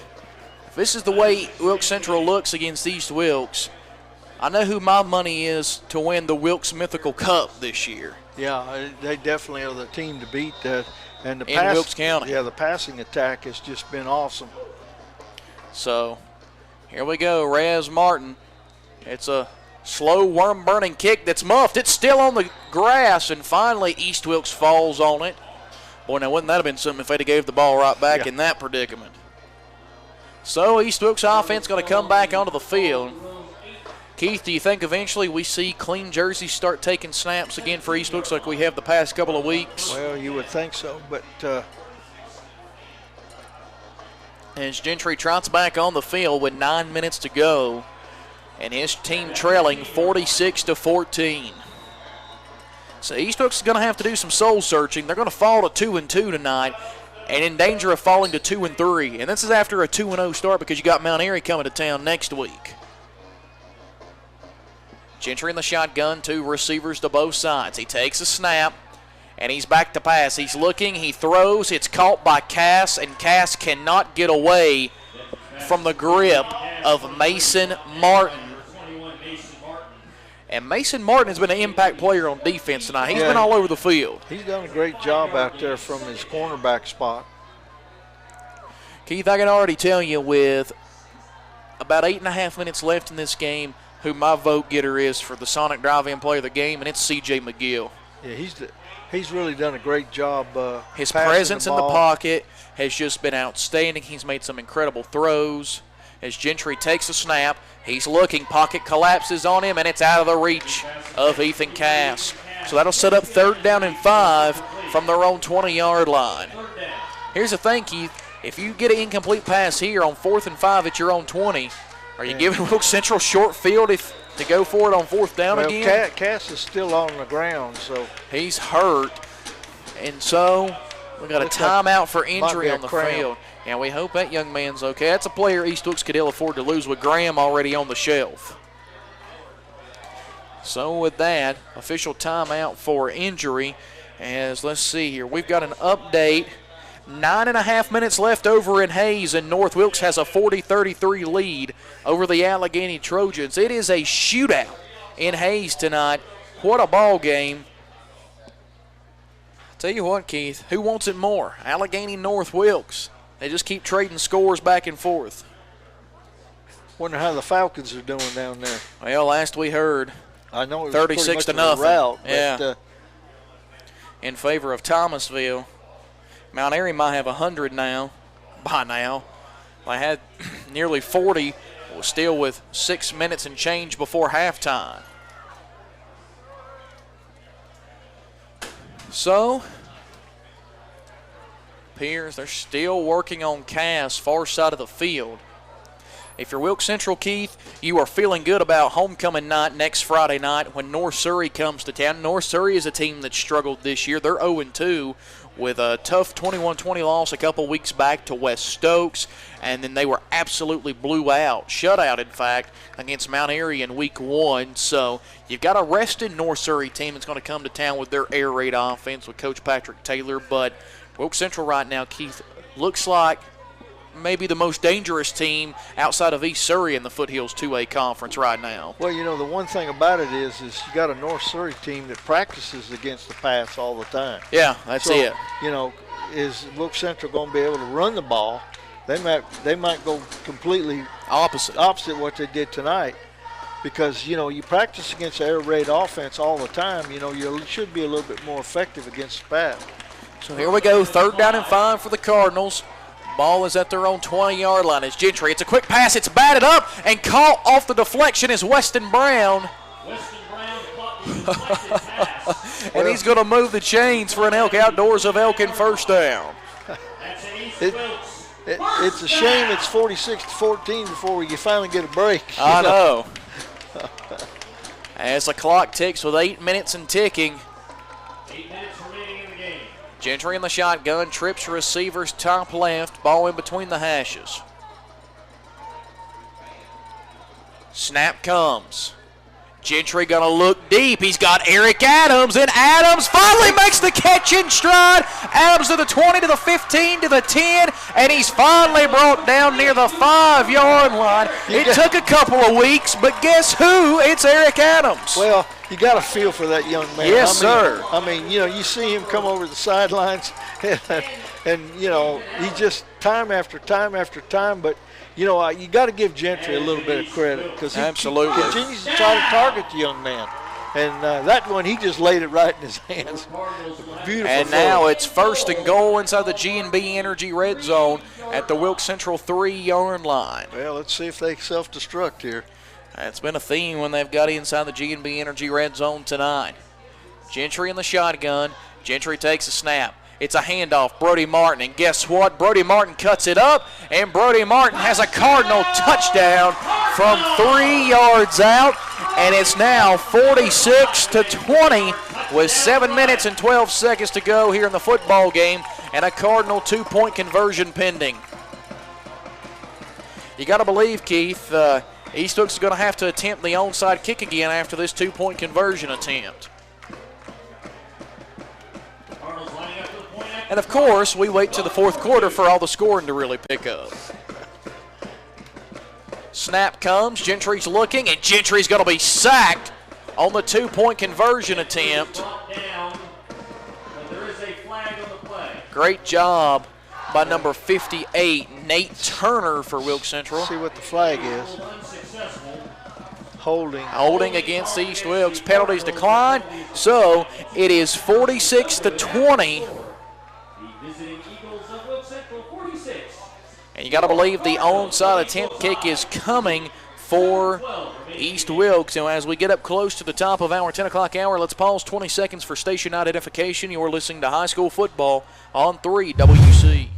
if this is the way Wilkes Central looks against East Wilkes, I know who my money is to win the Wilkes Mythical Cup this year. Yeah, they definitely are the team to beat. And the in Wilkes County. Yeah, the passing attack has just been awesome. So here we go, Rez Martin. It's a slow worm-burning kick that's muffed. It's still on the grass, and finally East Wilkes falls on it. Boy, now wouldn't that have been something if they'd have gave the ball right back in that predicament. So East Wilkes offense going to come back onto the field. Keith, do you think eventually we see clean jerseys start taking snaps again for East Wilkes like we have the past couple of weeks? Well, you would think so, but as Gentry trots back on the field with 9 minutes to go, and his team trailing 46-14. So East Wilkes is going to have to do some soul searching. They're going to fall to 2-2 tonight, and in danger of falling to 2-3. And this is after a 2-0 start because you got Mount Airy coming to town next week. Gentry in the shotgun, 2 receivers to both sides. He takes a snap, and he's back to pass. He's looking, he throws, it's caught by Cass, and Cass cannot get away from the grip of Mason Martin. And Mason Martin has been an impact player on defense tonight. He's been all over the field. He's done a great job out there from his cornerback spot. Keith, I can already tell you with about 8.5 minutes left in this game who my vote getter is for the Sonic Drive-In player of the game, and it's C.J. McGill. Yeah, he's really done a great job. His presence in the pocket has just been outstanding. He's made some incredible throws. As Gentry takes a snap, he's looking, pocket collapses on him, and it's out of the reach of Ethan Cass. So that'll set up 3rd down and 5 from their own 20-yard line. Here's the thing, Keith. If you get an incomplete pass here on 4th and 5 at your own 20, are you giving Wilkes Central short field to go for it on 4th down again? Cass is still on the ground, so he's hurt. And so we got a timeout for injury on the field. And we hope that young man's okay. That's a player East Wilkes could ill afford to lose with Graham already on the shelf. So with that, official timeout for injury. As let's see here, we've got an update. 9.5 minutes left over in Hayes, and North Wilkes has a 40-33 lead over the Allegheny Trojans. It is a shootout in Hayes tonight. What a ball game. Tell you what, Keith, who wants it more? Allegheny, North Wilkes. They just keep trading scores back and forth. Wonder how the Falcons are doing down there. Well, last we heard, I know it was 36 to pretty much nothing. a rout, Yeah. but, in favor of Thomasville. Mount Airy might have 100 now. By now. They had nearly 40, still with 6 minutes and change before halftime. So, appears they're still working on Cass, far side of the field. If you're Wilkes Central, Keith, you are feeling good about homecoming night next Friday night when North Surrey comes to town. North Surrey is a team that struggled this year. They're 0-2 with a tough 21-20 loss a couple weeks back to West Stokes, and then they were absolutely shutout, in fact, against Mount Airy in Week 1. So you've got a rested North Surrey team that's going to come to town with their air raid offense with Coach Patrick Taylor. But Wilkes Central right now, Keith, looks like maybe the most dangerous team outside of East Surrey in the Foothills 2A conference right now. well, you know, the one thing about it is you got a North Surrey team that practices against the pass all the time. Yeah, that's So, it. You know, is Wilkes Central going to be able to run the ball? They might go completely Opposite. what they did tonight, because you know you practice against the air raid offense all the time. You know you should be a little bit more effective against the pass. So here we go, 3rd down and 5 for the Cardinals. Ball is at their own 20-yard line. It's Gentry. It's a quick pass. It's batted up and caught off the deflection is Weston Brown. Weston Brown caught the deflected pass. And he's going to move the chains for an Elk Outdoors of Elkin first down. That's an East It- Wilkes. It's a shame it's 46-14 before you finally get a break. I know. As the clock ticks with 8 minutes and ticking. 8 minutes remaining in the game. Gentry in the shotgun, trips receivers top left, ball in between the hashes. Snap comes. Gentry gonna look deep. He's got Eric Adams, and Adams finally makes the catch in stride. Adams to the 20, to the 15, to the 10, and he's finally brought down near the 5-yard line. It took a couple of weeks, but guess who? It's Eric Adams. Well, you got to feel for that young man. Yes, sir. I mean, you know, you see him come over the sidelines, and you know, he just time after time after time. But you know, you got to give Gentry a little bit of credit because he Absolutely. continues to try to target the young man. And that one, he just laid it right in his hands. Beautiful. And throw. now it's 1st and goal inside the G&B Energy red zone at the Wilkes Central 3-yard line. Well, let's see if they self-destruct here. That's been a theme when they've got inside the G&B Energy red zone tonight. Gentry in the shotgun. Gentry takes a snap. It's a handoff, Brody Martin, and guess what? Brody Martin cuts it up, and Brody Martin has a Cardinal touchdown from 3 yards out, and it's now 46-20 with 7 minutes and 12 seconds to go here in the football game, and a Cardinal 2-point conversion pending. You got to believe, Keith, East Wilkes is going to have to attempt the onside kick again after this 2-point conversion attempt. And, of course, we wait to the 4th quarter for all the scoring to really pick up. Snap comes. Gentry's looking, and Gentry's going to be sacked on the 2-point conversion attempt. Great job by number 58, Nate Turner for Wilkes Central. See what the flag is. Holding against East Wilkes. Penalties declined, so it is 46-20. And you got to believe the onside attempt kick is coming for East Wilkes. And as we get up close to the top of our 10 o'clock hour, let's pause 20 seconds for station identification. You're listening to high school football on 3 WC.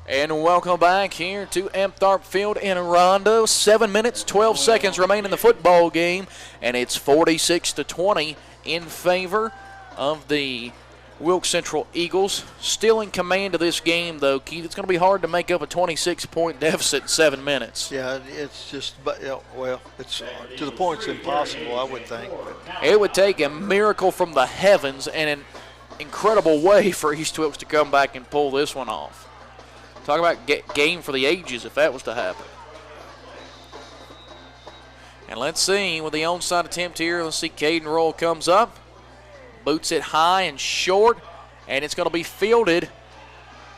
And welcome back here to Ebb Tharpe Field in Rondo. 7 minutes, 12 seconds remain in the football game, and it's 46-20 in favor of the Wilkes Central Eagles. Still in command of this game, though, Keith. It's going to be hard to make up a 26-point deficit in 7 minutes. Yeah, it's just, well, it's to the point it's impossible, I would think. It would take a miracle from the heavens and an incredible way for East Wilkes to come back and pull this one off. Talk about game for the ages if that was to happen. And let's see with the onside attempt here. Let's see, Caden Roll comes up, boots it high and short, and it's going to be fielded.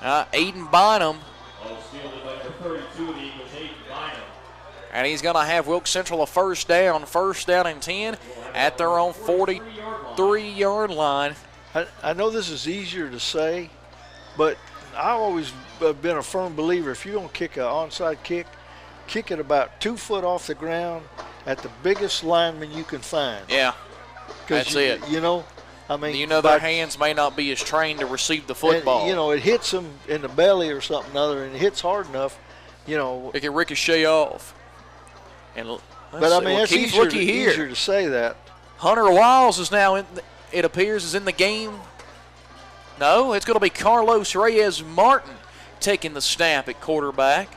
Aiden Bynum. And he's going to have Wilkes Central a first down and 10 at their own 43-yard line. I know this is easier to say, but I've always been a firm believer if you're going to kick an onside kick, kick it about 2 foot off the ground at the biggest lineman you can find. Yeah, that's it. You know, I mean, their hands may not be as trained to receive the football. And, it hits them in the belly or something other, and it hits hard enough, it can ricochet off. But I mean, it's easier to say that. Hunter Wiles is now it appears is in the game. No, it's going to be Carlos Reyes Martin taking the snap at quarterback.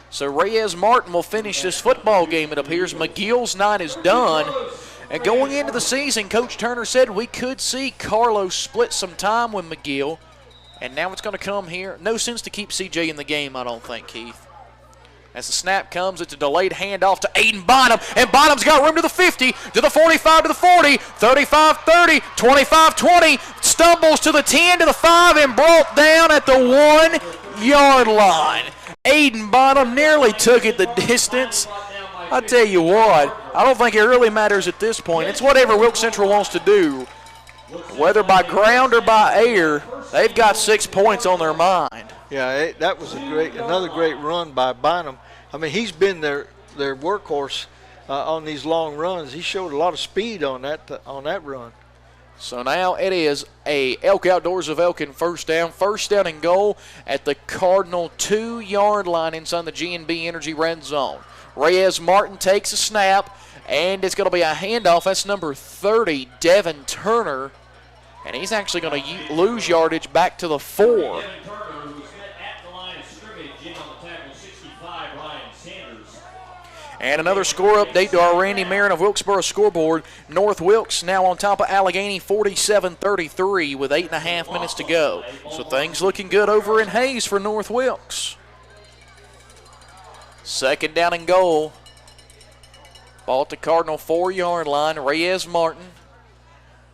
So Reyes Martin will finish this football game, it appears. McGill's night is done. And going into the season, Coach Turner said we could see Carlos split some time with McGill. And now it's going to come here. No sense to keep CJ in the game, I don't think, Keith. As the snap comes, it's a delayed handoff to Aiden Bynum, and Bynum's got room to the 50, to the 45, to the 40, 35-30, 25-20, stumbles to the 10, to the 5, and brought down at the 1-yard line. Aiden Bynum nearly took it the distance. I tell you what, I don't think it really matters at this point. It's whatever Wilkes Central wants to do. Whether by ground or by air, they've got 6 points on their mind. Yeah, that was another great run by Bynum. I mean, he's been their workhorse on these long runs. He showed a lot of speed on that run. So now it is a Elk Outdoors of Elkin first down and goal at the Cardinal 2-yard line inside the G&B Energy red zone. Reyes Martin takes a snap, and it's going to be a handoff. That's number 30, Devin Turner, and he's actually going to lose yardage back to the 4. And another score update to our Randy Marin of Wilkesboro scoreboard. North Wilkes now on top of Allegheny 47-33 with 8.5 minutes to go. So things looking good over in Hayes for North Wilkes. Second down and goal. Ball at the Cardinal 4-yard line. Reyes Martin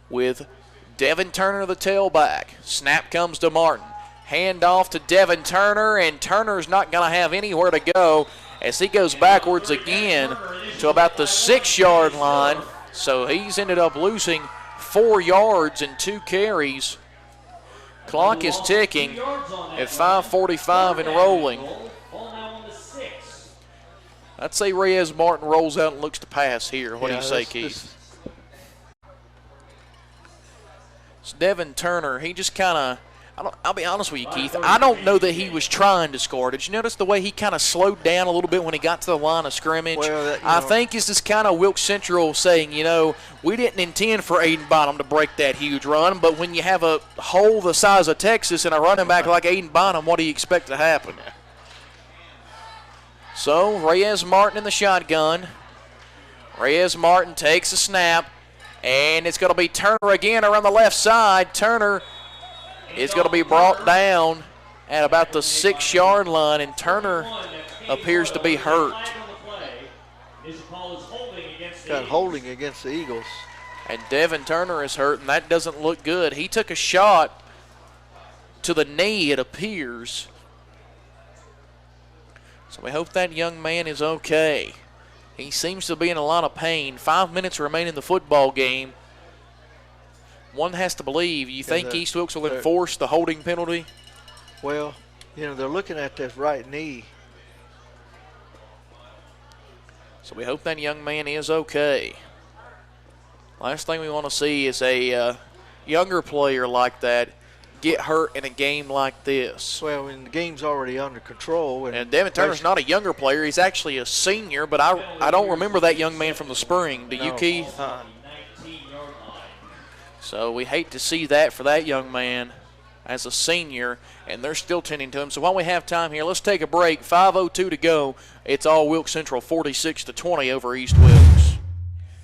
with Devin Turner, the tailback. Snap comes to Martin. Hand off to Devin Turner, and Turner's not going to have anywhere to go as he goes backwards again to about the 6-yard line. So he's ended up losing 4 yards and 2 carries. Clock is ticking at 5:45 and rolling. I'd say Reyes Martin rolls out and looks to pass here. What do you say, Keith? It's Devin Turner. He just kind of, I'll be honest with you, Keith, I don't know that he was trying to score. Did you notice the way he kind of slowed down a little bit when he got to the line of scrimmage? Well, I think this is kind of Wilkes Central saying, we didn't intend for Aiden Bynum to break that huge run, but when you have a hole the size of Texas and a running back like Aiden Bynum, what do you expect to happen? So Reyes Martin in the shotgun. Reyes Martin takes a snap, and it's going to be Turner again around the left side. Turner is going to be brought down at about the 6-yard line, and Turner appears to be hurt. Got holding against the Eagles. And Devin Turner is hurt, and that doesn't look good. He took a shot to the knee, it appears. So we hope that young man is okay. He seems to be in a lot of pain. 5 minutes remain in the football game. One has to believe. You think East Wilkes will enforce the holding penalty? Well, they're looking at that right knee. So we hope that young man is okay. Last thing we want to see is a younger player like that get hurt in a game like this. Well, when the game's already under control. And Devin Turner's not a younger player. He's actually a senior, but I don't remember that young man from the spring. Do you, Keith? So we hate to see that for that young man as a senior, and they're still tending to him. So while we have time here, let's take a break. 5:02 to go. It's all Wilkes Central 46-20 over East Wilkes.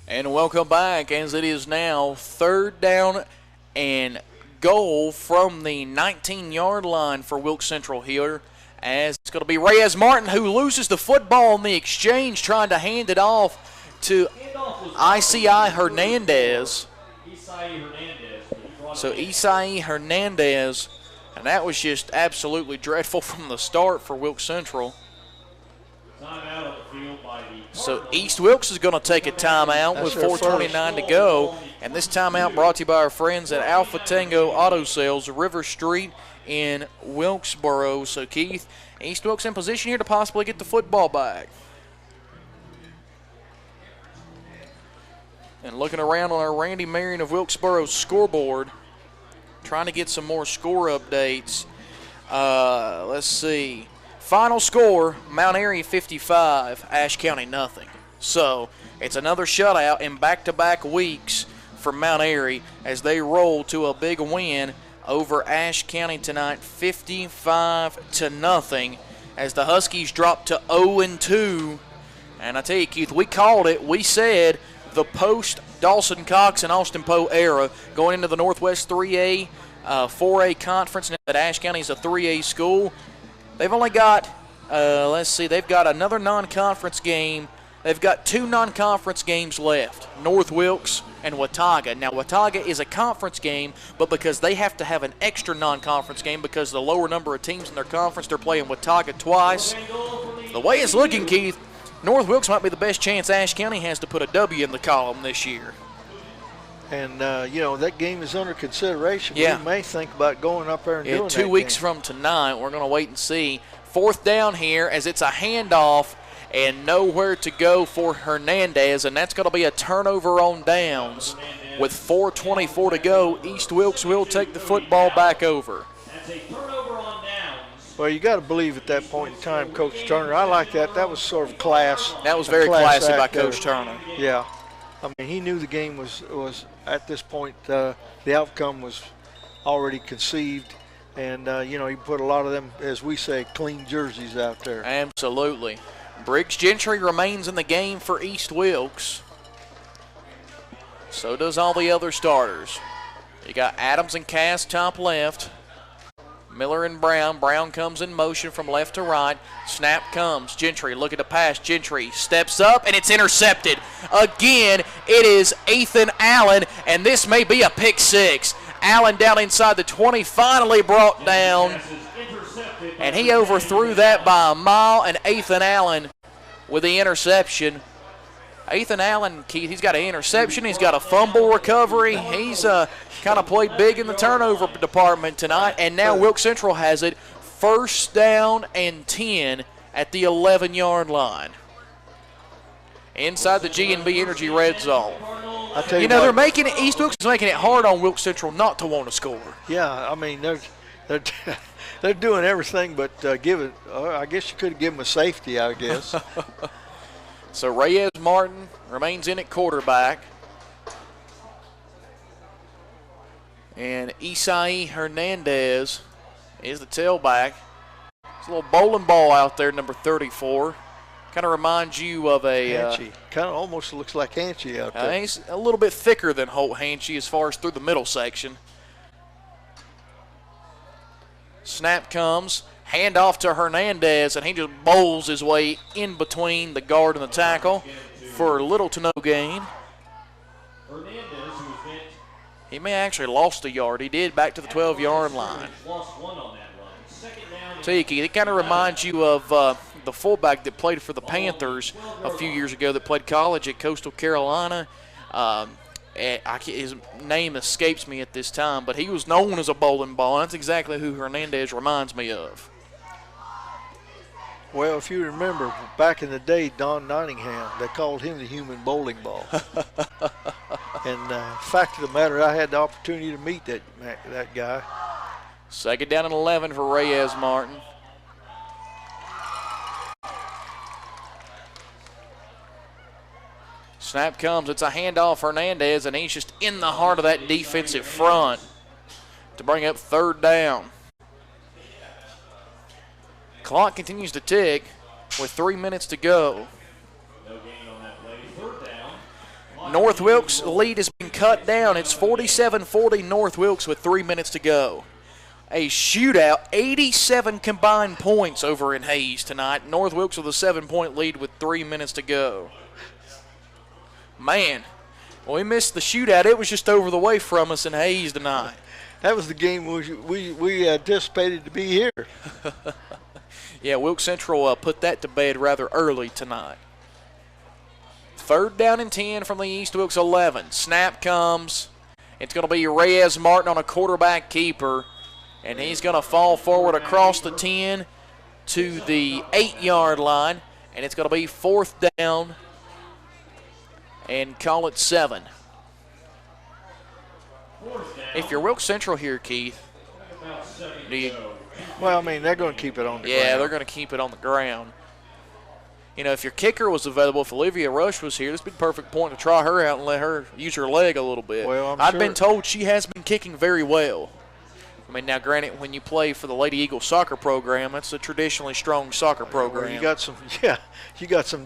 And welcome back, as it is now 3rd down and goal from the 19-yard line for Wilkes Central here, as it's going to be Reyes Martin who loses the football in the exchange, trying to hand it off to ICI Hernandez. Isai Hernandez. So Isai Hernandez, and that was just absolutely dreadful from the start for Wilkes Central. Timeout on the field by the So East Wilkes is going to take a timeout with 4:29 to go. And this timeout brought to you by our friends at Alpha Tango Auto Sales, RiverStreet in Wilkesboro. So Keith, East Wilkes in position here to possibly get the football back. And looking around on our Randy Marion of Wilkesboro's scoreboard, trying to get some more score updates. Let's see. Final score, Mount Airy 55, Ashe County nothing. So it's another shutout in back-to-back weeks for Mount Airy as they roll to a big win over Ashe County tonight, 55-0, as the Huskies drop to 0-2. And I tell you, Keith, we called it. We said the post-Dawson Cox and Austin Poe era going into the Northwest 3A, 4A conference, and that Ashe County is a 3A school. They've only got, they've got another non-conference game. They've got 2 non-conference games left, North Wilkes and Watauga. Now, Watauga is a conference game, but because they have to have an extra non-conference game because of the lower number of teams in their conference, they're playing Watauga twice. The way it's looking, Keith, North Wilkes might be the best chance Ashe County has to put a W in the column this year. And, that game is under consideration. Yeah. We may think about going up there and doing that 2 weeks game. from tonight, we're going to wait and see. 4th down here as it's a handoff and nowhere to go for Hernandez, and that's going to be a turnover on downs. With 4:24 to go, East Wilkes will take the football back over. That's a turnover on downs. Well, you got to believe at that point in time, Coach Turner. I like that. That was sort of class. That was very classy by act there. Coach Turner. Yeah. I mean, he knew the game was at this point, the outcome was already conceived. And, he put a lot of them, as we say, clean jerseys out there. Absolutely. Briggs Gentry remains in the game for East Wilkes. So does all the other starters. You got Adams and Cass top left. Miller and Brown. Brown comes in motion from left to right. Snap comes. Gentry looking to pass. Gentry steps up, and it's intercepted. Again, it is Ethan Allen, and this may be a pick 6. Allen down inside the 20, finally brought down, and he overthrew that by a mile, and Ethan Allen with the interception. Ethan Allen, Keith, he's got an interception. He's got a fumble recovery. He's kind of played big in the turnover department tonight, and now Wilkes Central has it 1st down and 10 at the 11-yard line. Inside the G&B Energy red zone. I tell you, they're making it. East Wilkes is making it hard on Wilkes Central not to want to score. Yeah, I mean they're doing everything but give it. I guess you could give them a safety, I guess. So Reyes Martin remains in at quarterback, and Isai Hernandez is the tailback. It's a little bowling ball out there, number 34. Kind of reminds you of a Hanchy. Kind of almost looks like Hanchy out there. He's a little bit thicker than Holt Hanchy as far as through the middle section. Snap comes, handoff to Hernandez, and he just bowls his way in between the guard and the tackle for little to no gain. Hernandez, who's been He may have actually lost a yard. He did back to the 12-yard line. lost 1 on that run. 2nd down. Tiki, it kind of reminds you of the fullback that played for the Panthers a few years ago that played college at Coastal Carolina. His name escapes me at this time, but he was known as a bowling ball. That's exactly who Hernandez reminds me of. Well, if you remember, back in the day, Don Nottingham, they called him the human bowling ball. And fact of the matter, I had the opportunity to meet that guy. 2nd down and 11 for Reyes Martin. Snap comes. It's a handoff Hernandez, and he's just in the heart of that defensive front to bring up 3rd down. Clock continues to tick with 3 minutes to go. No gain on that play. 3rd down. North Wilkes' lead has been cut down. It's 47-40 North Wilkes with 3 minutes to go. A shootout, 87 combined points over in Hayes tonight. North Wilkes with a 7-point lead with 3 minutes to go. Man, we missed the shootout. It was just over the way from us in Hayes tonight. That was the game we anticipated to be here. Yeah, Wilkes Central put that to bed rather early tonight. 3rd down and 10 from the East Wilkes 11. Snap comes. It's going to be Reyes Martin on a quarterback keeper, and he's going to fall forward across the 10 to the 8-yard line, and it's going to be 4th down and call it 7. If you're Wilkes Central here, Keith, do you? Well, I mean, they're going to keep it on the ground. Yeah, they're going to keep it on the ground. You know, if your kicker was available, if Olivia Rush was here, this would be the perfect point to try her out and let her use her leg a little bit. Well, I've been told she has been kicking very well. I mean, now, granted, when you play for the Lady Eagles soccer program, that's a traditionally strong soccer program. Well, you got some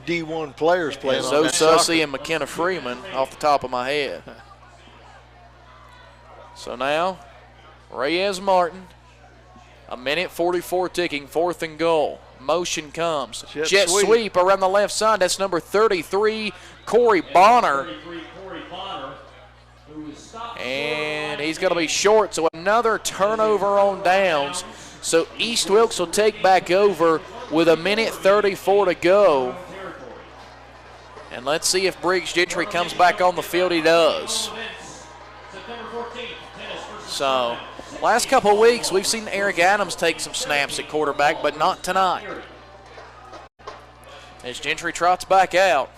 D1 players playing on Zoe that Sussey soccer. and McKenna Freeman off the top of my head. So now, Reyes Martin, 1:44 ticking, 4th and goal. Motion comes. Jet sweep around the left side. That's number 33, Corey Bonner. And he's going to be short, so another turnover on downs. So East Wilkes will take back over with 1:34 to go. And let's see if Briggs Gentry comes back on the field. He does. So last couple of weeks, we've seen Eric Adams take some snaps at quarterback, but not tonight. As Gentry trots back out.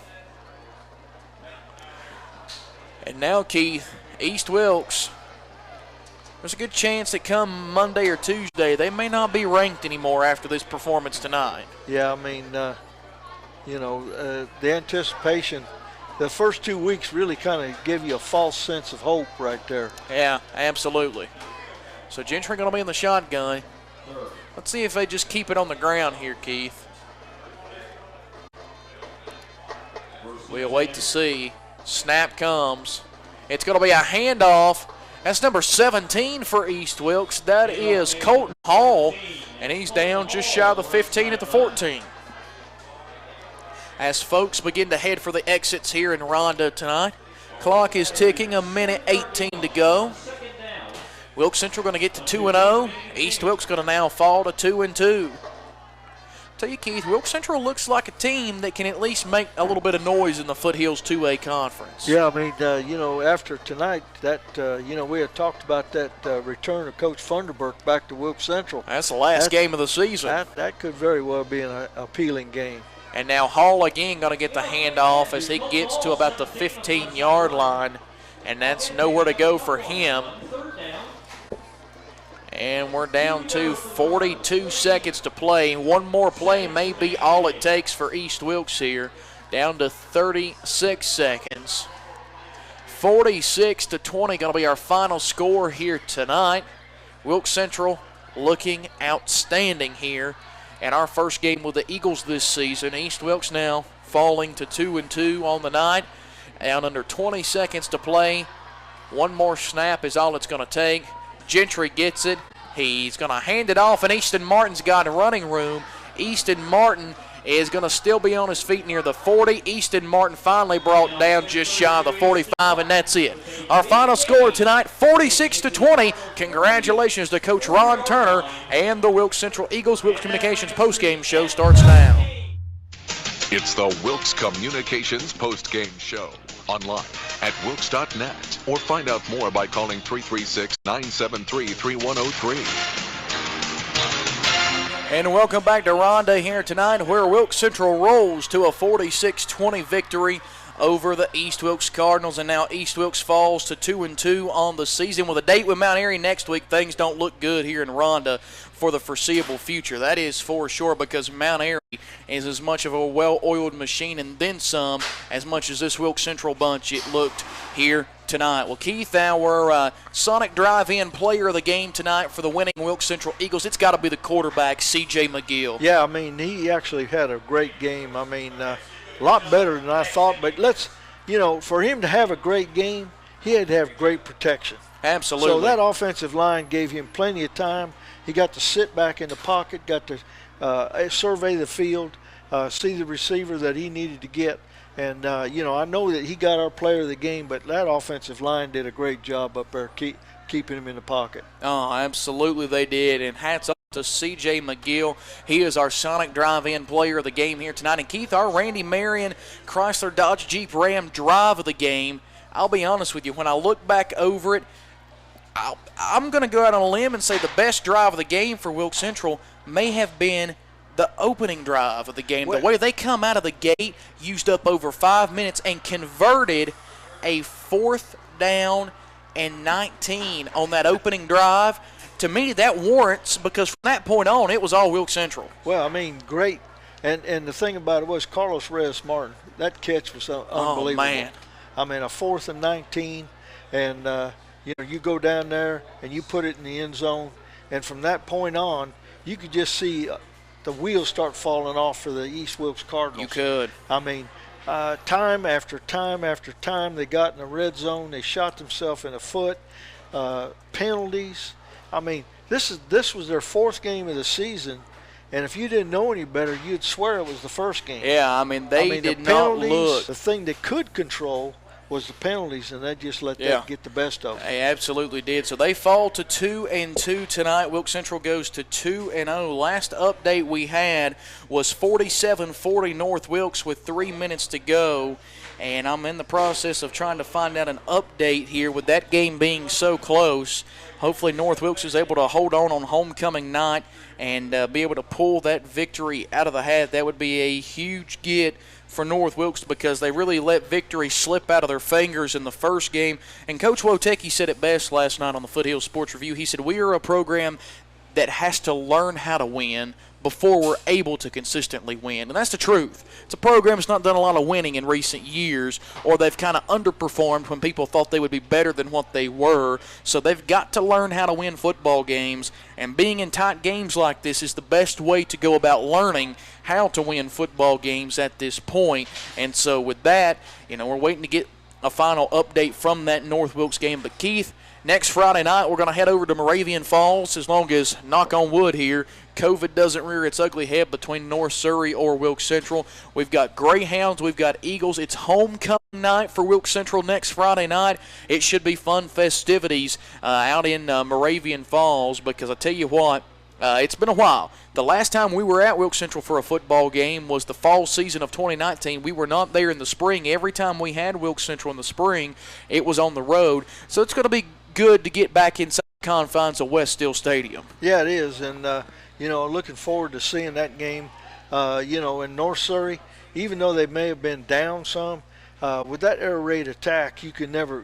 And now, Keith, East Wilkes, there's a good chance that come Monday or Tuesday, they may not be ranked anymore after this performance tonight. Yeah, I mean, the anticipation, the first 2 weeks really kind of give you a false sense of hope right there. Yeah, absolutely. So Gentry going to be in the shotgun. Let's see if they just keep it on the ground here, Keith. We'll wait to see. Snap comes. It's going to be a handoff. That's number 17 for East Wilkes. That is Colton Hall, and he's down just shy of the 15 at the 14. As folks begin to head for the exits here in Ronda tonight, clock is ticking, 1:18 to go. Wilkes Central going to get to 2-0. East Wilkes going to now fall to 2-2. Tell you, Keith, Wilkes Central looks like a team that can at least make a little bit of noise in the Foothills 2A conference. Yeah, I mean, after tonight, we had talked about that return of Coach Funderburk back to Wilkes Central. That's the last game of the season. That could very well be an appealing game. And now Hall again going to get the handoff as he gets to about the 15-yard line, and that's nowhere to go for him. And we're down to 42 seconds to play. One more play may be all it takes for East Wilkes here. Down to 36 seconds. 46-20 going to be our final score here tonight. Wilkes Central looking outstanding here. And our first game with the Eagles this season. East Wilkes now falling to 2-2 on the night. Down under 20 seconds to play. One more snap is all it's going to take. Gentry gets it. He's going to hand it off, and Easton Martin's got running room. Easton Martin is going to still be on his feet near the 40. Easton Martin finally brought down just shy of the 45, and that's it. Our final score tonight, 46-20. Congratulations to Coach Ron Turner and the Wilkes Central Eagles. Wilkes Communications postgame show starts now. It's the Wilkes Communications postgame show. Online at wilkes.net or find out more by calling 336-973-3103. And welcome back to Ronda here tonight, where Wilkes Central rolls to a 46-20 victory over the East Wilkes Cardinals, and now East Wilkes falls to 2-2 on the season. With a date with Mount Airy next week, things don't look good here in Ronda for the foreseeable future. That is for sure, because Mount Airy is as much of a well-oiled machine and then some as much as this Wilkes Central bunch it looked here tonight. Well, Keith, our Sonic Drive-In player of the game tonight for the winning Wilkes Central Eagles, it's got to be the quarterback, C.J. McGill. Yeah, I mean, he actually had a great game. I mean, a lot better than I thought. But for him to have a great game, he had to have great protection. Absolutely. So that offensive line gave him plenty of time. He got to sit back in the pocket, got to survey the field, see the receiver that he needed to get. And, I know that he got our player of the game, but that offensive line did a great job up there keeping him in the pocket. Oh, absolutely they did, and hats off to C.J. McGill. He is our Sonic Drive-In player of the game here tonight. And, Keith, our Randy Marion Chrysler Dodge Jeep Ram drive of the game, I'll be honest with you, when I look back over it, I'm going to go out on a limb and say the best drive of the game for Wilkes Central may have been the opening drive of the game. The way they come out of the gate, used up over 5 minutes, and converted a 4th down and 19 on that opening drive. To me, that warrants, because from that point on, it was all Wilkes Central. Well, I mean, great. And the thing about it was Carlos Reyes Martin, that catch was unbelievable. Oh, man. I mean, a 4th and 19, and, you go down there and you put it in the end zone, and from that point on, you could just see the wheels start falling off for the East Wilkes Cardinals. You could. I mean, time after time after time they got in the red zone. They shot themselves in the foot. Penalties. I mean, this was their 4th game of the season, and if you didn't know any better, you'd swear it was the first game. Yeah, I mean, they did not look. The thing they could control was the penalties, and they just let that get the best of them. They absolutely did. So they fall to 2-2 tonight. Wilkes Central goes to 2-0. Last update we had was 47-40 North Wilkes with 3 minutes to go. And I'm in the process of trying to find out an update here with that game being so close. Hopefully North Wilkes is able to hold on homecoming night and be able to pull that victory out of the hat. That would be a huge get for North Wilkes, because they really let victory slip out of their fingers in the first game. And Coach Wotecki said it best last night on the Foothills Sports Review. He said, we are a program that has to learn how to win before we're able to consistently win. And that's the truth. It's a program that's not done a lot of winning in recent years, or they've kind of underperformed when people thought they would be better than what they were. So they've got to learn how to win football games, and being in tight games like this is the best way to go about learning how to win football games at this point. And so with that, we're waiting to get a final update from that North Wilkes game. But Keith, next Friday night, we're going to head over to Moravian Falls, as long as, knock on wood here, COVID doesn't rear its ugly head between North Surrey or Wilkes Central. We've got Greyhounds, we've got Eagles. It's homecoming night for Wilkes Central next Friday night. It should be fun festivities out in Moravian Falls, because I tell you what, it's been a while. The last time we were at Wilkes Central for a football game was the fall season of 2019. We were not there in the spring. Every time we had Wilkes Central in the spring, it was on the road. So it's going to be good to get back inside the confines of West Steel Stadium. Yeah, it is, and looking forward to seeing that game. In North Surrey, even though they may have been down some, with that air raid attack, you can never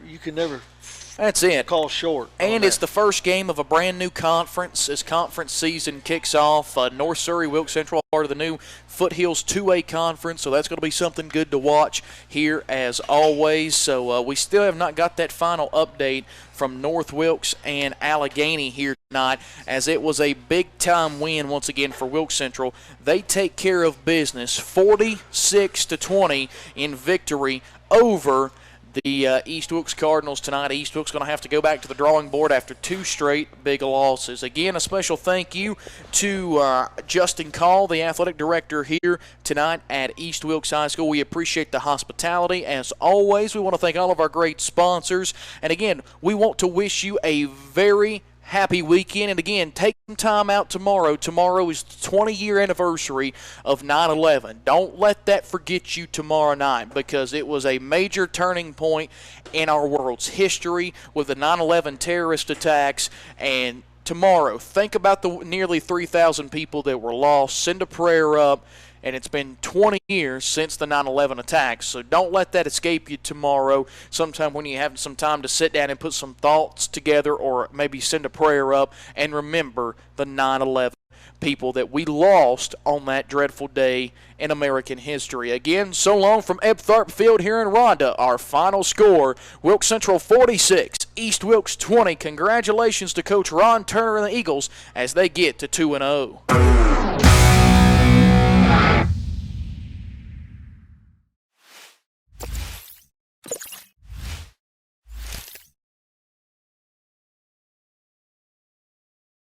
That's it. Call short. And it's the first game of a brand new conference as conference season kicks off. North Surrey, Wilkes Central, part of the new Foothills 2A conference, so that's going to be something good to watch here as always. So we still have not got that final update from North Wilkes and Allegheny here tonight, as it was a big-time win once again for Wilkes Central. They take care of business 46-20 in victory over the East Wilkes Cardinals tonight. East Wilkes going to have to go back to the drawing board after 2 straight big losses. Again, a special thank you to Justin Call, the athletic director here tonight at East Wilkes High School. We appreciate the hospitality. As always, we want to thank all of our great sponsors. And again, we want to wish you a very happy weekend. And again, take some time out tomorrow. Tomorrow is the 20-year anniversary of 9/11. Don't let that forget you tomorrow night, because it was a major turning point in our world's history with the 9/11 terrorist attacks. And tomorrow, think about the nearly 3,000 people that were lost. Send a prayer up. And it's been 20 years since the 9/11 attacks, so don't let that escape you tomorrow. Sometime when you have some time to sit down and put some thoughts together, or maybe send a prayer up and remember the 9/11 people that we lost on that dreadful day in American history. Again, so long from Ebb Tharpe Field here in Rhonda. Our final score, Wilkes Central 46, East Wilkes 20. Congratulations to Coach Ron Turner and the Eagles as they get to 2-0.